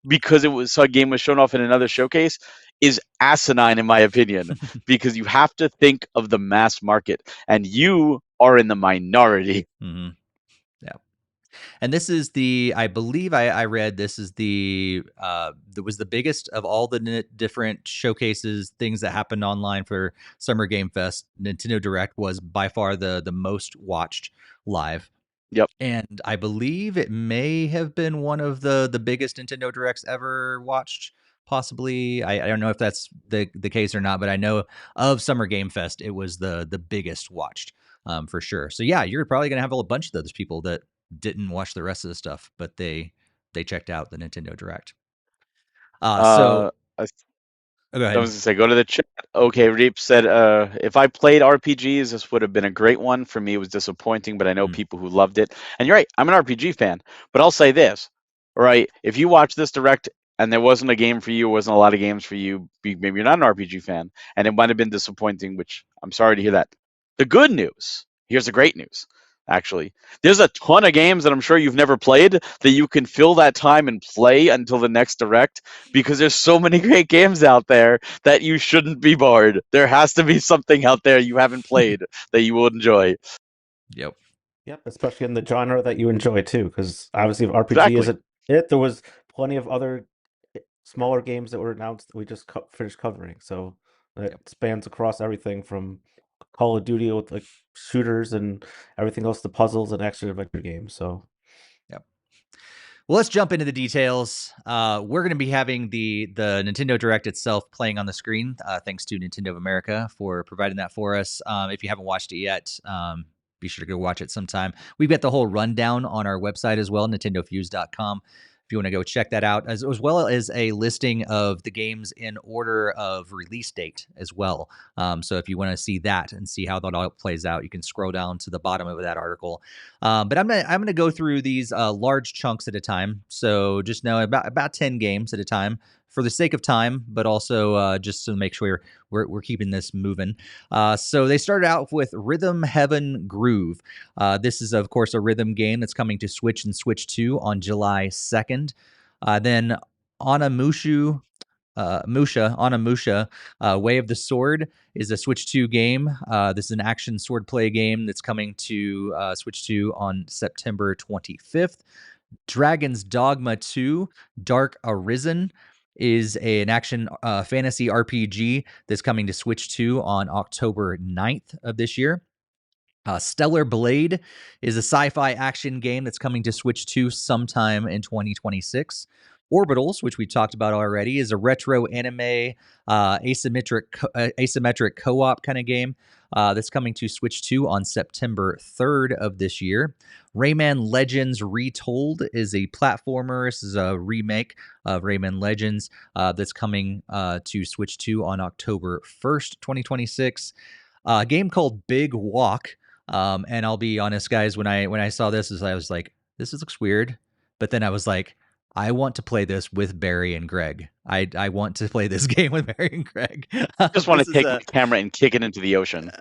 because a game was shown off in another showcase is asinine in my opinion, because you have to think of the mass market, and you are in the minority. Mm-hmm. Yeah. And this is I believe I read this is that was the biggest of all the different showcases, things that happened online for Summer Game Fest. Nintendo Direct was by far the most watched live. Yep. And I believe it may have been one of the biggest Nintendo Directs ever watched. Possibly, I don't know if that's the case or not, but I know of Summer Game Fest, it was the biggest watched, for sure. So yeah, you're probably gonna have a bunch of those people that didn't watch the rest of the stuff, but they checked out the Nintendo Direct. So I go I ahead. was gonna say, go to the chat. Okay, Reap said, if I played RPGs, this would have been a great one. For me, it was disappointing, but I know people who loved it. And you're right, I'm an RPG fan. But I'll say this, right? If you watch this direct and there wasn't a game for you, wasn't a lot of games for you, maybe you're not an RPG fan, and it might have been disappointing, which I'm sorry to hear that. The good news, here's the great news, actually. There's a ton of games that I'm sure you've never played that you can fill that time and play until the next direct, because there's so many great games out there that you shouldn't be bored. There has to be something out there you haven't played that you will enjoy. Yep. Yep, especially in the genre that you enjoy too, because obviously if RPG Exactly. isn't it, there was plenty of other smaller games that were announced that we just finished covering. So it Yep. spans across everything from Call of Duty with like shooters and everything else to puzzles and action adventure games. So Yep. Well, let's jump into the details. We're going to be having the Nintendo Direct itself playing on the screen. Thanks to Nintendo of America for providing that for us. If you haven't watched it yet, be sure to go watch it sometime. We've got the whole rundown on our website as well, NintendoFuse.com. If you want to go check that out, as well as a listing of the games in order of release date as well. So if you want to see that and see how that all plays out, you can scroll down to the bottom of that article. But I'm gonna go through these large chunks at a time. So just know about 10 games at a time for the sake of time, but also just to make sure we're keeping this moving. So they started out with Rhythm Heaven Groove. This is of course a rhythm game that's coming to Switch and Switch 2 on July 2nd. Then Onimusha, Way of the Sword is a Switch 2 game. This is an action swordplay game that's coming to Switch 2 on September 25th. Dragon's Dogma 2, Dark Arisen is an action fantasy RPG that's coming to Switch 2 on October 9th of this year. Stellar Blade is a sci-fi action game that's coming to Switch 2 sometime in 2026. Orbitals, which we talked about already, is a retro anime asymmetric co-op kind of game that's coming to Switch 2 on September 3rd of this year. Rayman Legends Retold is a platformer. This is a remake of Rayman Legends that's coming to Switch 2 on October 1st, 2026. A game called Big Walk. And I'll be honest, guys, when I saw this, I was like, this looks weird. But then I was like, I want to play this with Barry and Greg. I want to play this game with Barry and Greg. Just want to This is take my camera and kick it into the ocean.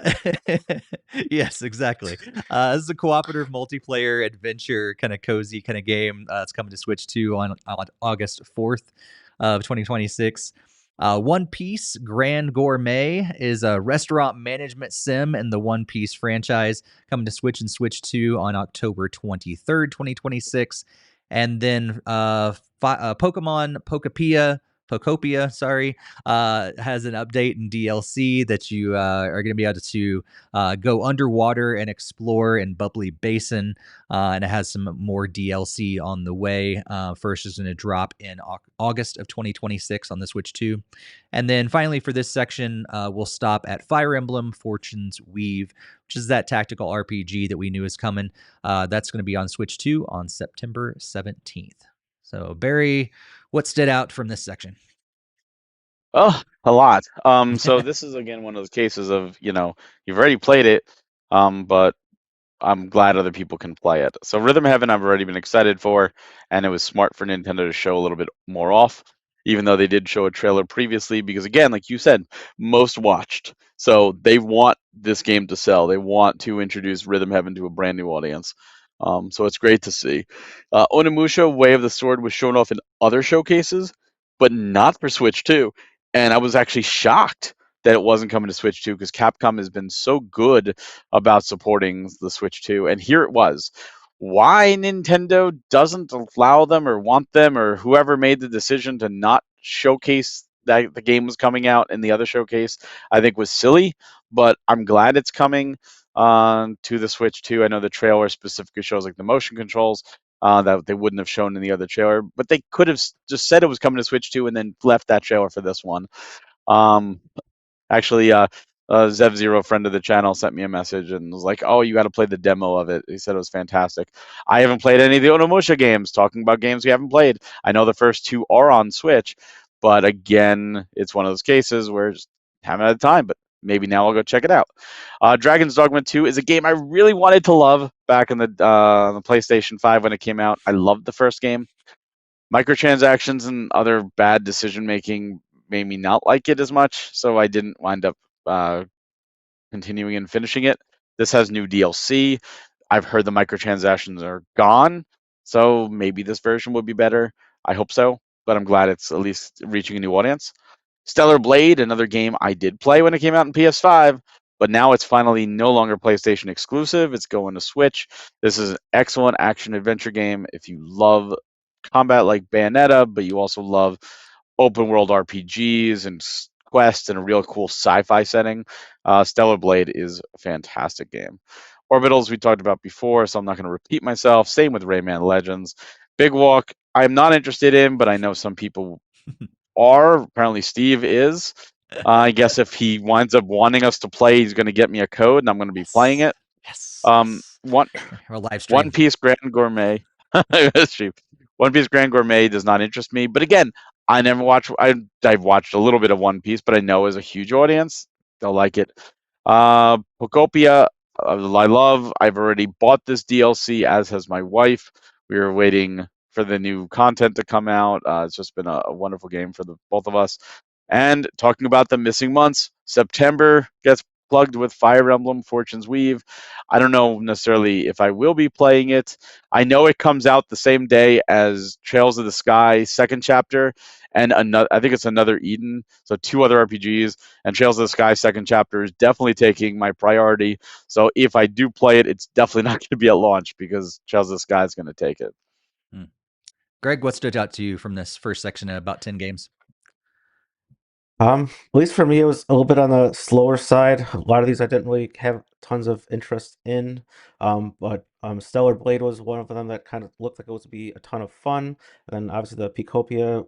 yes, exactly. This is a cooperative multiplayer adventure kind of cozy kind of game. It's coming to Switch 2 on August 4th of 2026. One Piece Grand Gourmet is a restaurant management sim in the One Piece franchise, coming to Switch and Switch 2 on October 23rd, 2026. And then Pokemon Pokepia Pocopia, has an update in DLC that you are going to be able to go underwater and explore in Bubbly Basin, and it has some more DLC on the way. First is going to drop in August of 2026 on the Switch 2. And then finally for this section, we'll stop at Fire Emblem Fortune's Weave, which is that tactical RPG that we knew is coming. That's going to be on Switch 2 on September 17th. So, Barry, what stood out from this section? Oh, a lot. So this is again one of those cases of, you've already played it, but I'm glad other people can play it. So Rhythm Heaven I've already been excited for, and it was smart for Nintendo to show a little bit more off, even though they did show a trailer previously, because again, like you said, most watched. So they want this game to sell. They want to introduce Rhythm Heaven to a brand new audience. So it's great to see. Onimusha Way of the Sword was shown off in other showcases, but not for Switch 2. And I was actually shocked that it wasn't coming to Switch 2 because Capcom has been so good about supporting the Switch 2. And here it was. Why Nintendo doesn't allow them or want them or whoever made the decision to not showcase that the game was coming out in the other showcase, I think was silly. But I'm glad it's coming to the Switch 2. I know the trailer specifically shows like the motion controls that they wouldn't have shown in the other trailer, but they could have just said it was coming to Switch 2 and then left that trailer for this one. Actually, Zev Zero, friend of the channel, sent me a message and was like, "Oh, you got to play the demo of it." He said it was fantastic. I haven't played any of the Onimusha games. Talking about games we haven't played, I know the first two are on Switch, but again, it's one of those cases where just haven't had time. But maybe now I'll go check it out. Dragon's Dogma 2 is a game I really wanted to love back in the PlayStation 5 when it came out. I loved the first game. Microtransactions and other bad decision making made me not like it as much, so I didn't wind up continuing and finishing it. This has new DLC. I've heard the microtransactions are gone, so maybe this version will be better. I hope so, but I'm glad it's at least reaching a new audience. Stellar Blade, another game I did play when it came out in PS5, but now it's finally no longer PlayStation exclusive. It's going to Switch. This is an excellent action adventure game. If you love combat like Bayonetta, but you also love open world RPGs and quests and a real cool sci-fi setting, Stellar Blade is a fantastic game. Orbitals we talked about before, so I'm not going to repeat myself. Same with Rayman Legends. Big Walk, I'm not interested in, but I know some people are. Apparently, Steve is. I guess if he winds up wanting us to play, he's going to get me a code, and I'm going to be playing it. Yes. One Or a live stream. One Piece Grand Gourmet. That's true. One Piece Grand Gourmet does not interest me, but again, I never watch. I've watched a little bit of One Piece, but I know as a huge audience, they'll like it. Pocopia, I love. I've already bought this DLC, as has my wife. We were waiting for the new content to come out. It's just been a wonderful game for the both of us. And talking about the missing months, September gets plugged with Fire Emblem Fortune's Weave. I don't know necessarily if I will be playing it. I know it comes out the same day as Trails of the Sky second chapter and another, I think it's another Eden. So two other RPGs, and Trails of the Sky second chapter is definitely taking my priority. So if I do play it, it's definitely not going to be at launch because Trails of the Sky is going to take it. Greg, what stood out to you from this first section of about 10 games? At least for me, it was a little bit on the slower side. A lot of these I didn't really have tons of interest in. But Stellar Blade was one of them that kind of looked like it was to be a ton of fun. And then obviously the Picopia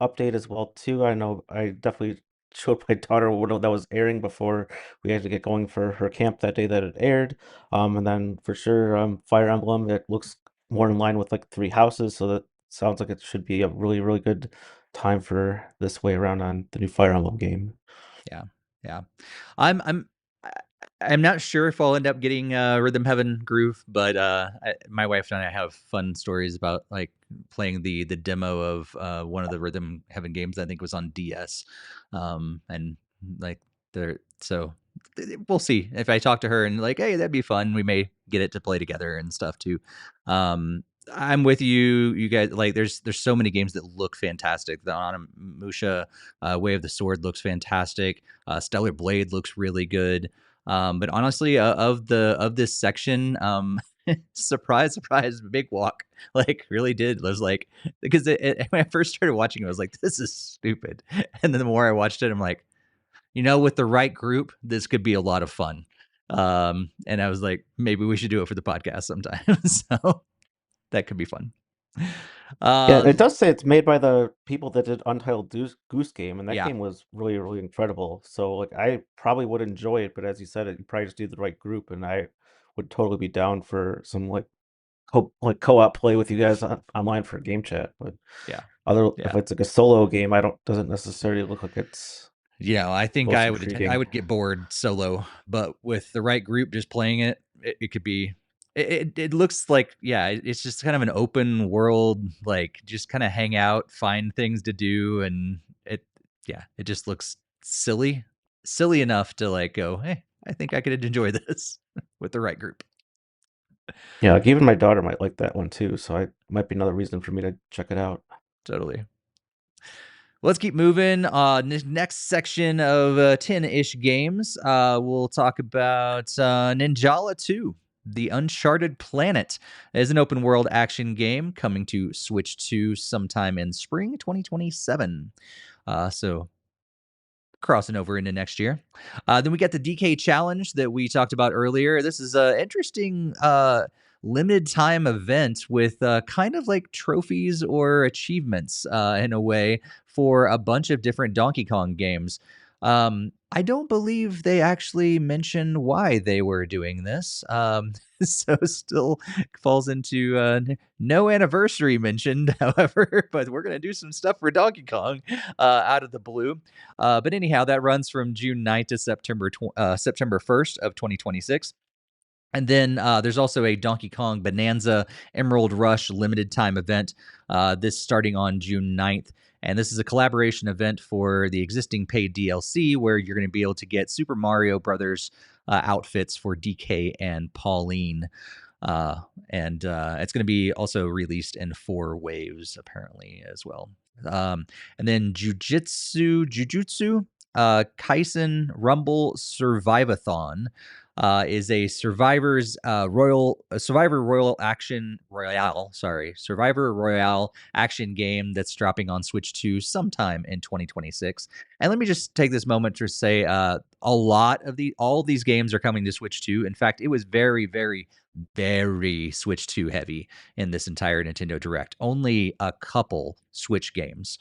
update as well too. I know I definitely showed my daughter what that was airing before we had to get going for her camp that day that it aired. And then for sure, Fire Emblem, it looks more in line with like Three Houses, so that sounds like it should be a really, really good time for this way around on the new Fire Emblem game. Yeah. I'm not sure if I'll end up getting Rhythm Heaven Groove, but my wife and I have fun stories about like playing the demo of one of the Rhythm Heaven games. I think was on DS, and like so we'll see if I talk to her and like, hey, that'd be fun. We may get it to play together and stuff too. I'm with you guys. Like, there's so many games that look fantastic. The Onimusha Way of the Sword looks fantastic. Stellar Blade looks really good. But honestly, of this section, surprise, surprise, big walk. Like, really did. I was like, because when I first started watching it, I was like, this is stupid. And then the more I watched it, I'm like, with the right group, this could be a lot of fun. And I was like, maybe we should do it for the podcast sometime. So that could be fun. Yeah, it does say it's made by the people that did Untitled Goose Game, and that Yeah. game was really, really incredible. So, like, I probably would enjoy it, but as you said, you probably just need the right group, and I would totally be down for some co-op play with you guys online for a game chat. But Yeah. if it's like a solo game, doesn't necessarily look like it's I think most I intriguing. would get bored solo, but with the right group just playing it, it could be. It looks like, it's just kind of an open world, like just kind of hang out, find things to do, and it just looks silly enough to like go, hey, I think I could enjoy this with the right group. Yeah, like even my daughter might like that one too, so it might be another reason for me to check it out. Totally. Let's keep moving. Next section of 10-ish games, we'll talk about Ninjala 2, The Uncharted Planet. It is an open world action game coming to Switch 2 sometime in spring 2027. So crossing over into next year. Then we got the DK Challenge that we talked about earlier. This is an interesting limited time event with kind of like trophies or achievements in a way for a bunch of different Donkey Kong games. I don't believe they actually mentioned why they were doing this. So still falls into no anniversary mentioned, however, but we're going to do some stuff for Donkey Kong out of the blue. But anyhow, that runs from June 9th to September 1st of 2026. And then there's also a Donkey Kong Bonanza Emerald Rush limited time event, this starting on June 9th. And this is a collaboration event for the existing paid DLC where you're going to be able to get Super Mario Brothers outfits for DK and Pauline. And it's going to be also released in 4 waves, apparently, as well. And then Jujutsu Kaisen Rumble Survivathon. Is a Survivor Royale action game that's dropping on Switch 2 sometime in 2026. And let me just take this moment to say all of these games are coming to Switch 2. In fact, it was very, very, very Switch 2 heavy in this entire Nintendo Direct. Only a couple Switch games.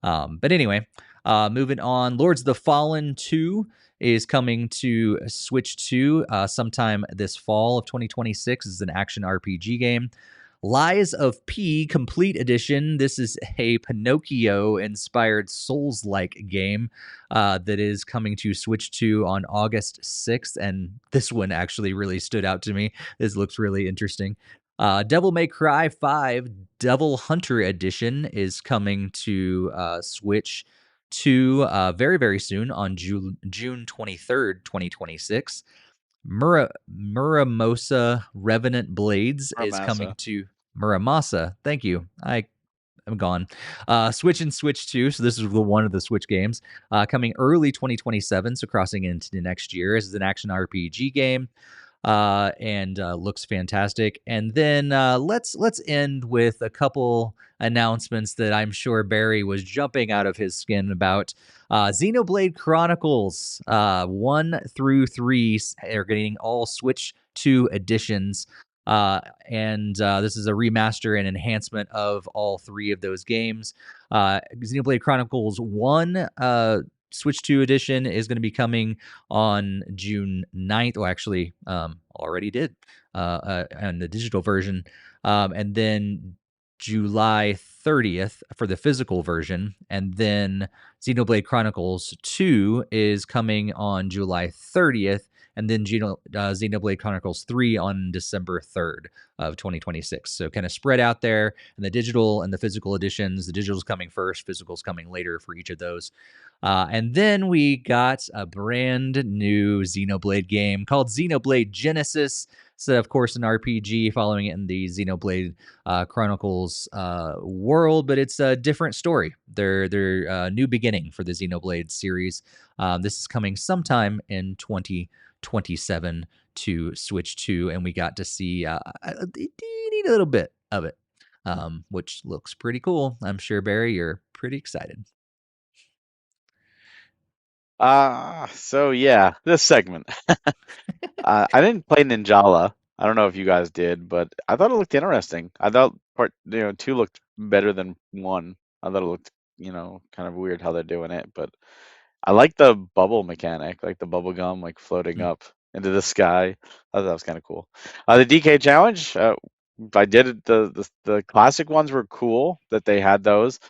But anyway, moving on, Lords of the Fallen 2 is coming to Switch 2 sometime this fall of 2026. This is an action RPG game. Lies of P Complete Edition. This is a Pinocchio-inspired Souls-like game that is coming to Switch 2 on August 6th, and this one actually really stood out to me. This looks really interesting. Devil May Cry 5 Devil Hunter Edition is coming to Switch 2 very, very soon on June 23rd, 2026. Muramasa Revenant Blades is coming to Muramasa. Thank you. I'm gone. Switch and Switch 2. So this is one of the Switch games coming early 2027. So crossing into the next year. This is an action RPG game. And looks fantastic. And then let's end with a couple announcements that I'm sure Barry was jumping out of his skin about. Xenoblade Chronicles 1 through 3 are getting all Switch 2 editions. And this is a remaster and enhancement of all 3 of those games. Xenoblade Chronicles 1 Switch 2 edition is going to be coming on June 9th. Well, actually, already did on the digital version. And then July 30th for the physical version. And then Xenoblade Chronicles 2 is coming on July 30th. And then Xenoblade Chronicles 3 on December 3rd of 2026. So kind of spread out there. And the digital and the physical editions, the digital's coming first, physical's coming later for each of those. And then we got a brand new Xenoblade game called Xenoblade Genesis. So, of course, an RPG following it in the Xenoblade Chronicles world, but it's a different story. They're new beginning for the Xenoblade series. This is coming sometime in 2027. 27 to Switch 2, and we got to see a teeny little bit of it, which looks pretty cool. I'm sure, Barry, you're pretty excited. So yeah, this segment. I didn't play Ninjala. I don't know if you guys did, but I thought it looked interesting. I thought two looked better than one. I thought it looked, kind of weird how they're doing it, but I like the bubble mechanic, like the bubble gum, like floating Hmm. up into the sky. I thought that was kind of cool. The DK challenge, I did it. The classic ones were cool that they had those.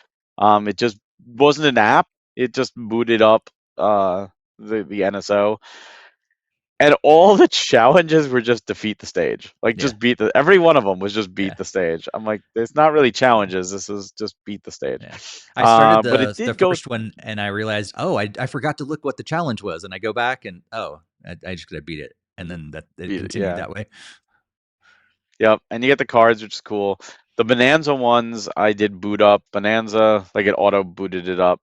It just wasn't an app. It just booted up the NSO, and all the challenges were just defeat the stage. Like Yeah. just every one of them was just beat Yeah. the stage. I'm like, it's not really challenges. This is just beat the stage. Yeah. I started But it the did go. first one and I realized, oh, I forgot to look what the challenge was, and I go back and I just gotta beat it, and then that it Beat it, continued yeah. that way. Yep, and you get the cards, which is cool. The Bonanza ones I did boot up. Bonanza, like it auto booted it up,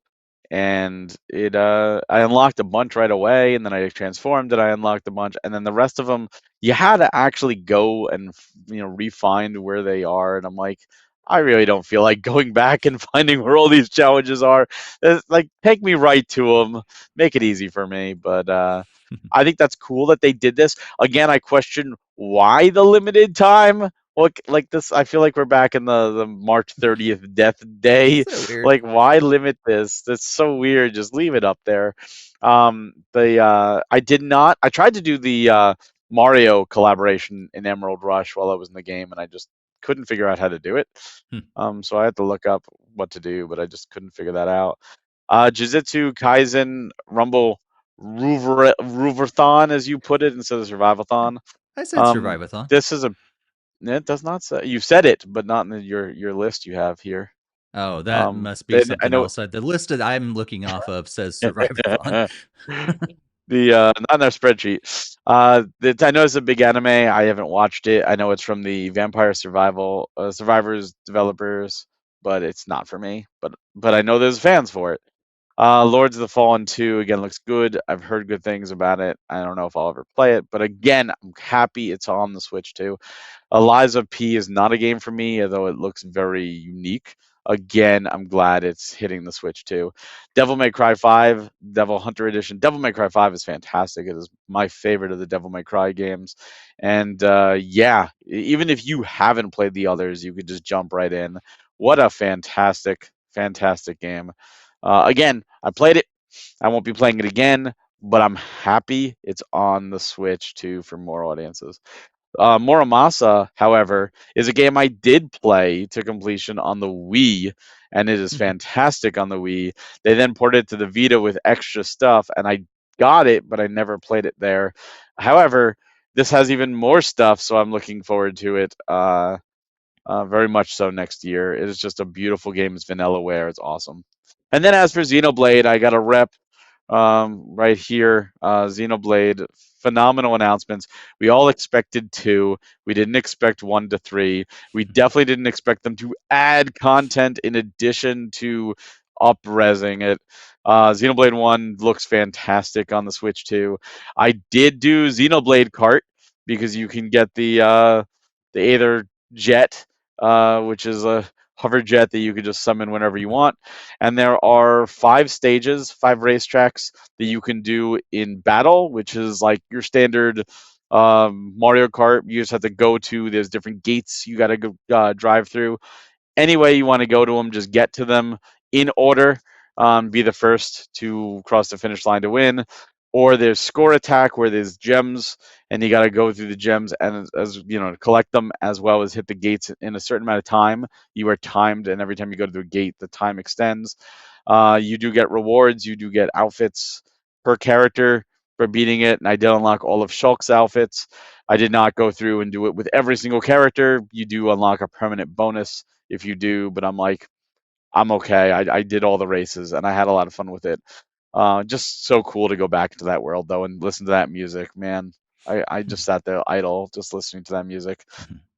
and I unlocked a bunch right away, and then I transformed it. I unlocked a bunch, and then the rest of them you had to actually go and refine where they are. And I'm like, I really don't feel like going back and finding where all these challenges are. It's like take me right to them, make it easy for me. But I think that's cool that they did this. Again, I question why the limited time. Like this, I feel like we're back in the March 30th death day. So weird. Like, why limit this? That's so weird. Just leave it up there. I did not. I tried to do the Mario collaboration in Emerald Rush while I was in the game, and I just couldn't figure out how to do it. So I had to look up what to do, but I just couldn't figure that out. Jujutsu Kaisen Rumble Ruverthon, as you put it, instead of Survivathon. I said Survivathon. This is it does not say, you said it, but not in your list you have here. Oh, that must be And I something know. else. The list that I'm looking off of says Survivathon. Not in our spreadsheet. I know it's a big anime. I haven't watched it. I know it's from the Vampire Survivors developers, but it's not for me. But I know there's fans for it. Lords of the Fallen 2 again looks good. I've heard good things about it. I don't know if I'll ever play it, but again, I'm happy it's on the Switch too. Eliza P is not a game for me, although it looks very unique. Again, I'm glad it's hitting the Switch too. Devil May Cry 5, Devil Hunter Edition. Devil May Cry 5 is fantastic. It is my favorite of the Devil May Cry games. And yeah, even if you haven't played the others, you could just jump right in. What a fantastic, fantastic game. Again, I played it. I won't be playing it again, but I'm happy it's on the Switch too for more audiences. Muramasa, however, is a game I did play to completion on the Wii, and it is fantastic on the Wii. They then ported it to the Vita with extra stuff, and I got it, but I never played it there. However, this has even more stuff, so I'm looking forward to it very much so next year. It is just a beautiful game. It's Vanillaware. It's awesome. And then as for Xenoblade, I got a rep right here. Xenoblade, phenomenal announcements. We all expected 2. We didn't expect 1 to 3. We definitely didn't expect them to add content in addition to up-resing it. Xenoblade 1 looks fantastic on the Switch too. I did do Xenoblade Kart because you can get the Aether Jet, which is a hover jet that you can just summon whenever you want. And there are 5 stages, 5 racetracks that you can do in battle, which is like your standard Mario Kart. You just have to go to, there's different gates you got to go drive through. Any way you want to go to them, just get to them in order. Be the first to cross the finish line to win. Or there's score attack where there's gems and you got to go through the gems and as you know collect them as well as hit the gates in a certain amount of time. You are timed, and every time you go to the gate, the time extends. You do get rewards. You do get outfits per character for beating it, and I did unlock all of Shulk's outfits. I did not go through and do it with every single character. You do unlock a permanent bonus if you do, but I'm like, I'm okay. I did all the races and I had a lot of fun with it. Just so cool to go back into that world though and listen to that music, man. I just sat there idle, just listening to that music.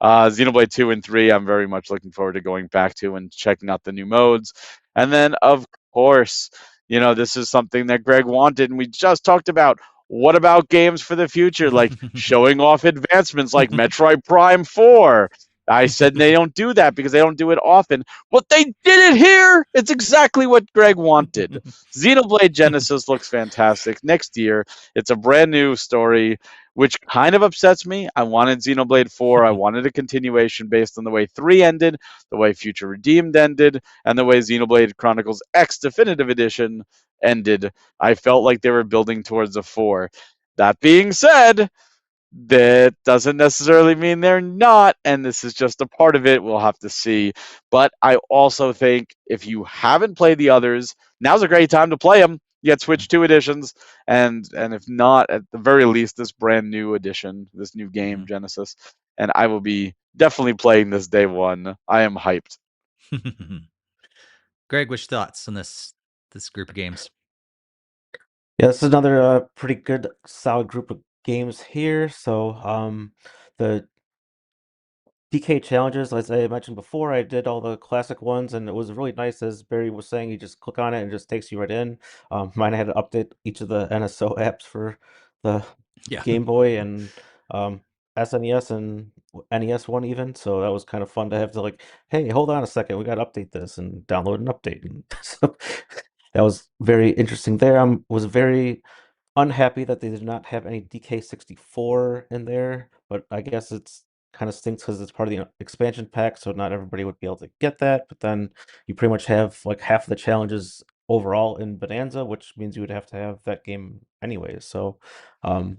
Xenoblade 2 and 3, I'm very much looking forward to going back to and checking out the new modes. And then, of course, this is something that Greg wanted and we just talked about What about games for the future, like showing off advancements like Metroid Prime 4? I said they don't do that because they don't do it often, but they did it here. It's exactly what Greg wanted. Xenoblade Genesis looks fantastic. Next year, it's a brand new story, which kind of upsets me. I wanted Xenoblade 4. I wanted a continuation based on the way 3 ended, the way Future Redeemed ended, and the way Xenoblade Chronicles X Definitive Edition ended. I felt like they were building towards a 4. That being said, that doesn't necessarily mean they're not, and this is just a part of it. We'll have to see. But I also think if you haven't played the others, now's a great time to play them. You get Switch 2 editions, and if not, at the very least, this brand new edition, this new game, Genesis. And I will be definitely playing this day one. I am hyped. Greg, which thoughts on this group of games? Yeah, this is another pretty good, solid group of games here. So, the DK challenges, as I mentioned before, I did all the classic ones, and it was really nice. As Barry was saying, you just click on it and it just takes you right in. Mine I had to update each of the NSO apps for the Yeah. Game Boy and SNES and NES one even. So that was kind of fun to have to like, hey, hold on a second, we got to update this and download an update. And so that was very interesting there. I was very unhappy that they did not have any DK64 in there, but I guess it's kind of stinks because it's part of the expansion pack, so not everybody would be able to get that. But then you pretty much have like half the challenges overall in Bonanza, which means you would have to have that game anyway. So, um,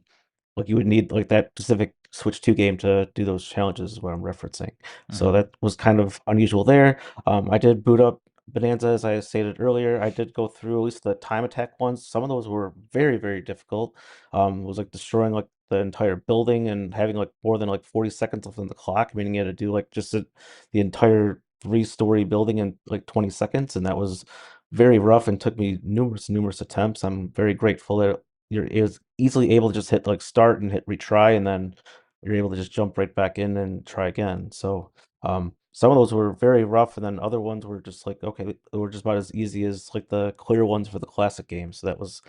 like you would need like that specific Switch 2 game to do those challenges is what I'm referencing. So that was kind of unusual there. I did boot up Bonanza, as I stated earlier. I did go through at least the time attack ones. Some of those were very, very difficult. It was like destroying like the entire building and having like more than like 40 seconds left on the clock, meaning you had to do like just the entire three-story building in like 20 seconds, and that was very rough and took me numerous attempts. I'm very grateful that you're is easily able to just hit like start and hit retry, and then you're able to just jump right back in and try again. So some of those were very rough, and then other ones were just like okay, they were just about as easy as like the clear ones for the classic games. So that was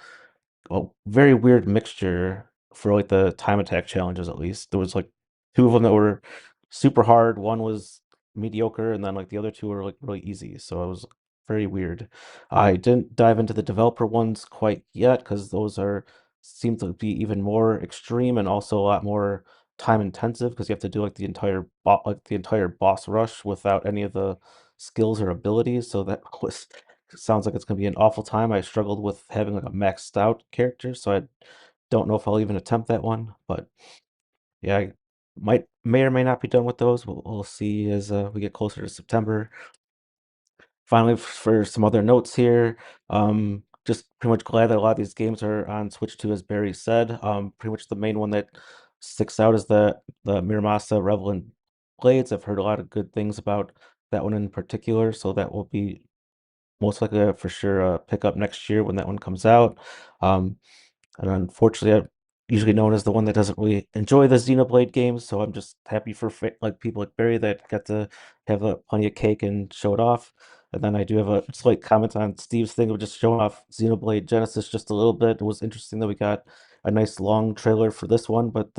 a very weird mixture for like the time attack challenges. At least there was like two of them that were super hard. One was mediocre, and then like the other two were like really easy. So it was very weird. I didn't dive into the developer ones quite yet because those are seem to be even more extreme and also a lot more time intensive because you have to do like the entire boss rush without any of the skills or abilities. So that was sounds like it's gonna be an awful time. I struggled with having like a maxed out character, so I don't know if I'll even attempt that one. But yeah, I may or may not be done with those. We'll see as we get closer to September. Finally, for some other notes here, just pretty much glad that a lot of these games are on Switch 2, as Barry said. Pretty much the main one that sticks out is the Miramasa Revel Blades. I've heard a lot of good things about that one in particular, so that will be most likely for sure pick up next year when that one comes out. And unfortunately, I'm usually known as the one that doesn't really enjoy the Xenoblade games, so I'm just happy for like people like Barry that got to have plenty of cake and show it off. And then I do have a slight comment on Steve's thing of just showing off Xenoblade Genesis just a little bit. It was interesting that we got a nice long trailer for this one, but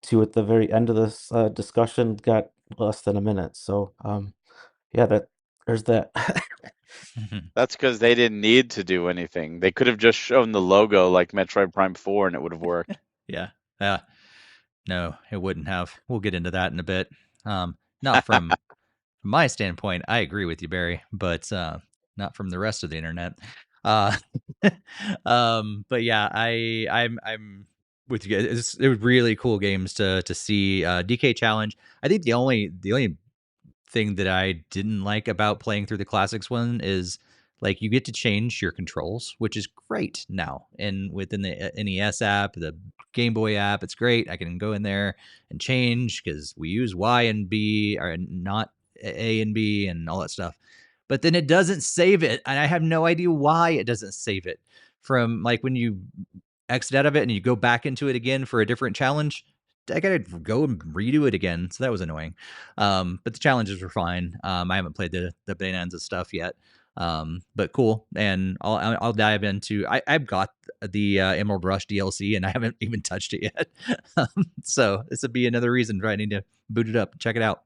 two at the very end of this discussion got less than a minute. So yeah, there's that. That's because they didn't need to do anything. They could have just shown the logo like Metroid Prime 4 and it would have worked. Yeah. No, it wouldn't have. We'll get into that in a bit. No, from my standpoint, I agree with you, Barry, but not from the rest of the internet. Uh, but yeah, I'm with you guys. It was really cool games to see. DK Challenge. I think the only thing that I didn't like about playing through the classics one is like you get to change your controls, which is great now. And within the NES app, the Game Boy app, it's great. I can go in there and change because we use Y and B or not A and B and all that stuff. But then it doesn't save it. And I have no idea why it doesn't save it. From like when you exit out of it and you go back into it again for a different challenge, I gotta go and redo it again. So that was annoying. But the challenges were fine. I haven't played the Bonanza stuff yet. But cool, and I'll dive into. I've got the Emerald Rush DLC, and I haven't even touched it yet. So this would be another reason I need to boot it up, check it out.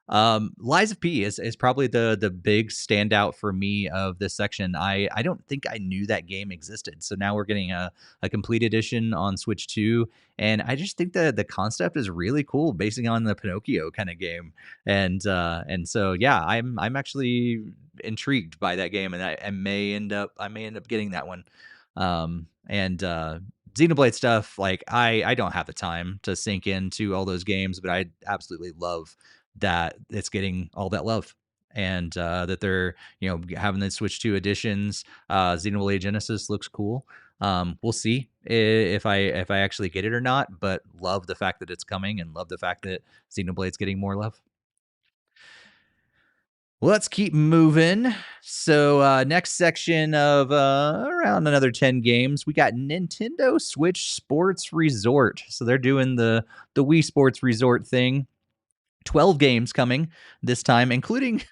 Lies of P is probably the big standout for me of this section. I don't think I knew that game existed, so now we're getting a complete edition on Switch 2, and I just think that the concept is really cool, basing on the Pinocchio kind of game, and so yeah, I'm actually intrigued by that game, and I may end up getting that one. And Xenoblade stuff, like I don't have the time to sink into all those games, but I absolutely love that it's getting all that love, and that they're having the Switch 2 editions. Xenoblade Genesis looks cool. We'll see if I actually get it or not, but love the fact that it's coming, and love the fact that Xenoblade's getting more love. Let's keep moving. So next section of around another 10 games, we got Nintendo Switch Sports Resort. So they're doing the Wii Sports Resort thing. 12 games coming this time, including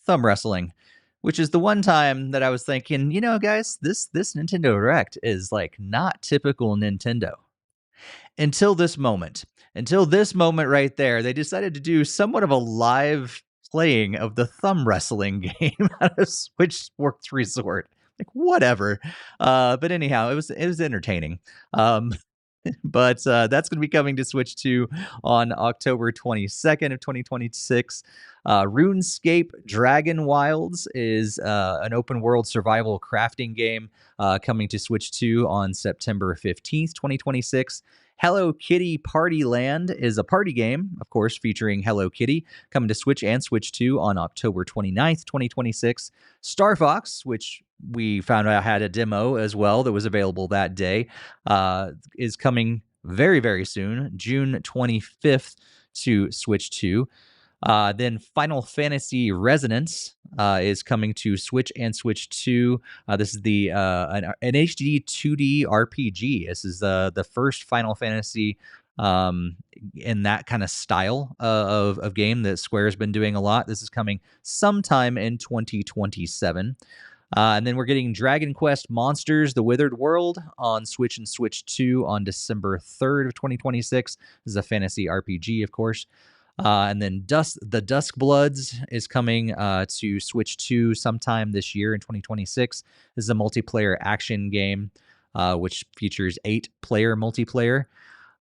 thumb wrestling, which is the one time that I was thinking, guys, this Nintendo Direct is like not typical Nintendo. Until this moment right there, they decided to do somewhat of a live playing of the thumb wrestling game out of Switch Sports Resort. Like, whatever. But anyhow, it was entertaining. But that's going to be coming to Switch 2 on October 22nd of 2026. RuneScape Dragon Wilds is an open world survival crafting game coming to Switch 2 on September 15th, 2026. Hello Kitty Party Land is a party game, of course, featuring Hello Kitty, coming to Switch and Switch 2 on October 29th, 2026. Star Fox, which we found out had a demo as well that was available that day, is coming very, very soon, June 25th to Switch 2. Then Final Fantasy Resonance is coming to Switch and Switch 2. This is an HD 2D RPG. This is the first Final Fantasy in that kind of style of game that Square has been doing a lot. This is coming sometime in 2027. And then we're getting Dragon Quest Monsters: The Withered World on Switch and Switch 2 on December 3rd of 2026. This is a fantasy RPG, of course. And then the Dusk Bloods is coming to Switch 2 sometime this year in 2026. This is a multiplayer action game, which features 8-player multiplayer.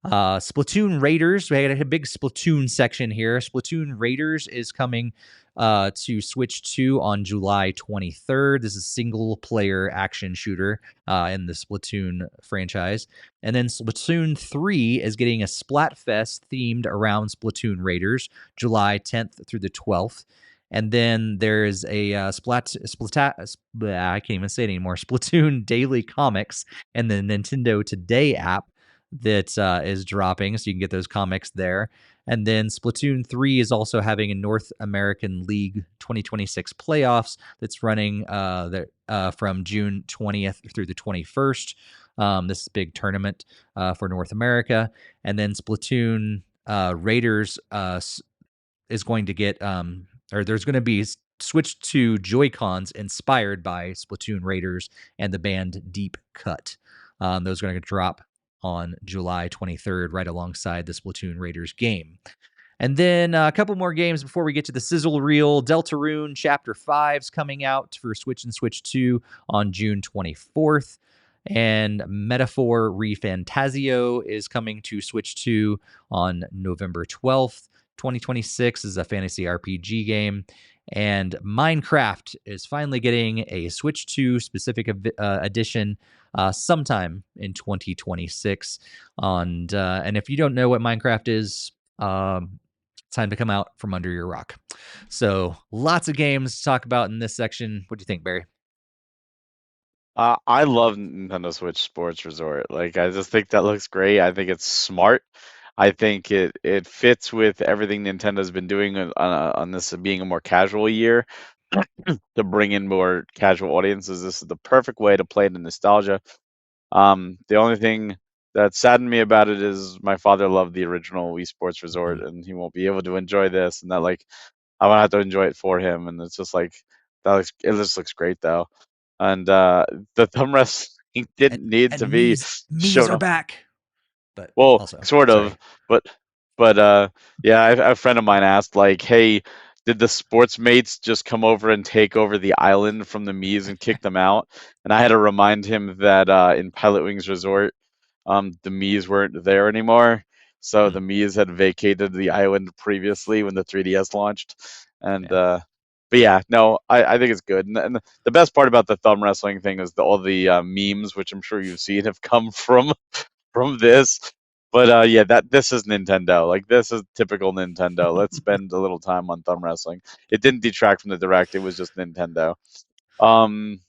Splatoon Raiders, we had a big Splatoon section here. Splatoon Raiders is coming to Switch 2 on July 23rd. This is a single-player action shooter in the Splatoon franchise. And then Splatoon 3 is getting a Splatfest themed around Splatoon Raiders, July 10th through the 12th. And then there's a I can't even say it anymore, Splatoon Daily Comics and the Nintendo Today app that is dropping, so you can get those comics there. And then Splatoon 3 is also having a North American League 2026 playoffs that's running from June 20th through the 21st. This is a big tournament for North America. And then Splatoon Raiders is going to get, or there's going to be switched to Joy-Cons inspired by Splatoon Raiders and the band Deep Cut. Those are going to drop on July 23rd, right alongside the Splatoon Raiders game. And then a couple more games before we get to the sizzle reel. Deltarune Chapter 5 is coming out for Switch and Switch 2 on June 24th. And Metaphor ReFantazio is coming to Switch 2 on November 12th. 2026 is a fantasy RPG game. And Minecraft is finally getting a Switch 2 specific edition sometime in 2026. And if you don't know what Minecraft is, time to come out from under your rock. So lots of games to talk about in this section. What do you think, Barry? I love Nintendo Switch Sports Resort. Like, I just think that looks great. I think it's smart. I think it fits with everything Nintendo's been doing on this being a more casual year to bring in more casual audiences. This is the perfect way to play the nostalgia. The only thing that saddened me about it is my father loved the original Wii Sports Resort, and he won't be able to enjoy this, and that, like, I want to have to enjoy it for him. And it's just like, it just looks great though, and the thumb wrestling didn't need to And be Mii's shown are off. back. But Well, also, sort sorry. of, but yeah, a friend of mine asked like, "Hey, did the sports mates just come over and take over the island from the Mii's and kick them out?" And I had to remind him that in Pilot Wings Resort, the Mii's weren't there anymore. So the Mii's had vacated the island previously when the 3DS launched, and Yeah. but yeah, no, I think it's good. And the best part about the thumb wrestling thing is all the memes, which I'm sure you've seen, have come from this. But yeah, this is Nintendo. Like this is typical Nintendo. Let's spend a little time on thumb wrestling. It didn't detract from the direct. It was just Nintendo. Um,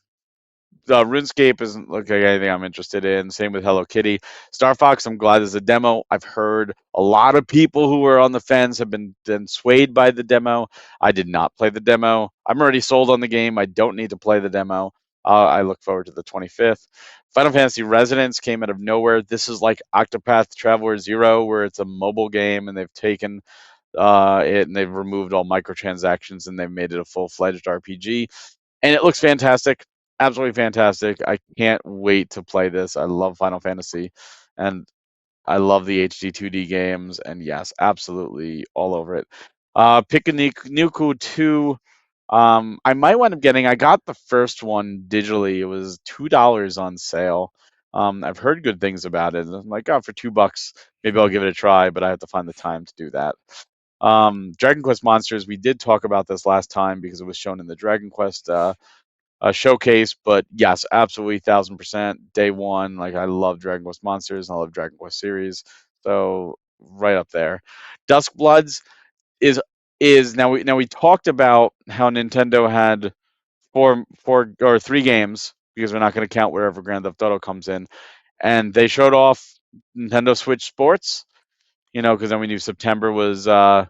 RuneScape isn't like anything I'm interested in. Same with Hello Kitty. Star Fox, I'm glad there's a demo. I've heard a lot of people who were on the fence have been swayed by the demo. I did not play the demo. I'm already sold on the game. I don't need to play the demo. I look forward to the 25th. Final Fantasy Resonance came out of nowhere. This is like Octopath Traveler Zero, where it's a mobile game and they've taken it and they've removed all microtransactions and they've made it a full-fledged RPG, and it looks fantastic, absolutely fantastic. I can't wait to play this. I love Final Fantasy, and I love the HD 2D games, and yes, absolutely all over it. Pikuniku 2, I might wind up getting. I got the first one digitally. It was $2 on sale. I've heard good things about it. I'm like, oh, for $2, maybe I'll give it a try, but I have to find the time to do that. Dragon Quest Monsters, we did talk about this last time because it was shown in the Dragon Quest showcase, but yes, absolutely 1000% day one. Like I love Dragon Quest Monsters and I love Dragon Quest series, so right up there. Dusk Bloods is now we talked about how Nintendo had four or three games because we're not going to count wherever Grand Theft Auto comes in, and they showed off Nintendo Switch Sports, because then we knew September was Fire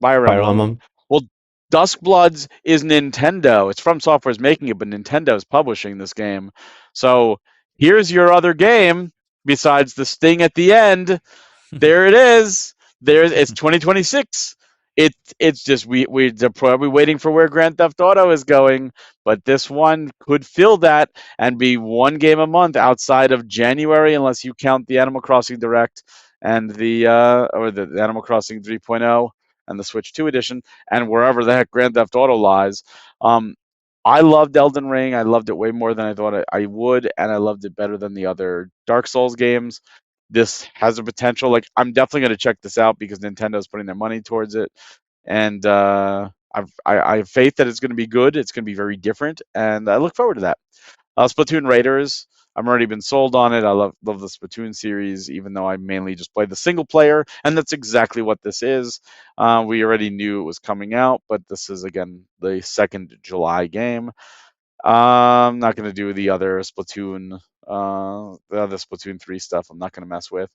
Fire Emblem. Emblem. Well, Duskbloods is Nintendo. It's From Software's making it, but Nintendo's publishing this game. So here's your other game besides the sting at the end. There it is. It's 2026. It's just we're probably waiting for where Grand Theft Auto is going, but this one could fill that and be one game a month outside of January, unless you count the Animal Crossing Direct and the Animal Crossing 3.0 and the Switch 2 edition, and wherever the heck Grand Theft Auto lies. Um, I loved Elden Ring. I loved it way more than I thought I would, and I loved it better than the other Dark Souls games. This has a potential. Like I'm definitely going to check this out because Nintendo's putting their money towards it, and I have faith that it's going to be good. It's going to be very different, and I look forward to that. Splatoon Raiders. I'm already been sold on it. I love the Splatoon series, even though I mainly just play the single player, and that's exactly what this is. We already knew it was coming out, but this is again the 2nd July game. I'm not going to do the other Splatoon, the other Splatoon 3 stuff. I'm not going to mess with.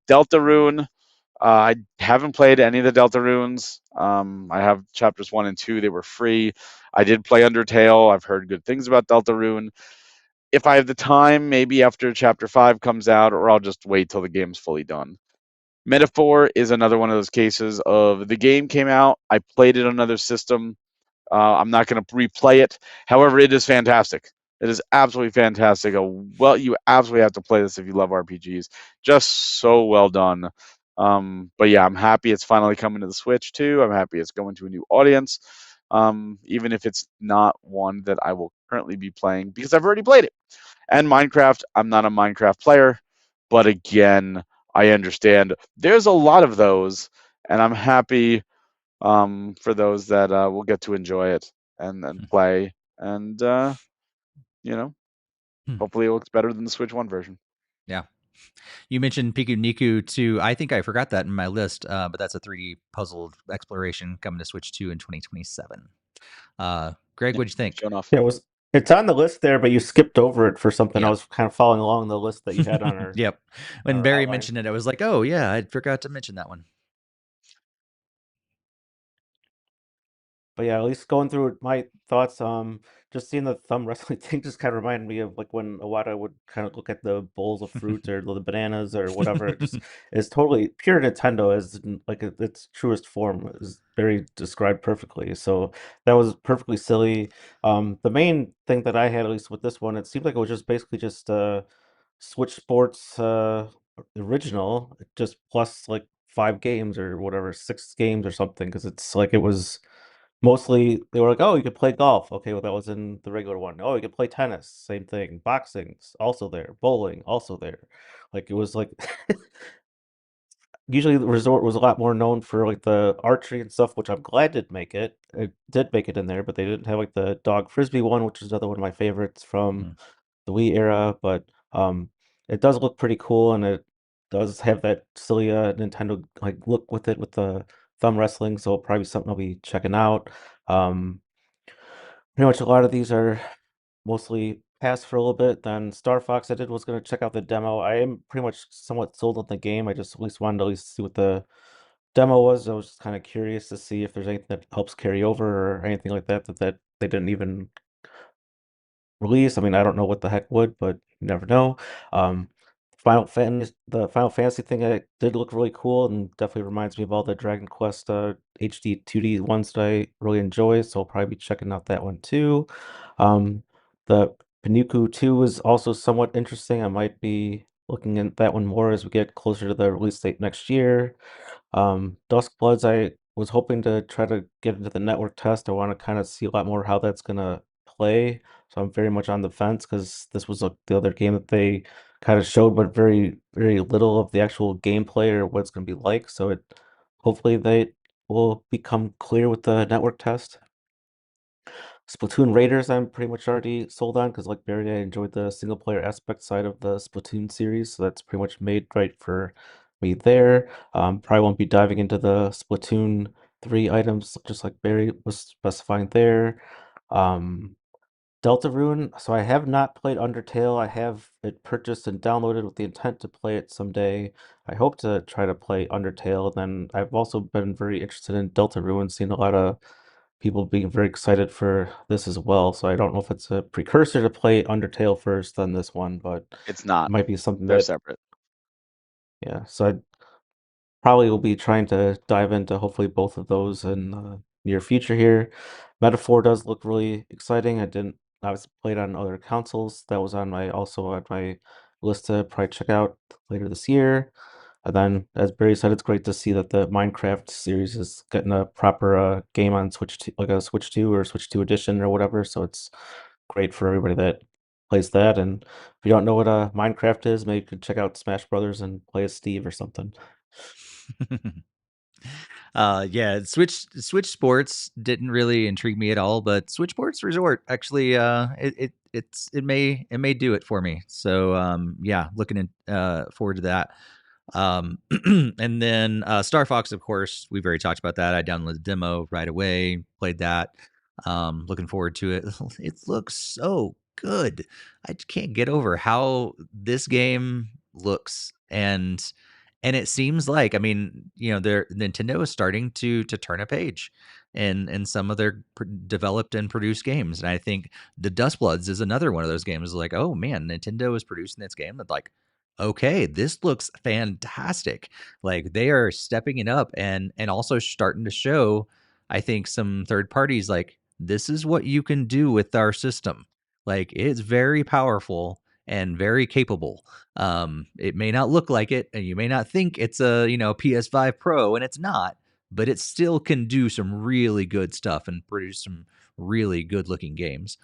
Deltarune. I haven't played any of the Deltarunes. I have chapters 1 and 2. They were free. I did play Undertale. I've heard good things about Deltarune. If I have the time, maybe after chapter 5 comes out, or I'll just wait till the game's fully done. Metaphor is another one of those cases of the game came out. I played it on another system. I'm not going to replay it. However, it is fantastic. It is absolutely fantastic. Well, you absolutely have to play this if you love RPGs. Just so well done. But yeah, I'm happy it's finally coming to the Switch too. I'm happy it's going to a new audience. Even if it's not one that I will currently be playing because I've already played it. And Minecraft, I'm not a Minecraft player, but again, I understand there's a lot of those, and I'm happy for those that will get to enjoy it and play. And, hopefully it looks better than the Switch 1 version. Yeah. You mentioned Piku Niku 2. I think I forgot that in my list, but that's a 3D puzzle exploration coming to Switch 2 in 2027. Greg, Yeah, what'd you think? shown off. Yeah, it's on the list there, but you skipped over it for something. Yeah. I was kind of following along the list that you had on our. Yep. When Barry outline. mentioned it, I was like, oh, yeah, I forgot to mention that one. But yeah, at least going through my thoughts, just seeing the thumb wrestling thing just kind of reminded me of like when Iwata would kind of look at the bowls of fruit or the bananas or whatever. It just is totally pure Nintendo as like its truest form is very described perfectly. So that was perfectly silly. The main thing that I had, at least with this one, it seemed like it was just basically just Switch Sports original, just plus like 5 games or whatever, 6 games or something, because it's like it was mostly they were like, oh, you could play golf. Okay, well that was in the regular one. Oh, you could play tennis, same thing. Boxing's also there. Bowling also there. Like it was like usually the resort was a lot more known for like the archery and stuff, which I'm glad did make it. It did make it in there, but they didn't have like the dog frisbee one, which is another one of my favorites from Mm. the Wii era. But it does look pretty cool, and it does have that silly Nintendo like look with it with the thumb wrestling. So it'll probably be something I'll be checking out. Um, Pretty much a lot of these are mostly passed for a little bit. Then Star Fox, I did was going to check out the demo. I am pretty much somewhat sold on the game. I just at least wanted to at least see what the demo was. I was just kind of curious to see if there's anything that helps carry over or anything like that they didn't even release. I mean, I don't know what the heck would, but you never know. Um, the Final Fantasy thing, did look really cool and definitely reminds me of all the Dragon Quest HD 2D ones that I really enjoy. So I'll probably be checking out that one too. The Panuku 2 is also somewhat interesting. I might be looking at that one more as we get closer to the release date next year. Dusk Bloods, I was hoping to try to get into the network test. I want to kind of see a lot more how that's gonna play. So I'm very much on the fence because this was the other game that they kind of showed, but very, very little of the actual gameplay or what it's gonna be like. So it hopefully they will become clear with the network test. Splatoon Raiders, I'm pretty much already sold on because, like Barry, I enjoyed the single player aspect side of the Splatoon series, so that's pretty much made right for me there. Probably won't be diving into the Splatoon 3 items, just like Barry was specifying there. Um, Deltarune, so I have not played Undertale. I have it purchased and downloaded with the intent to play it someday. I hope to try to play Undertale. Then I've also been very interested in Deltarune, seen a lot of people being very excited for this as well. So I don't know if it's a precursor to play Undertale first, then this one, but It's it not. might be something They're that, separate. yeah. So I probably will be trying to dive into hopefully both of those in the near future here. Metaphor does look really exciting. I was played on other consoles. That was on my also on my list to probably check out later this year. And then, as Barry said, it's great to see that the Minecraft series is getting a proper game on Switch 2, like a Switch 2 or Switch 2 edition or whatever. So it's great for everybody that plays that. And if you don't know what Minecraft is, maybe you could check out Smash Brothers and play as Steve or something. Yeah, Switch Sports didn't really intrigue me at all, but Switch Sports Resort actually it may do it for me. So yeah, looking forward to that. And then Star Fox, of course, we've already talked about that. I downloaded the demo right away, played that. Looking forward to it. It looks so good. I can't get over how this game looks, and it seems like, I mean, Nintendo is starting to turn a page in some of their developed and produced games, and I think the Dust Bloods is another one of those games. Like, oh man, Nintendo is producing this game that, like, okay, this looks fantastic. Like, they are stepping it up and also starting to show, I think, some third parties like, this is what you can do with our system. Like, it's very powerful and very capable. It may not look like it, and you may not think it's a PS5 Pro, and it's not, but it still can do some really good stuff and produce some really good looking games.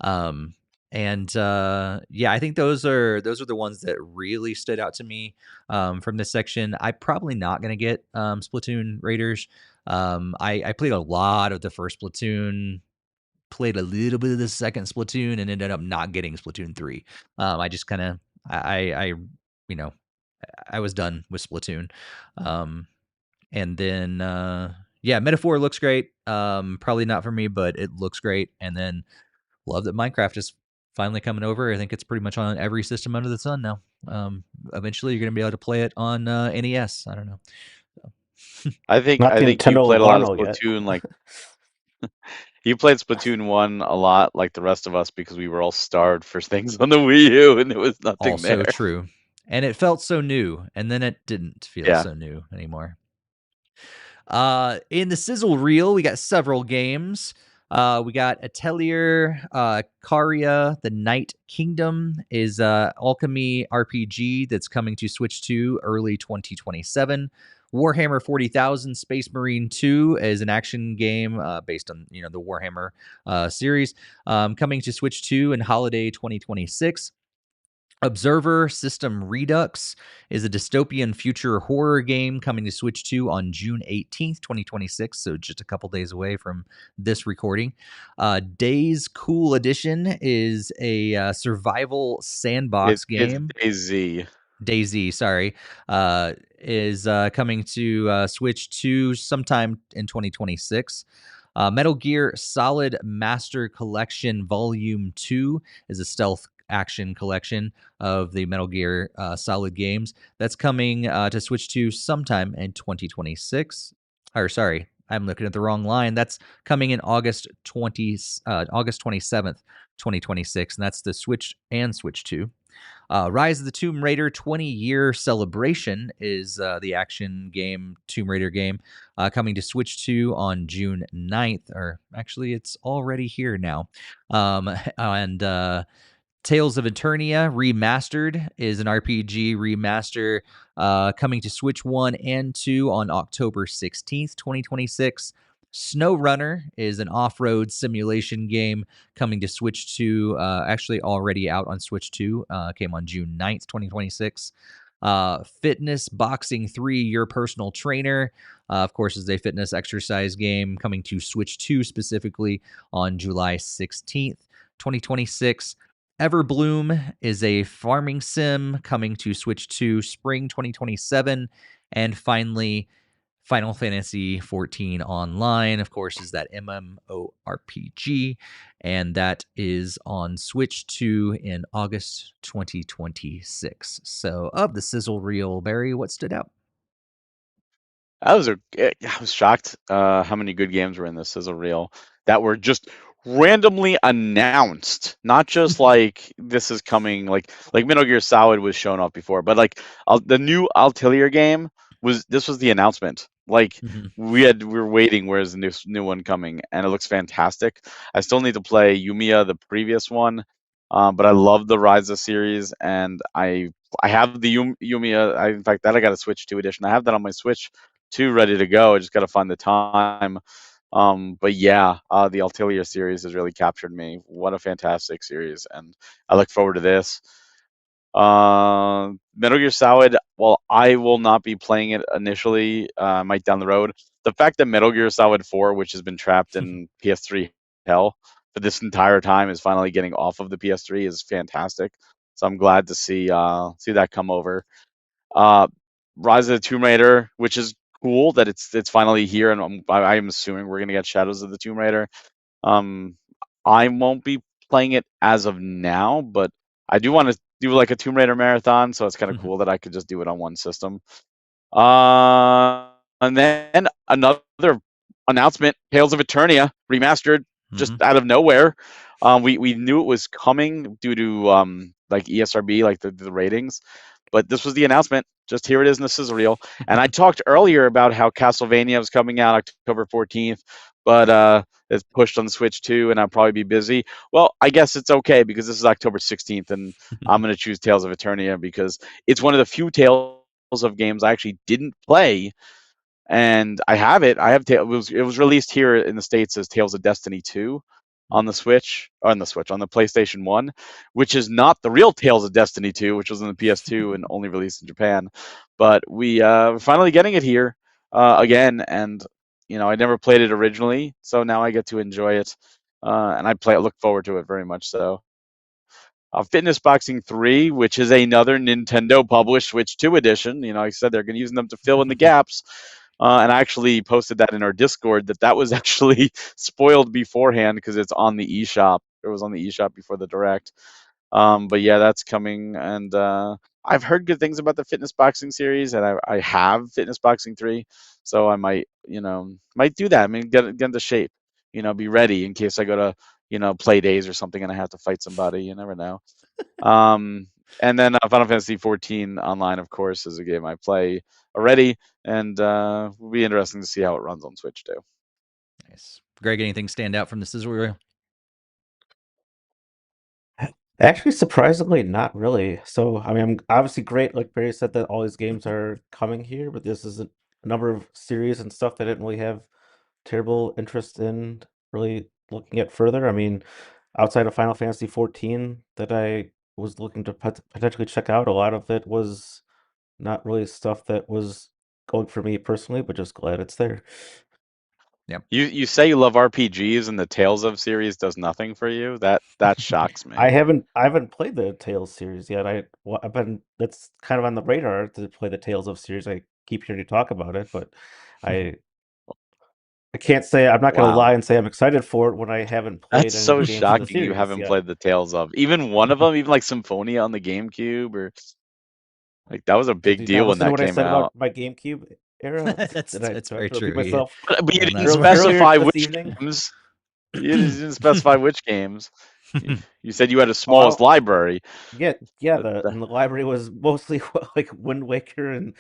Um, and yeah, I think those are the ones that really stood out to me from this section. I'm probably not gonna get Splatoon Raiders. I played a lot of the first Splatoon, played a little bit of the second Splatoon, and ended up not getting Splatoon 3. I just kind of I you know I was done with Splatoon. And then yeah, Metaphor looks great. Probably not for me, but it looks great. And then love that Minecraft is finally coming over. I think it's pretty much on every system under the sun now. Eventually you're going to be able to play it on NES. I don't know. So. I think Not I the think you Nintendo played a lot of Logarno yet. Splatoon like He played Splatoon 1 a lot, like the rest of us, because we were all starved for things on the Wii U, and there was nothing Also there. true. And it felt so new, and then it didn't feel Yeah. so new anymore. In the sizzle reel, we got several games. We got Atelier, Caria, The Night Kingdom is alchemy RPG that's coming to Switch 2 early 2027. Warhammer 40,000 Space Marine 2 is an action game based on the Warhammer series, coming to Switch 2 in holiday 2026. Observer System Redux is a dystopian future horror game coming to Switch 2 on June 18th, 2026, so just a couple days away from this recording. Days Cool Edition is a survival sandbox It's game. DayZ. DayZ, sorry, is coming to Switch 2 sometime in 2026. Metal Gear Solid Master Collection Volume 2 is a stealth action collection of the Metal Gear Solid games. That's coming to Switch 2 sometime in 2026. Or sorry, I'm looking at the wrong line. That's coming in August 27th, 2026, and that's the Switch and Switch 2. Rise of the Tomb Raider 20-year celebration is the action game, Tomb Raider game, coming to Switch 2 on June 9th. Or actually, it's already here now. And Tales of Eternia Remastered is an RPG remaster coming to Switch 1 and 2 on October 16th, 2026. SnowRunner is an off-road simulation game coming to Switch 2, actually already out on Switch 2, came on June 9th, 2026. Fitness Boxing 3, Your Personal Trainer, of course, is a fitness exercise game coming to Switch 2 specifically on July 16th, 2026. Everbloom is a farming sim coming to Switch 2 spring 2027. And finally, Final Fantasy XIV Online, of course, is that MMORPG, and that is on Switch 2 in August 2026. So, of the sizzle reel, Barry, what stood out? I was shocked how many good games were in this sizzle reel that were just randomly announced. Not just like this is coming, like Metal Gear Solid was shown off before, but like the new Atelier game was the announcement. Like Mhm. we were waiting, where's the new one coming, and it looks fantastic. I still need to play Yumiya, the previous one, but I love the Ryza series, and I have the Yumiya. In fact, that I got a Switch 2 edition. I have that on my Switch 2 ready to go. I just got to find the time. But yeah, the Altalia series has really captured me. What a fantastic series, and I look forward to this. Metal Gear Solid, well, I will not be playing it initially, might down the road. The fact that Metal Gear Solid 4, which has been trapped in PS3 hell for this entire time, is finally getting off of the PS3 is fantastic. So I'm glad to see that come over. Uh, Rise of the Tomb Raider, which is cool that it's finally here, and I'm assuming we're gonna get Shadows of the Tomb Raider. Um, I won't be playing it as of now, but I do want to do like a Tomb Raider marathon, so it's kind of cool that I could just do it on one system. And then another announcement: Tales of Eternia remastered, just Mhm. out of nowhere. We knew it was coming due to like ESRB, like the ratings, but this was the announcement. Just here it is in the sizzle reel. And I talked earlier about how Castlevania was coming out October 14th, but it's pushed on the Switch too, and I'll probably be busy. Well, I guess it's okay because this is October 16th, and I'm going to choose Tales of Eternia because it's one of the few Tales of games I actually didn't play, and I have it. It was released here in the States as Tales of Destiny 2 on the Switch, on the PlayStation 1, which is not the real Tales of Destiny 2, which was on the PS2 and only released in Japan. But we're finally getting it here again, and I never played it originally, so now I get to enjoy it, and I look forward to it very much so. Fitness Boxing 3, which is another Nintendo published Switch 2 edition. Like I said, they're going to use them to fill in the gaps. And I actually posted that in our Discord that was actually spoiled beforehand because it's on the eShop. It was on the eShop before the Direct. But yeah, that's coming. And I've heard good things about the Fitness Boxing series, and I have Fitness Boxing 3. So I might do that. I mean, get into shape. be ready in case I go to play days or something and I have to fight somebody. You never know. And then Final Fantasy 14 Online, of course, is a game I play already, and will be interesting to see how it runs on Switch too. Nice. Greg, anything stand out from the sizzle reel? Actually, surprisingly, not really. So, I mean, I'm obviously great. Like Barry said, that all these games are coming here, but this is a number of series and stuff that I didn't really have terrible interest in really looking at further. I mean, outside of Final Fantasy 14 that I was looking to potentially check out, a lot of it was not really stuff that was going for me personally, but just glad it's there. Yep. You say you love RPGs and the Tales of series does nothing for you? That shocks me. I haven't played the Tales series yet. I've been that's kind of on the radar to play the Tales of series. I keep hearing you talk about it, but I I can't say I'm not going to Wow. lie and say I'm excited for it when I haven't played That's any of so the games in the shocking you series haven't yet. played the Tales of. Even one of them, even like Symphonia on the GameCube, or like that was a Did big you deal not when listen to that what I came said out. about my GameCube era? Did I That's have very to repeat true. myself But you on didn't that one. earlier specify this which evening? games. You didn't specify which games. You said you had the Oh, smallest library. yeah. But, And the library was mostly like Wind Waker and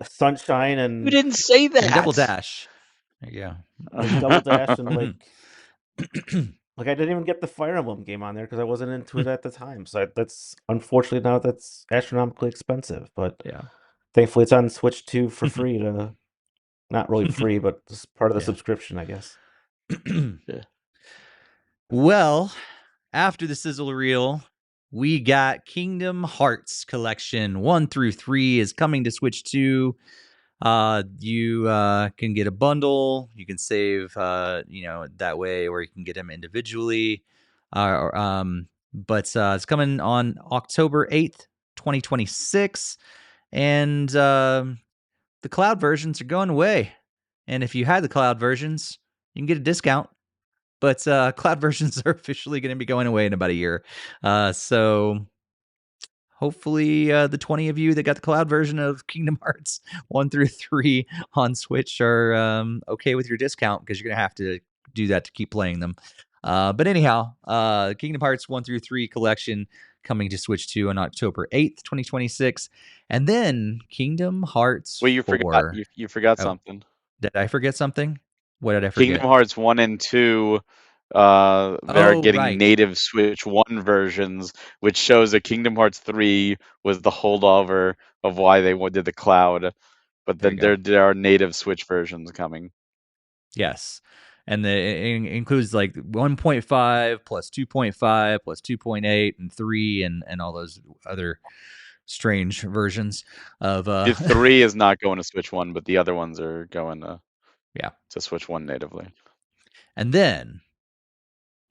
Sunshine you and didn't say And Double that. Dash. There you Double Dash and go. like I didn't even get the Fire Emblem game on there because I wasn't into it at the time. So that's unfortunately now that's astronomically expensive. But Yeah. thankfully it's on Switch 2 for free to not really free, but it's part of the Yeah. subscription, I guess. Yeah. Well, after the sizzle reel, we got Kingdom Hearts Collection 1 through 3 is coming to Switch 2. You can get a bundle. You can save, that way, or you can get them individually. But it's coming on October 8th, 2026. And the cloud versions are going away. And if you had the cloud versions, you can get a discount. But cloud versions are officially going to be going away in about a year. So hopefully the 20 of you that got the cloud version of Kingdom Hearts 1 through 3 on Switch are okay with your discount, because you're going to have to do that to keep playing them. But anyhow, Kingdom Hearts 1 through 3 collection coming to Switch 2 on October 8th, 2026. And then Kingdom Hearts Well, you 4. forgot. You forgot Oh, something. did I forget something? What did I Kingdom forget? Hearts 1 and 2, they're Oh, getting right. native Switch 1 versions, which shows that Kingdom Hearts 3 was the holdover of why they did the cloud. But There you then go. there are native Switch versions coming. Yes. And it includes like 1.5 plus 2.5 plus 2.8 and 3 and all those other strange versions of The 3 is not going to Switch 1, but the other ones are going yeah. to Switch 1 natively. And then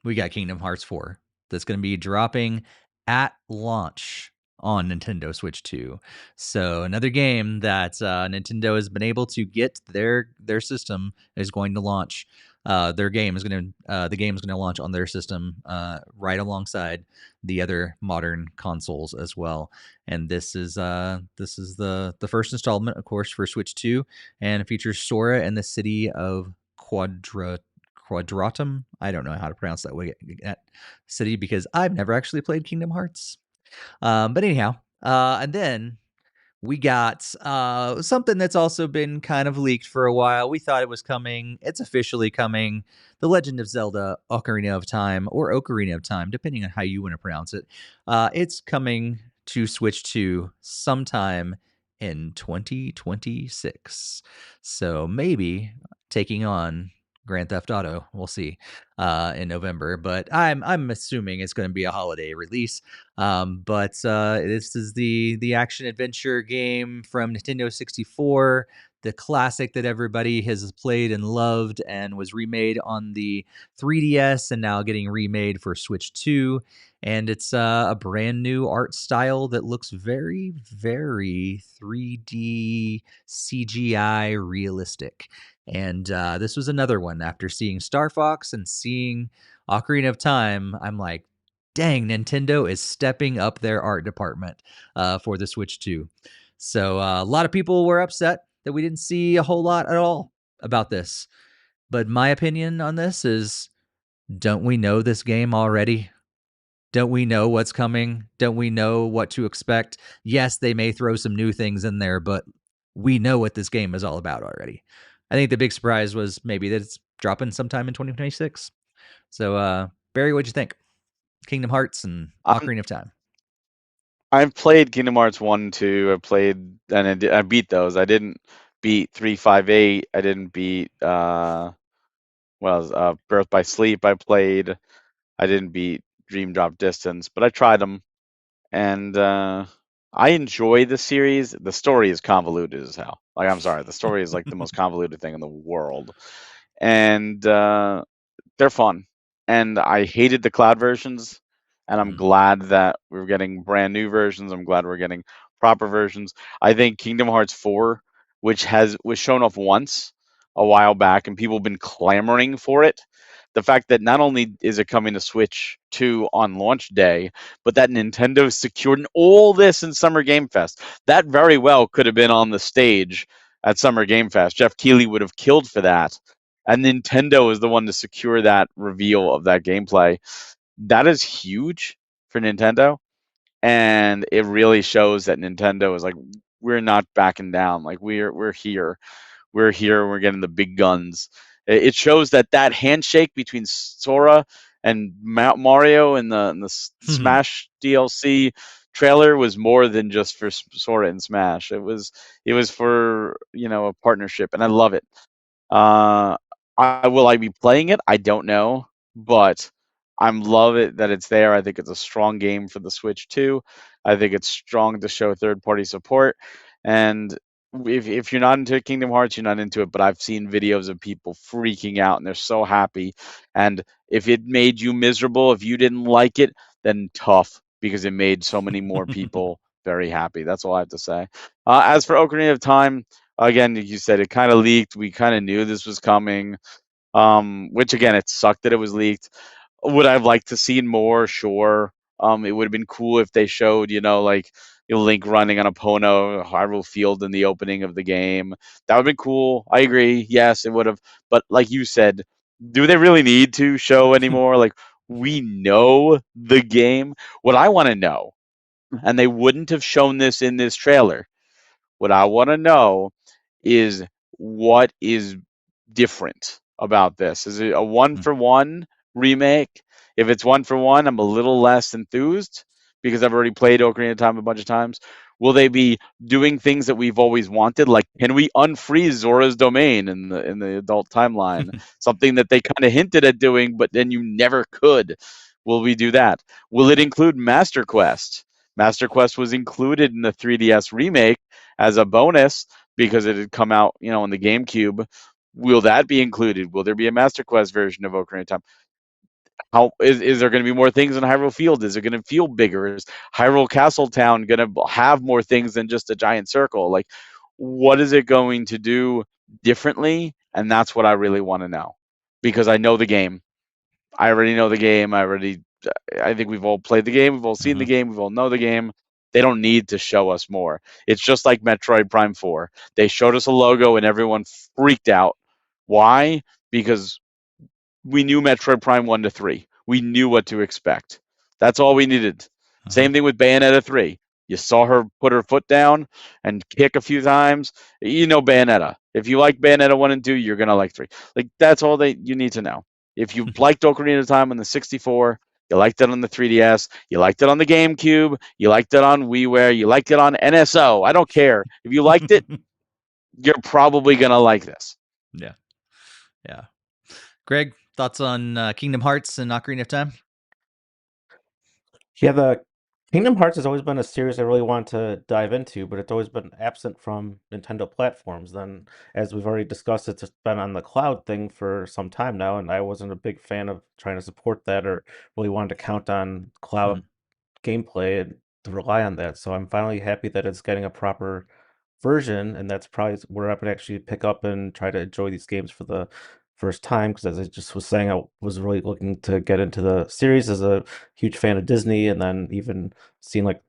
we got Kingdom Hearts 4 that's going to be dropping at launch on Nintendo Switch 2. So another game that Nintendo has been able to get their system is going to launch. The game is going to launch on their system right alongside the other modern consoles as well. And this is the first installment, of course, for Switch 2, and it features Sora and the city of Quadratum. I don't know how to pronounce that city, because I've never actually played Kingdom Hearts. But anyhow, and then we got something that's also been kind of leaked for a while. We thought it was coming. It's officially coming. The Legend of Zelda Ocarina of Time, or Ocarina of Time, depending on how you want to pronounce it. It's coming to Switch 2 sometime in 2026. So maybe taking on Grand Theft Auto. We'll see in November, but I'm assuming it's going to be a holiday release. But this is the action adventure game from Nintendo 64, the classic that everybody has played and loved, and was remade on the 3DS and now getting remade for Switch 2. And it's a brand new art style that looks very, very 3D CGI realistic. And this was another one. After seeing Star Fox and seeing Ocarina of Time, I'm like, dang, Nintendo is stepping up their art department for the Switch 2. So a lot of people were upset that we didn't see a whole lot at all about this. But my opinion on this is, don't we know this game already? Don't we know what's coming? Don't we know what to expect? Yes, they may throw some new things in there, but we know what this game is all about already. I think the big surprise was maybe that it's dropping sometime in 2026. So, Barry, what'd you think? Kingdom Hearts and I'm Ocarina of Time. I've played Kingdom Hearts 1 and 2. I played and I beat those. I didn't beat 358. I didn't beat Birth by Sleep. I didn't beat Dream Drop Distance, but I tried them, and I enjoy the series. The story is convoluted as hell. Like, I'm sorry, the story is like the most convoluted thing in the world, and they're fun. And I hated the cloud versions, and I'm glad that we're getting brand new versions. I'm glad we're getting proper versions. I think Kingdom Hearts 4, which was shown off once a while back, and people have been clamoring for it. The fact that not only is it coming to Switch 2 on launch day, but that Nintendo secured all this in Summer Game Fest. That very well could have been on the stage at Summer Game Fest. Jeff Keighley would have killed for that, and Nintendo is the one to secure that reveal of that gameplay. That is huge for Nintendo, and it really shows that Nintendo is like, we're not backing down. Like, we're here. We're here. We're getting the big guns. It shows that handshake between Sora and Mario in the Smash DLC trailer was more than just for Sora and Smash. It was for a partnership, and I love it. Uh, will I be playing it? I don't know, but I'm love it that it's there. I think it's a strong game for the Switch too. I think it's strong to show third party support. And if you're not into Kingdom Hearts, you're not into it. But I've seen videos of people freaking out and they're so happy. And if it made you miserable, if you didn't like it, then tough, because it made so many more people very happy. That's all I have to say. As for Ocarina of Time, again, like you said, it kind of leaked. We kind of knew this was coming. Which again, it sucked that it was leaked. Would I have liked to seen more? Sure. It would have been cool if they showed, like Link running on a Pono Hyrule Field in the opening of the game. That would have been cool. I agree. Yes, it would have. But like you said, do they really need to show anymore? Like, we know the game. What I want to know, and they wouldn't have shown this in this trailer. What I want to know is what is different about this. Is it a one for one remake? If it's one for one, I'm a little less enthused because I've already played Ocarina of Time a bunch of times. Will they be doing things that we've always wanted? Like, can we unfreeze Zora's domain in the adult timeline? Something that they kind of hinted at doing, but then you never could. Will we do that? Will it include Master Quest? Master Quest was included in the 3DS remake as a bonus because it had come out, on the GameCube. Will that be included? Will there be a Master Quest version of Ocarina of Time? How is there going to be more things in Hyrule Field? Is it going to feel bigger? Is Hyrule Castle Town going to have more things than just a giant circle? Like, what is it going to do differently? And that's what I really want to know, because I know the game. I already know the game. I think we've all played the game. We've all seen the game. We've all know the game. They don't need to show us more. It's just like Metroid Prime 4. They showed us a logo and everyone freaked out. Why? Because we knew Metroid Prime 1 to 3. We knew what to expect. That's all we needed. Same thing with Bayonetta 3. You saw her put her foot down and kick a few times. You know Bayonetta. If you like Bayonetta 1 and 2, you're going to like 3. Like, that's all you need to know. If you liked Ocarina of Time on the 64, you liked it on the 3DS, you liked it on the GameCube, you liked it on WiiWare, you liked it on NSO. I don't care. If you liked it, you're probably going to like this. Yeah. Yeah. Greg, thoughts on Kingdom Hearts and Ocarina of Time? Yeah, the Kingdom Hearts has always been a series I really want to dive into, but it's always been absent from Nintendo platforms. Then, as we've already discussed, it's just been on the cloud thing for some time now, and I wasn't a big fan of trying to support that or really wanted to count on cloud gameplay and to rely on that. So I'm finally happy that it's getting a proper version, and that's probably where I could actually pick up and try to enjoy these games for the first time. Because as I just was saying, I was really looking to get into the series as a huge fan of Disney, and then even seeing like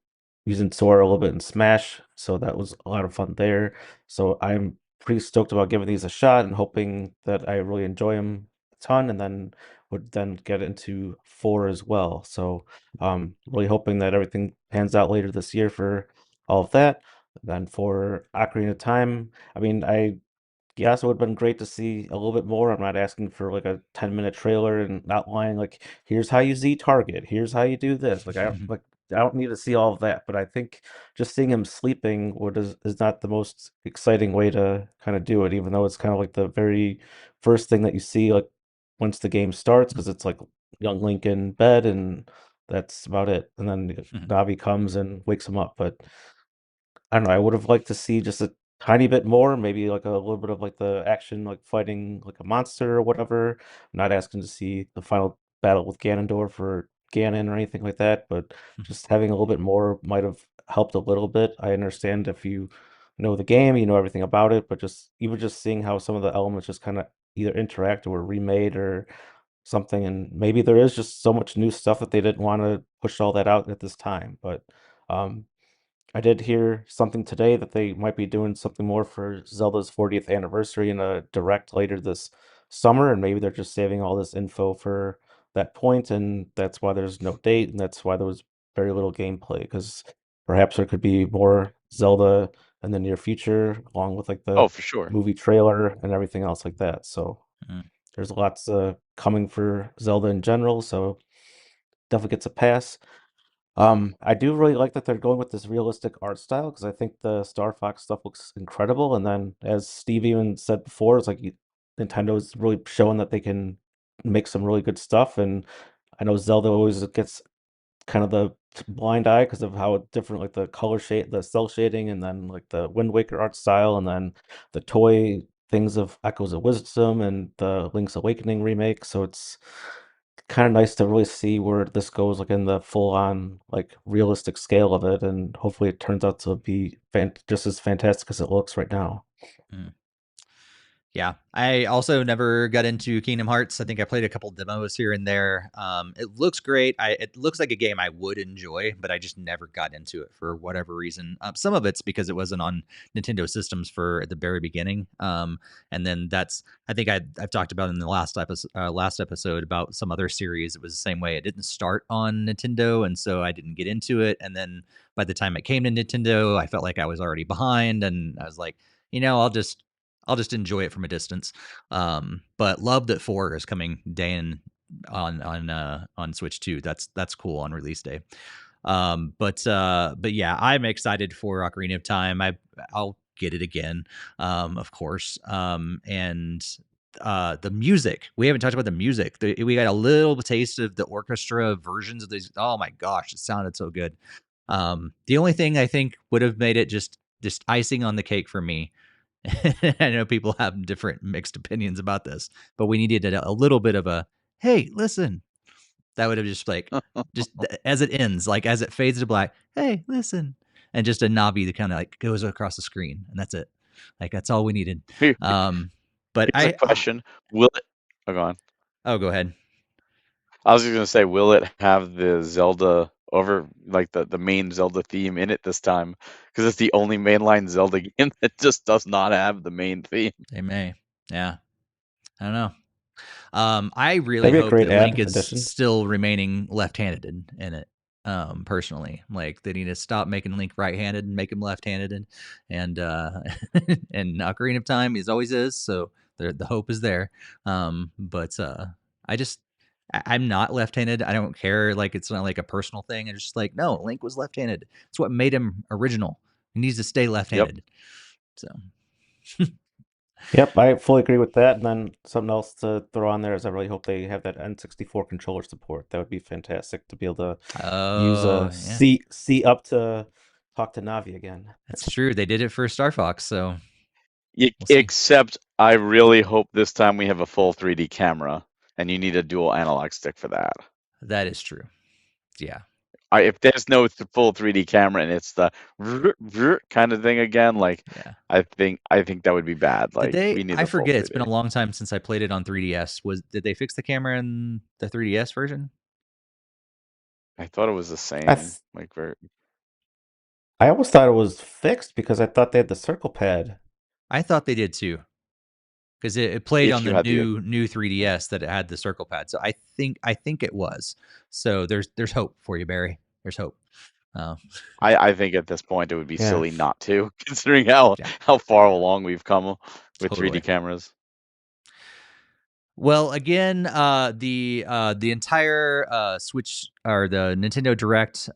using Sora a little bit in Smash, so that was a lot of fun there. So I'm pretty stoked about giving these a shot and hoping that I really enjoy them a ton, and then would then get into 4 as well. So, really hoping that everything pans out later this year for all of that. Then for Ocarina of Time, I mean, yes, it would have been great to see a little bit more. I'm not asking for like a 10-minute trailer and outlining like here's how you Z target, here's how you do this. I don't need to see all of that, but I think just seeing him sleeping is not the most exciting way to kind of do it, even though it's kind of like the very first thing that you see like once the game starts, because it's like young Link in bed and that's about it. And then Navi comes and wakes him up. But I don't know. I would have liked to see just a tiny bit more, maybe like a little bit of like the action, like fighting like a monster or whatever. I'm not asking to see the final battle with Ganondorf or Ganon or anything like that, but just having a little bit more might have helped a little bit. I understand if you know the game, you know everything about it, but just even just seeing how some of the elements just kind of either interact or were remade or something, and maybe there is just so much new stuff that they didn't want to push all that out at this time, but um I did hear something today that they might be doing something more for Zelda's 40th anniversary in a direct later this summer, and maybe they're just saving all this info for that point, and that's why there's no date, and that's why there was very little gameplay, because perhaps there could be more Zelda in the near future, along with like the Oh, for sure. movie trailer and everything else like that. So Mm. there's lots coming for Zelda in general, so definitely gets a pass. I do really like that they're going with this realistic art style because I think the Star Fox stuff looks incredible. And then, as Steve even said before, it's like Nintendo's really showing that they can make some really good stuff. And I know Zelda always gets kind of the blind eye because of how different, like the color shade, the cell shading, and then like the Wind Waker art style, and then the toy things of Echoes of Wisdom and the Link's Awakening remake. So it's kind of nice to really see where this goes, like in the full on, like realistic scale of it, and hopefully it turns out to be just as fantastic as it looks right now. Mm. Yeah, I also never got into Kingdom Hearts. I think I played a couple demos here and there. It looks great. It looks like a game I would enjoy, but I just never got into it for whatever reason. Some of it's because it wasn't on Nintendo systems for at the very beginning. And then I think I've talked about in the last episode about some other series. It was the same way. It didn't start on Nintendo, and so I didn't get into it. And then by the time it came to Nintendo, I felt like I was already behind, and I was like, I'll just enjoy it from a distance. But love that 4 is coming day in on Switch 2. That's cool on release day. But yeah, I'm excited for Ocarina of Time. I'll get it again, of course. And the music. We haven't talked about the music. We got a little taste of the orchestra versions of these. Oh my gosh, it sounded so good. The only thing I think would have made it just icing on the cake for me. I know people have different mixed opinions about this, but we needed a little bit of a hey, listen. That would have just as it ends, like as it fades to black. Hey, listen, and just a Navi that kind of like goes across the screen, and that's it. Like that's all we needed. Here's But a question: Will it? Oh, go on. Oh, go ahead. I was just gonna say, will it have the Zelda over like the main Zelda theme in it this time? Because it's the only mainline Zelda game that just does not have the main theme. They may. Yeah. I don't know. I really That'd be a hope great that Link ad is addition. still remaining left-handed in it. Personally, like they need to stop making Link right-handed and make him left-handed, and and Ocarina of Time is always is. So the hope is there. But I just I'm not left-handed. I don't care. Like it's not like a personal thing. It's just like no, Link was left-handed. It's what made him original. He needs to stay Yep. left-handed. So Yep, I fully agree with that. And then something else to throw on there is I really hope they have that N64 controller support. That would be fantastic to be able to use oh a yeah. C up to talk to Navi again. That's true. They did it for Star Fox, so we'll see. Except I really hope this time we have a full 3D camera, and you need a dual analog stick for that. That is true. Yeah. If there's no full 3D camera and it's the kind of thing again, like Yeah. I think that would be bad. Did Like they we need I the full forget. It's 3D. been a long time since I played it on 3DS. Did they fix the camera in the 3DS version? I thought it was the I same. th Like very. I always thought it was fixed because I thought they had the circle pad. I thought they did too, because it played If on you the had the new 3DS that it had the circle pad. So I think it was. So there's hope for you, Barry. There's hope. Uh, I think at this point it would be Yeah. silly not to, considering how yeah, how far along we've come with 3D totally. cameras. Well, again, the entire Switch or the Nintendo Direct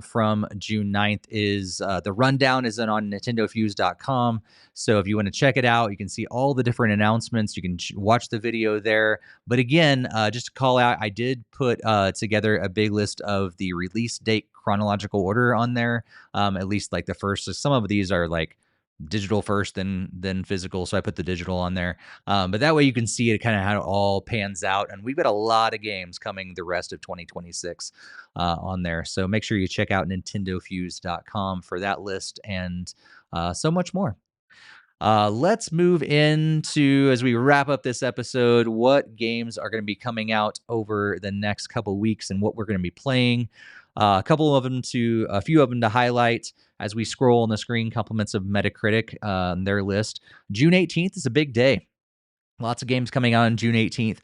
from June 9th is the rundown is on NintendoFuse.com. So if you want to check it out, you can see all the different announcements. You can watch the video there. But again, just to call out, I did put together a big list of the release date chronological order on there. At least like the first. So some of these are like digital first, then physical. So I put the digital on there. But that way you can see it kind of how it all pans out. And we've got a lot of games coming the rest of 2026 on there. So make sure you check out NintendoFuse.com for that list and so much more. Let's move into, as we wrap up this episode, what games are going to be coming out over the next couple weeks and what we're going to be playing. A few of them to highlight as we scroll on the screen. Compliments of Metacritic, their list. June 18th is a big day. Lots of games coming out on June 18th.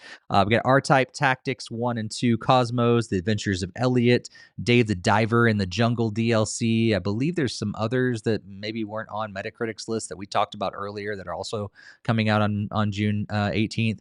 We got R-Type Tactics 1 and 2, Cosmos, The Adventures of Elliot, Dave the Diver in the Jungle DLC. I believe there's some others that maybe weren't on Metacritic's list that we talked about earlier that are also coming out on June 18th.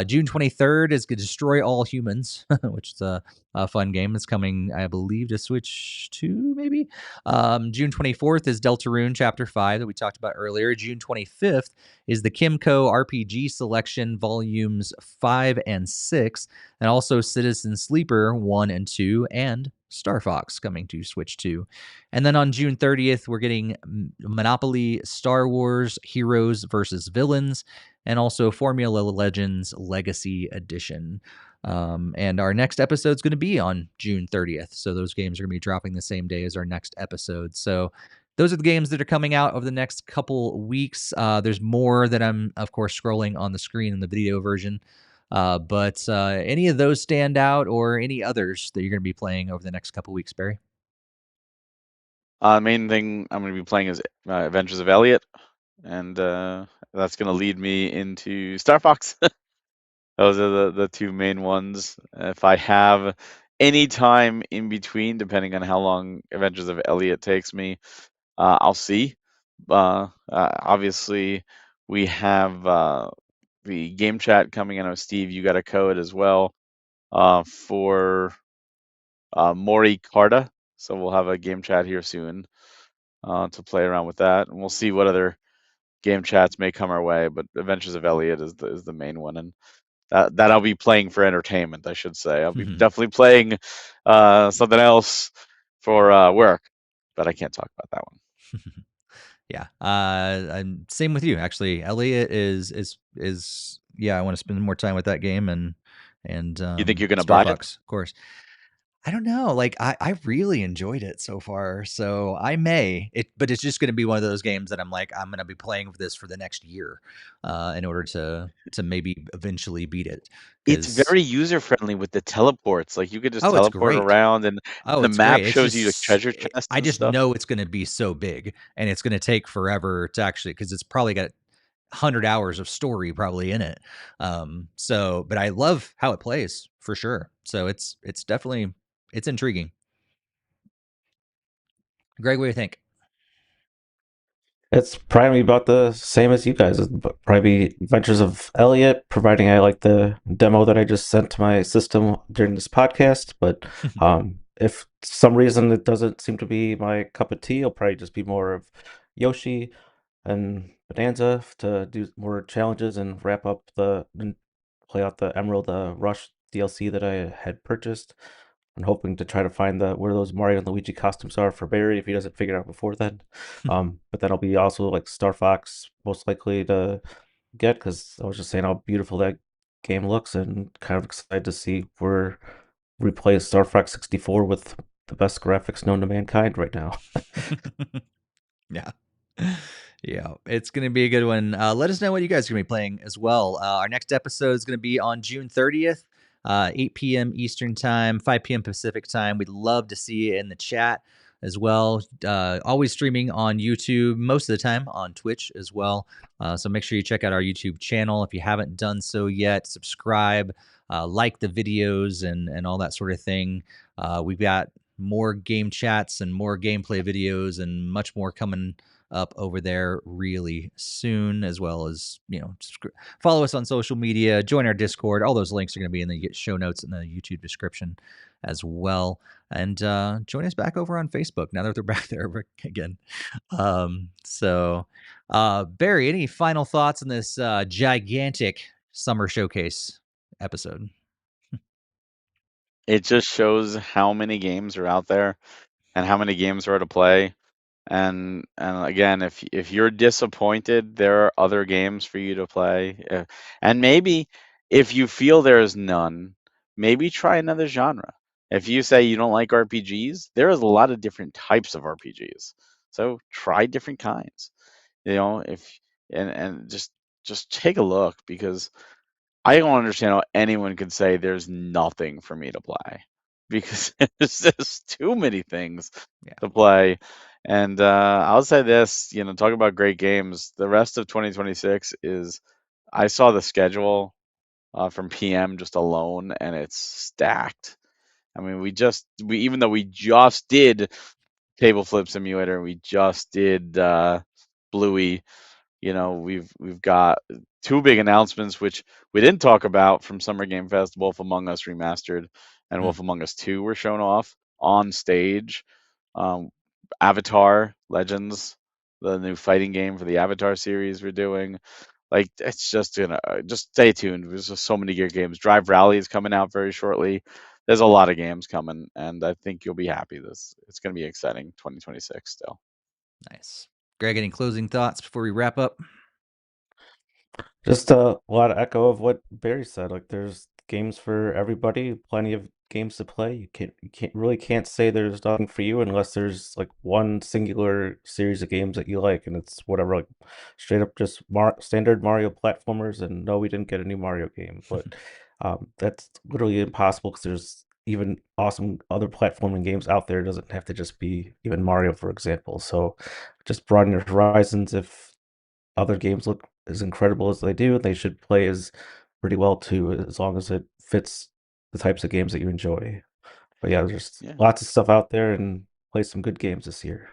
June 23rd is Destroy All Humans, which is a fun game. It's coming, I believe, to Switch 2, maybe. June 24th is Deltarune Chapter 5 that we talked about earlier. June 25th is the Kimco RPG Selection Volumes 5 and 6, and also Citizen Sleeper 1 and 2, and Star Fox coming to Switch 2. And then on June 30th, we're getting Monopoly Star Wars Heroes versus Villains, and also Formula Legends Legacy Edition. And our next episode is going to be on June 30th. So those games are going to be dropping the same day as our next episode. So those are the games that are coming out over the next couple weeks. There's more that I'm, of course, scrolling on the screen in the video version. But any of those stand out or any others that you're going to be playing over the next couple weeks, Barry? Main thing I'm going to be playing is Adventures of Elliot, and that's going to lead me into Star Fox. Those are the two main ones. If I have any time in between, depending on how long Adventures of Elliot takes me, I'll see. Obviously, we have the game chat coming in. I know, Steve, you got a code as well for Mori Carta. So we'll have a game chat here soon to play around with that. And we'll see what other game chats may come our way. But Adventures of Elliot is the main one. And that I'll be playing for entertainment, I should say. I'll be definitely playing something else for work, but I can't talk about that one. Yeah. I'm same with you, actually. Elliot is yeah, I want to spend more time with that game and You think you're gonna Star buy it? Fox, of course. I don't know. Like I really enjoyed it so far. So I may. But it's just gonna be one of those games that I'm like, I'm gonna be playing this for the next year, in order to maybe eventually beat it. It's 'Cause very user friendly with the teleports. Like you could just oh, it's teleport great. around, and Oh, the it's great. map It's shows you the just treasure chests I and just stuff. know it's gonna be so big, and it's gonna take forever to actually, because it's probably got 100 hours of story probably in it. So but I love how it plays for sure. So it's definitely it's intriguing. Greg, what do you think? It's probably about the same as you guys. It'd probably be Adventures of Elliot, providing I like the demo that I just sent to my system during this podcast. But if some reason it doesn't seem to be my cup of tea, it'll probably just be more of Yoshi and Bonanza to do more challenges and wrap up and play out the Emerald Rush DLC that I had purchased. I'm hoping to try to find where those Mario and Luigi costumes are for Barry if he doesn't figure it out before then. But that'll be also like Star Fox most likely to get, because I was just saying how beautiful that game looks and kind of excited to see where replay Star Fox 64 with the best graphics known to mankind right now. Yeah. Yeah, it's going to be a good one. Let us know what you guys are going to be playing as well. Our next episode is going to be on June 30th, 8 p.m. Eastern Time, 5 p.m. Pacific Time. We'd love to see you in the chat. as well. Always streaming on YouTube, most of the time on Twitch as well. So make sure you check out our YouTube channel if you haven't done so yet. Subscribe, like the videos, and all that sort of thing. We've got more game chats and more gameplay videos and much more coming up over there really soon, as well as, follow us on social media, join our Discord. All those links are going to be in the show notes in the YouTube description as well. And join us back over on Facebook now that they're back there again. Barry, any final thoughts on this gigantic summer showcase episode? It just shows how many games are out there and how many games are to play. And again, if you're disappointed, there are other games for you to play. And maybe if you feel there is none, maybe try another genre. If you say you don't like RPGs, there is a lot of different types of RPGs. So try different kinds. If and just take a look, because I don't understand how anyone could say there's nothing for me to play, because there's just too many things to play. And I'll say this, talk about great games. The rest of 2026 is, I saw the schedule from PM just alone, and it's stacked. I mean, even though we just did Table Flip Simulator, we just did Bluey. We've got two big announcements, which we didn't talk about from Summer Game Fest. Wolf Among Us Remastered and Wolf Among Us 2 were shown off on stage. Avatar Legends, the new fighting game for the Avatar series we're doing. Like, it's just just stay tuned. There's just so many good games. Drive Rally is coming out very shortly. There's a lot of games coming, and I think you'll be happy. It's going to be exciting 2026 still. Nice. Greg, any closing thoughts before we wrap up? Just a lot of echo of what Barry said. Like, there's games for everybody, plenty of games to play. You can't say there's nothing for you unless there's like one singular series of games that you like, and it's whatever, like straight up just standard Mario platformers. And no, we didn't get a new Mario game, but that's literally impossible because there's even awesome other platforming games out there. It doesn't have to just be even Mario, for example. So just broaden your horizons. If other games look as incredible as they do, they should play as pretty well too, as long as it fits the types of games that you enjoy. But yeah, there's lots of stuff out there, and play some good games this year.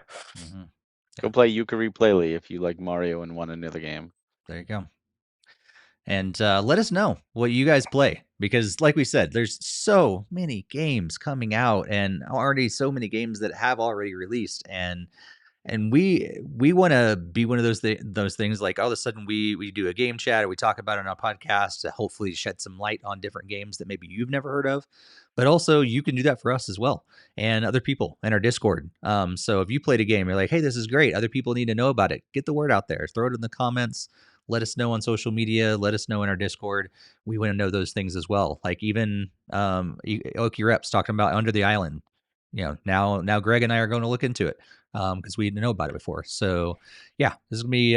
Go play Yooka-Ree-Playley if you like Mario and want another game. There you go. And let us know what you guys play, because like we said, there's so many games coming out, and already so many games that have already released, and we want to be one of those things, like all of a sudden we do a game chat, or we talk about it on our podcast to hopefully shed some light on different games that maybe you've never heard of. But also you can do that for us as well, and other people in our Discord. So if you played a game, you're like, hey, this is great, other people need to know about it, get the word out there, throw it in the comments, let us know on social media, let us know in our Discord. We want to know those things as well. Like even Oki Reps talking about Under the Island. Now Greg and I are going to look into it, because we didn't know about it before. So yeah, this is gonna be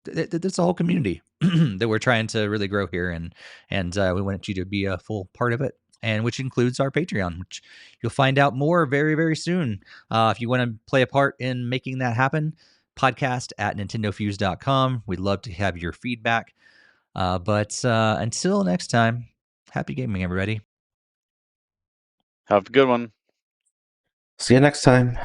it's a whole community that we're trying to really grow here, and we want you to be a full part of it, and which includes our Patreon, which you'll find out more very, very soon. If you want to play a part in making that happen, podcast at NintendoFuse.com. We'd love to have your feedback. But until next time, happy gaming, everybody. Have a good one. See you next time.